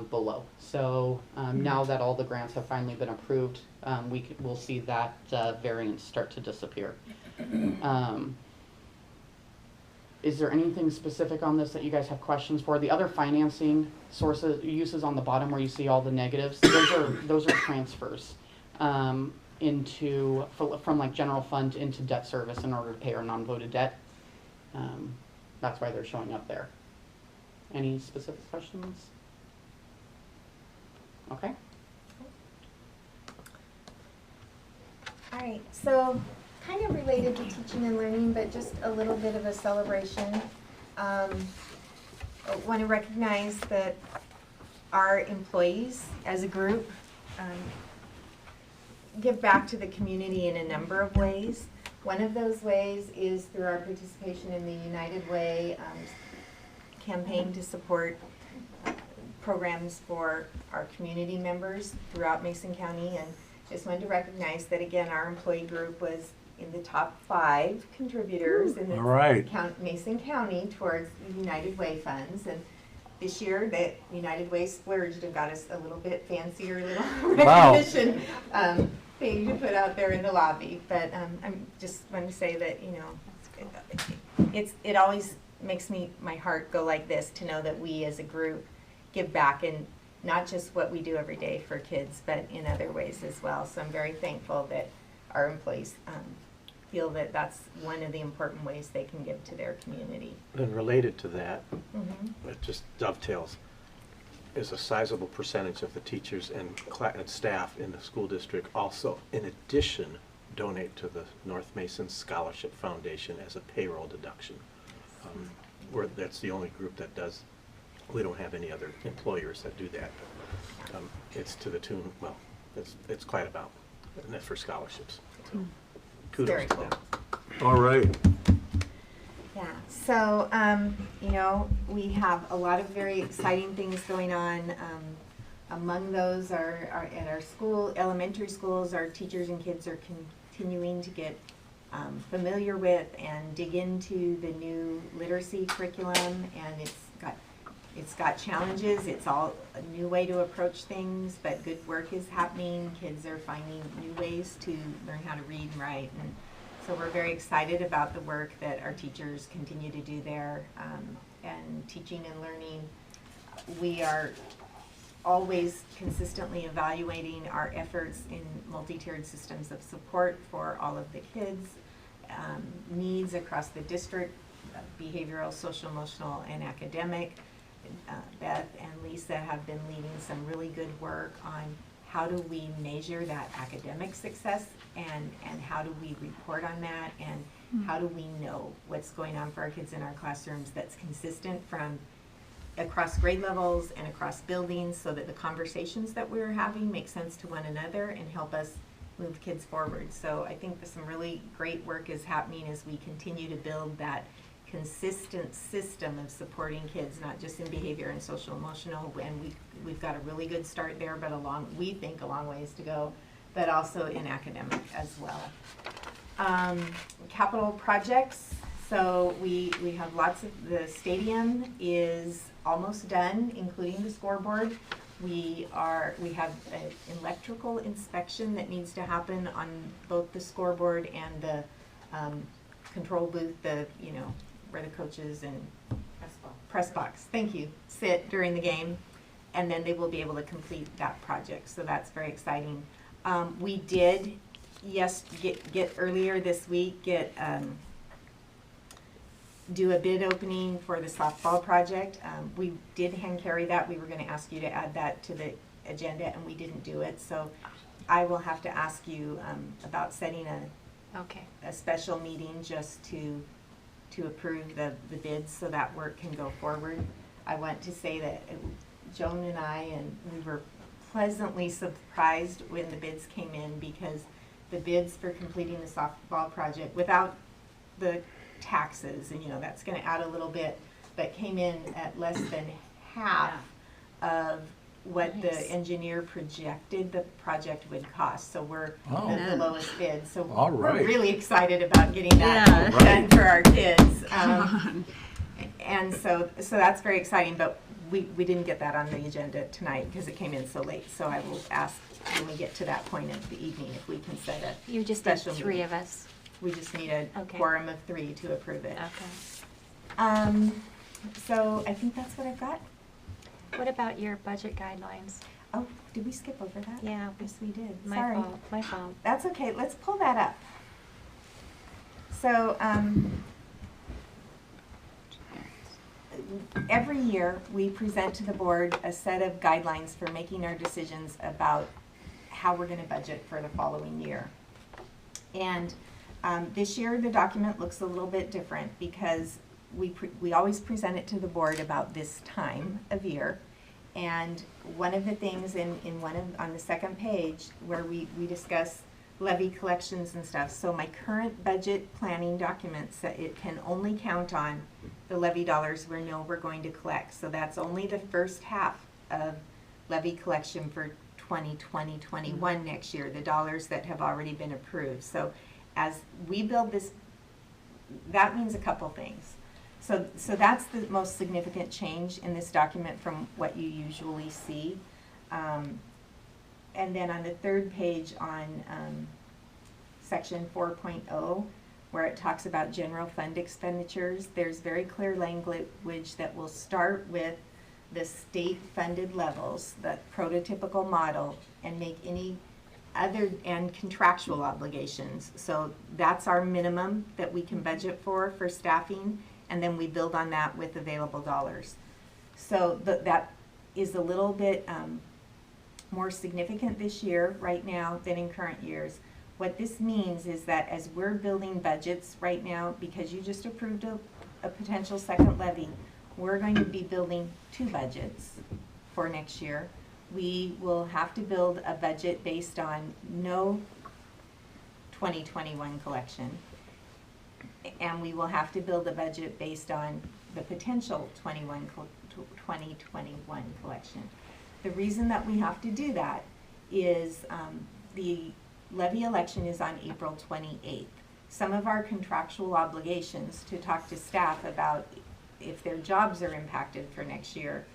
below. So now that all the grants have finally been approved, we'll see that variance start to disappear. Is there anything specific on this that you guys have questions for? The other financing sources, uses on the bottom where you see all the negatives, those are transfers from like general fund into debt service in order to pay our non-voted debt. That's why they're showing up there. Any specific questions? Okay. All right, so kind of related to teaching and learning, but just a little bit of a celebration. I want to recognize that our employees as a group give back to the community in a number of ways. One of those ways is through our participation in the United Way campaign to support programs for our community members throughout Mason County, and just wanted to recognize that again our employee group was in the top 5 contributors in the Mason County towards the United Way funds. And this year that United Way splurged and got us a little bit fancier little recognition thing to put out there in the lobby. But I'm just want to say that, you know, it always makes my heart go like this to know that we as a group give back, and not just what we do every day for kids, but in other ways as well. So I'm very thankful that our employees feel that that's one of the important ways they can give to their community. And related to that, Mm-hmm. it just dovetails, is a sizable percentage of the teachers and staff in the school district also, in addition, donate to the North Mason Scholarship Foundation as a payroll deduction. That's the only group that does. We don't have any other employers that do that. But, it's to the tune, well, it's quite about, and that's for scholarships. So, kudos Very to cool. them. All right. Yeah, so, you know, we have a lot of very exciting things going on. Among those are at our school, elementary schools, our teachers and kids are continuing to get familiar with and dig into the new literacy curriculum, and it's got challenges. It's all a new way to approach things, but good work is happening. Kids are finding new ways to learn how to read and write, and so we're very excited about the work that our teachers continue to do there, and teaching and learning. We are always consistently evaluating our efforts in multi-tiered systems of support for all of the kids' needs across the district, behavioral, social, emotional, and academic. Beth and Lisa have been leading some really good work on how do we measure that academic success, and how do we report on that, and how do we know what's going on for our kids in our classrooms that's consistent from across grade levels and across buildings, so that the conversations that we're having make sense to one another and help us move kids forward. So I think that some really great work is happening as we continue to build that consistent system of supporting kids, not just in behavior and social emotional, and we've got a really good start there, but we think a long ways to go, but also in academic as well. Capital projects, so we have lots of, the stadium is almost done, including the scoreboard. We have an electrical inspection that needs to happen on both the scoreboard and the control booth, where the coaches and press box, thank you, sit during the game, and then they will be able to complete that project. So that's very exciting. We did, get earlier this week, do a bid opening for the softball project. We did hand carry that. We were going to ask you to add that to the agenda, and we didn't do it. So I will have to ask you about setting a special meeting just to approve the bids so that work can go forward. I want to say that Joan and we were pleasantly surprised when the bids came in, because the bids for completing the softball project without the taxes, and that's going to add a little bit, but came in at less than half of what the engineer projected the project would cost. So we're the lowest bid. So we're really excited about getting that done for our kids. And so that's very exciting, but we didn't get that on the agenda tonight because it came in so late. So I will ask when we get to that point of the evening if we can set a You just special need three meeting. of us. We just need a Okay. quorum of 3 to approve it. Okay. So I think that's what I've got. What about your budget guidelines? Oh, did we skip over that? Yeah. Yes, we did. My Sorry. fault. My fault. That's okay. Let's pull that up. So every year we present to the board a set of guidelines for making our decisions about how we're going to budget for the following year. And this year the document looks a little bit different because we always present it to the board about this time of year. And one of the things on the second page where we discuss levy collections and stuff. So my current budget planning documents that it can only count on the levy dollars we know we're going to collect. So that's only the first half of levy collection for 2020-21 next year, the dollars that have already been approved. So as we build this, that means a couple things. So that's the most significant change in this document from what you usually see. And then on the third page on section 4.0, where it talks about general fund expenditures, there's very clear language that will start with the state-funded levels, the prototypical model, and make any other, and contractual obligations. So that's our minimum that we can budget for staffing, and then we build on that with available dollars. So that is a little bit more significant this year, right now, than in current years. What this means is that as we're building budgets right now, because you just approved a potential second levy, we're going to be building 2 budgets for next year. We will have to build a budget based on no 2021 collection, and we will have to build a budget based on the potential 2021 collection. The reason that we have to do that is the levy election is on April 28th. Some of our contractual obligations to talk to staff about if their jobs are impacted for next year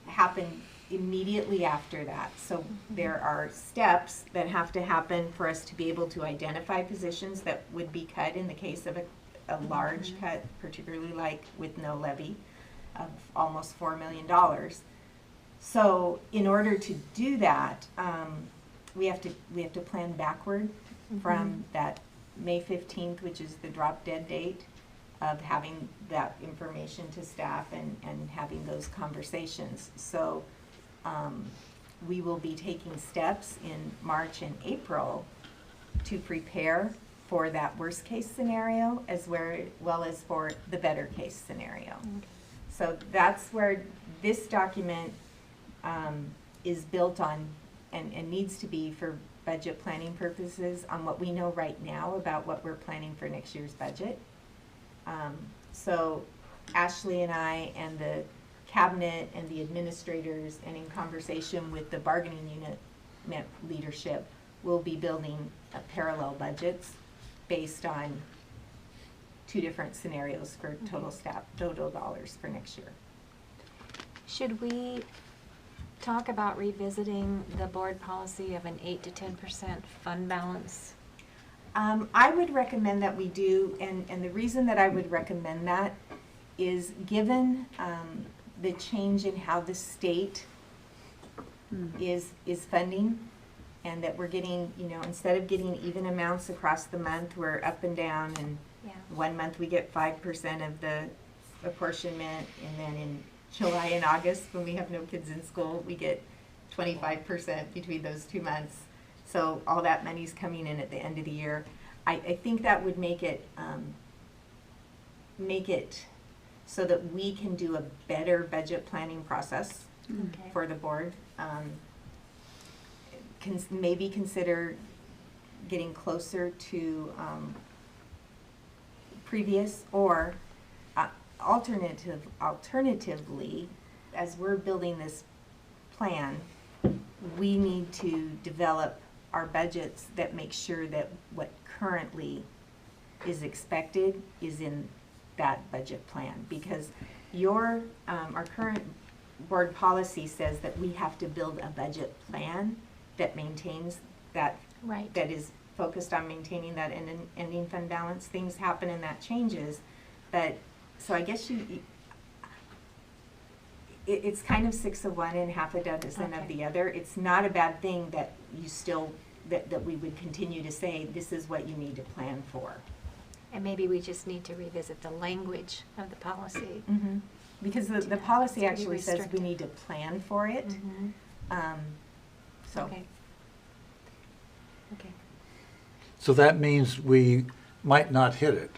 happen immediately after that. So there are steps that have to happen for us to be able to identify positions that would be cut in the case of a large cut, particularly like with no levy of almost $4 million. So in order to do that, we have to plan backward from that May 15th, which is the drop dead date of having that information to staff and having those conversations. So we will be taking steps in March and April to prepare for that worst case scenario as well as for the better case scenario. So that's where this document is built on and needs to be for budget planning purposes on what we know right now about what we're planning for next year's budget. So Ashley and I and the cabinet and the administrators, and in conversation with the bargaining unit leadership, will be building parallel budgets based on 2 different scenarios for total dollars for next year. Should we talk about revisiting the board policy of an 8 to 10% fund balance? I would recommend that we do, and the reason that I would recommend that is given the change in how the state is funding, and that we're getting, instead of getting even amounts across the month, we're up and down, and one month we get 5% of the apportionment, and then in July and August, when we have no kids in school, we get 25% between those 2 months. So all that money's coming in at the end of the year. I think that would make it so that we can do a better budget planning process for the board. Maybe consider getting closer to previous, or alternatively, as we're building this plan, we need to develop our budgets that make sure that what currently is expected is in that budget plan, because our current board policy says that we have to build a budget plan that maintains that, that is focused on maintaining that ending fund balance. Things happen and that changes, but so I guess it's kind of 6 of one and half a dozen of the other. It's not a bad thing that you still that we would continue to say this is what you need to plan for. And maybe we just need to revisit the language of the policy. Because the policy actually says we need to plan for it. So. Okay. So that means we might not hit it,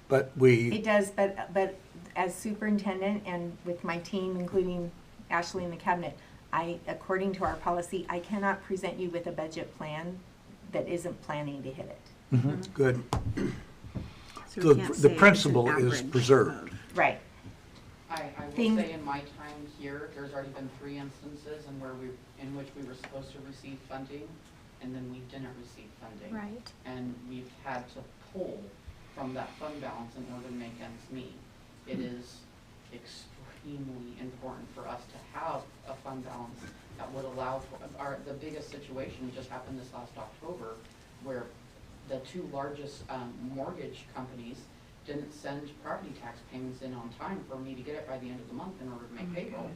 but It does, but as superintendent and with my team, including Ashley and the cabinet, according to our policy, I cannot present you with a budget plan that isn't planning to hit it. Good. So The principle is preserved. Right. I will say in my time here, there's already been 3 instances in which we were supposed to receive funding, and then we didn't receive funding. Right. And we've had to pull from that fund balance in order to make ends meet. It is extremely important for us to have a fund balance that would allow for the biggest situation just happened this last October, where the two largest mortgage companies didn't send property tax payments in on time for me to get it by the end of the month in order to make payroll.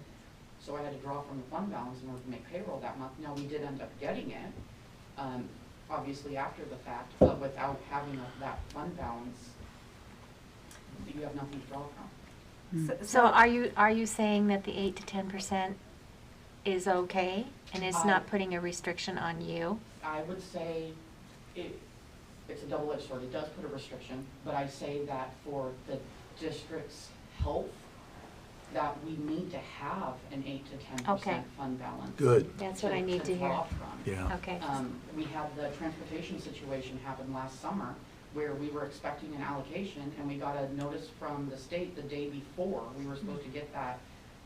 So I had to draw from the fund balance in order to make payroll that month. Now, we did end up getting it, obviously after the fact, but without having that fund balance, you have nothing to draw from. So are you saying that the 8 to 10% is okay and it's not putting a restriction on you? I would say it's a double-edged sword. It does put a restriction, but I say that for the district's health, that we need to have an 8 to 10% Okay. fund balance. Good. That's what I need to hear. draw from. Yeah. Okay. We had the transportation situation happen last summer where we were expecting an allocation and we got a notice from the state the day before we were supposed to get that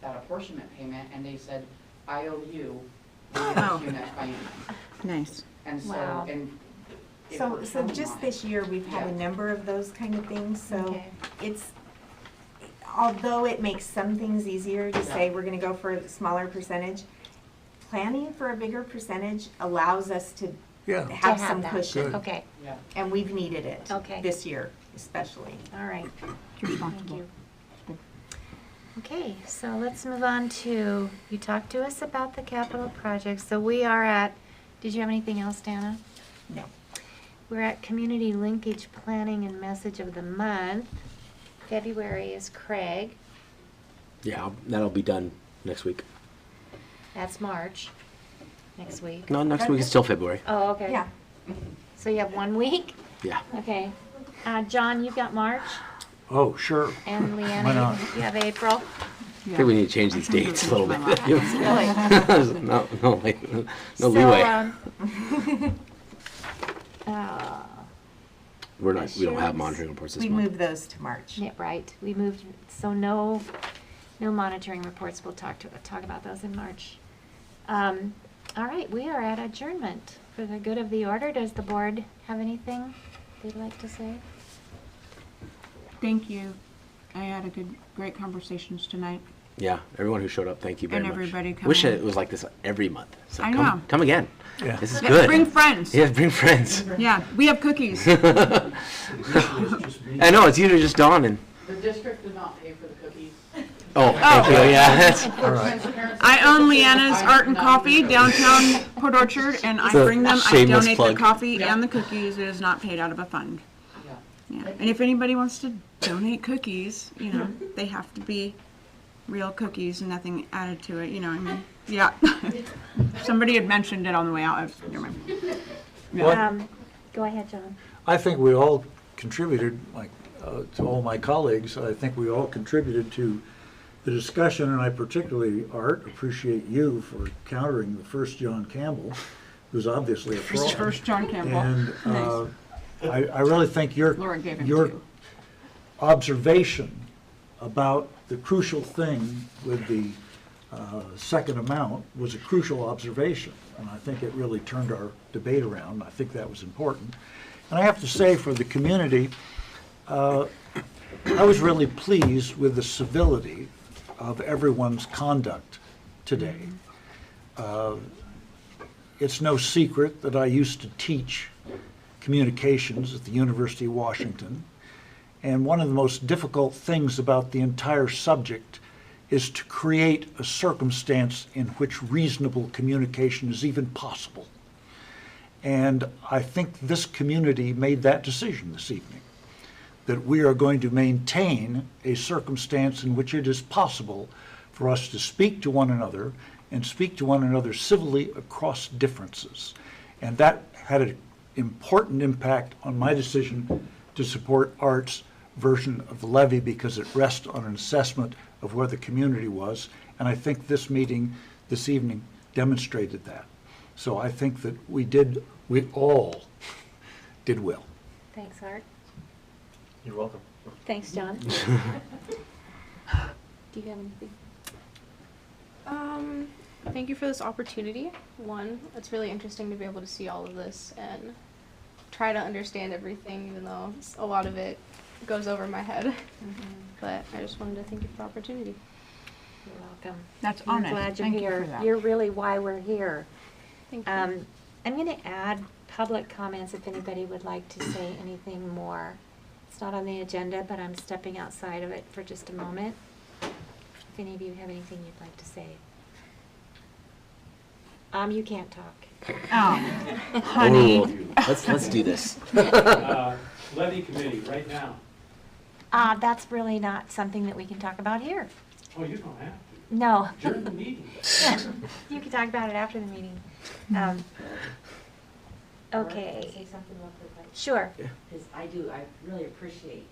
apportionment payment, and they said, I owe you Oh. units by May. Nice. And so, Wow. and if So, we're so counting just on this it- year, we've had a Yeah. number of those kind of things, so Okay. it's, although it makes some things easier to say Yeah. we're gonna go for a smaller percentage, planning for a bigger percentage allows us to Yeah. To have some that. cushion. Okay, Yeah. And we've needed it. Okay. This year, especially. all right. Thank Responsible. you. Okay, so let's move on to, you talked to us about the capital projects. So we are at, did you have anything else, Dana? No. We're at community linkage planning and message of the month. February is Craig. Yeah, that'll be done next week. That's March, next week. No, next week is still February. Oh, okay. Yeah. So you have 1 week? Yeah. Okay. John, you've got March, Oh, sure. and Why Leanna, not? you have April. I think we need to change these dates a little bit. Really? No, no So, leeway. We don't have monitoring reports this We month. moved those to March. Yeah, right. We moved, so no monitoring reports. We'll talk about those in March. All right, we are at adjournment. For the good of the order, does the board have anything they'd like to say? Thank you. I had great conversations tonight. Yeah, everyone who showed up, thank you very And much. everybody Wish coming. it was like this every month. So I come, know. Come again. Yeah. This is Yeah, good. bring friends. Yeah, bring friends. Yeah, we have cookies. I know, it's usually just Dawn and, The district did not pay for the cookies. oh, thank you, yeah. That's, All right. I own Leanna's Art and Coffee downtown Port Orchard, and I It's a bring them, I shameless donate plug. the coffee Yeah. and the cookies. It is not paid out of a fund. Yeah. Yeah, and if anybody wants to donate cookies, you know, they have to be real cookies and nothing added to it, you know, I mean, yeah. Somebody had mentioned it on the way out, never mind. Yeah. Go ahead, John. I think we all contributed, like, to all my colleagues, I think we all contributed to the discussion, and I particularly, Art, appreciate you for countering the first John Campbell, who's obviously a fraud. First John Campbell. And Nice. I really think Laura gave him your two. observation about the crucial thing with the second amount was a crucial observation, and I think it really turned our debate around. I think that was important. And I have to say, for the community, I was really pleased with the civility of everyone's conduct today. It's no secret that I used to teach communications at the University of Washington, and one of the most difficult things about the entire subject is to create a circumstance in which reasonable communication is even possible. And I think this community made that decision this evening, that we are going to maintain a circumstance in which it is possible for us to speak to one another and speak to one another civilly across differences. And that had an important impact on my decision to support Art's version of the levy, because it rests on an assessment of where the community was. And I think this meeting this evening demonstrated that. So I think that we all did well. Thanks, Art. You're welcome. Thanks, John. Do you have anything? Thank you for this opportunity. One, it's really interesting to be able to see all of this and try to understand everything, even though a lot of it goes over my head. But I just wanted to thank you for the opportunity. You're welcome. That's I'm honest. glad you're Thank you here. for that. You're really why we're here. Thank you. I'm going to add public comments if anybody would like to say anything more. It's not on the agenda, but I'm stepping outside of it for just a moment. If any of you have anything you'd like to say. You can't talk. Oh, honey. Ooh, let's do this. Levy committee, right now. That's really not something that we can talk about here. Oh, you don't have to. No. During the meeting. You can talk about it after the meeting. Okay. Can I say something real quick? Sure. Because I really appreciate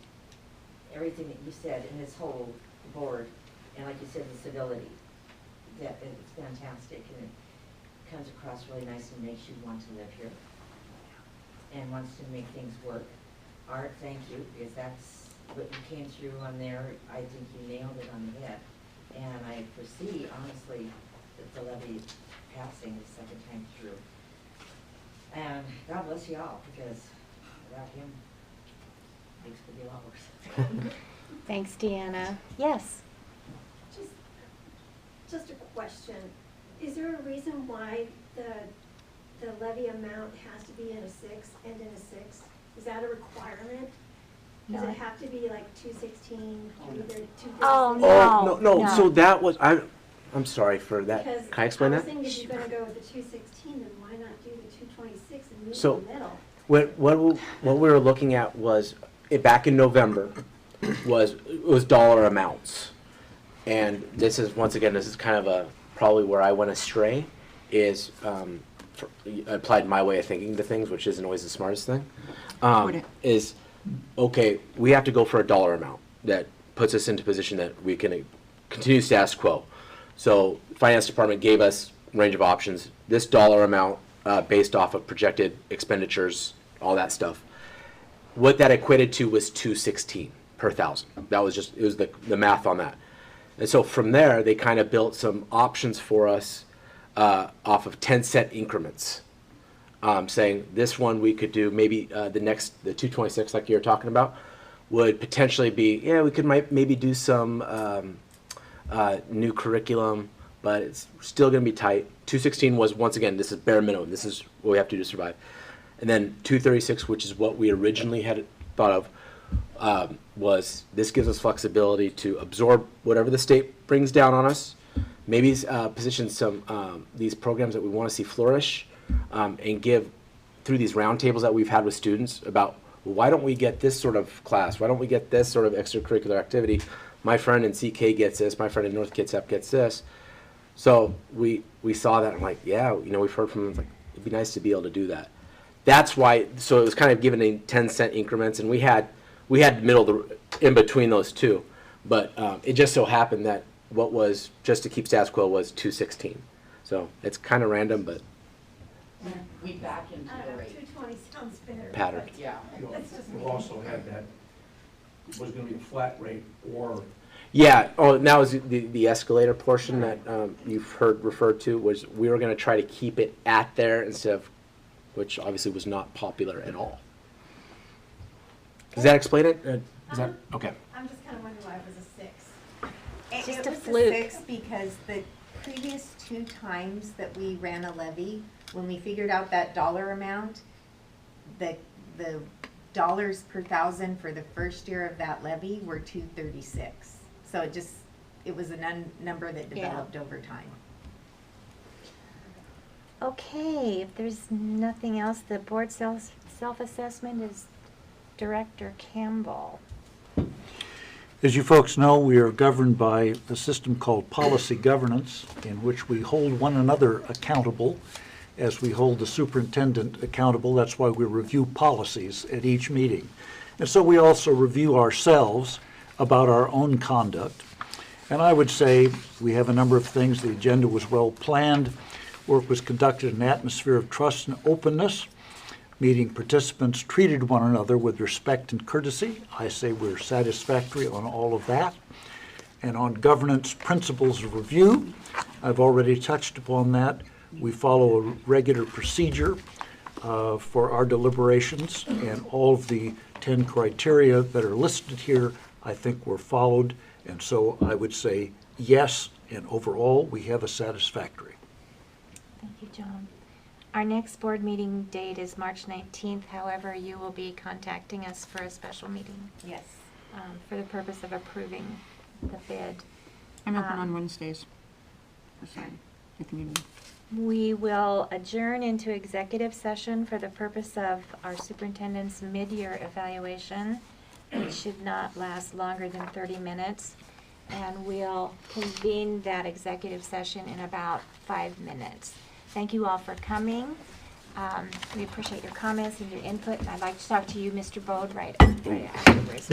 everything that you said in this whole board, and like you said, the civility. That it's fantastic, and it comes across really nice and makes you want to live here, and wants to make things work. Art, thank you, because that's what you came through on there. I think you nailed it on the head, and I foresee, honestly, that the levy passing the second time through. And God bless you all, because without him, things could be a lot worse. Thanks, Deanna. Yes. Just a question. Is there a reason why the levy amount has to be in a 6, end in a 6? Is that a requirement? Does No. it have to be like 216, 236? Oh, No. So that was, I'm sorry for that. Because Can I explain I was that? thinking if you're gonna go with the 216, then why not do the 226 and meet So, in the middle? What we were looking at was, back in November, was dollar amounts. And this is, once again, this is kind of probably where I went astray, is I applied my way of thinking to things, which isn't always the smartest thing, is, okay, we have to go for a dollar amount that puts us into a position that we can continue status quo. So finance department gave us a range of options, this dollar amount based off of projected expenditures, all that stuff. What that equated to was $216 per thousand. That was just, it was the math on that. And so from there, they kind of built some options for us off of 10-cent increments, saying this one we could do maybe the 226 like you were talking about would potentially be, yeah, we could maybe do some new curriculum, but it's still going to be tight. 216 was, once again, this is bare minimum. This is what we have to do to survive. And then 236, which is what we originally had thought of, was this gives us flexibility to absorb whatever the state brings down on us, maybe position some these programs that we want to see flourish, and give, through these roundtables that we've had with students about, well, why don't we get this sort of class? Why don't we get this sort of extracurricular activity? My friend in CK gets this. My friend in North Kitsap gets this. So we saw that. I'm like, yeah, we've heard from them. It's like, it'd be nice to be able to do that. That's why. So it was kind of given in 10-cent increments, and we had in between those two, but it just so happened that what was just to keep status quo was 216. So it's kind of random, but We back into I the don't know, rate. 220 sounds better. patterned. Yeah. That's just We've me. also had that, was gonna be a flat rate or Yeah. Oh, and that was the escalator portion that you've heard referred to, was we were going to try to keep it at there instead of, which obviously was not popular at all. Does that explain it? Is that okay? I'm just kind of wondering why it was a 6. It's just It a was fluke. 6 because the previous 2 times that we ran a levy, when we figured out that dollar amount, the dollars per thousand for the first year of that levy were 236. So it was a number that developed over time. Okay, if there's nothing else, the board self-assessment is Director Campbell. As you folks know, we are governed by a system called policy governance, in which we hold one another accountable as we hold the superintendent accountable. That's why we review policies at each meeting. And so we also review ourselves about our own conduct. And I would say we have a number of things. The agenda was well planned. Work was conducted in an atmosphere of trust and openness. Meeting participants treated one another with respect and courtesy. I say we're satisfactory on all of that. And on governance principles of review, I've already touched upon that. We follow a regular procedure for our deliberations, and all of the 10 criteria that are listed here, I think, were followed. And so I would say yes, and overall, we have a satisfactory. Thank you, John. Our next board meeting date is March 19th. However, you will be contacting us for a special meeting Yes. for the purpose of approving the bid. I'm open on Wednesdays. Sorry, if you need me. We will adjourn into executive session for the purpose of our superintendent's mid-year evaluation, which should not last longer than 30 minutes. And we'll convene that executive session in about 5 minutes. Thank you all for coming. We appreciate your comments and your input. And I'd like to talk to you, Mr. Bode, right afterwards.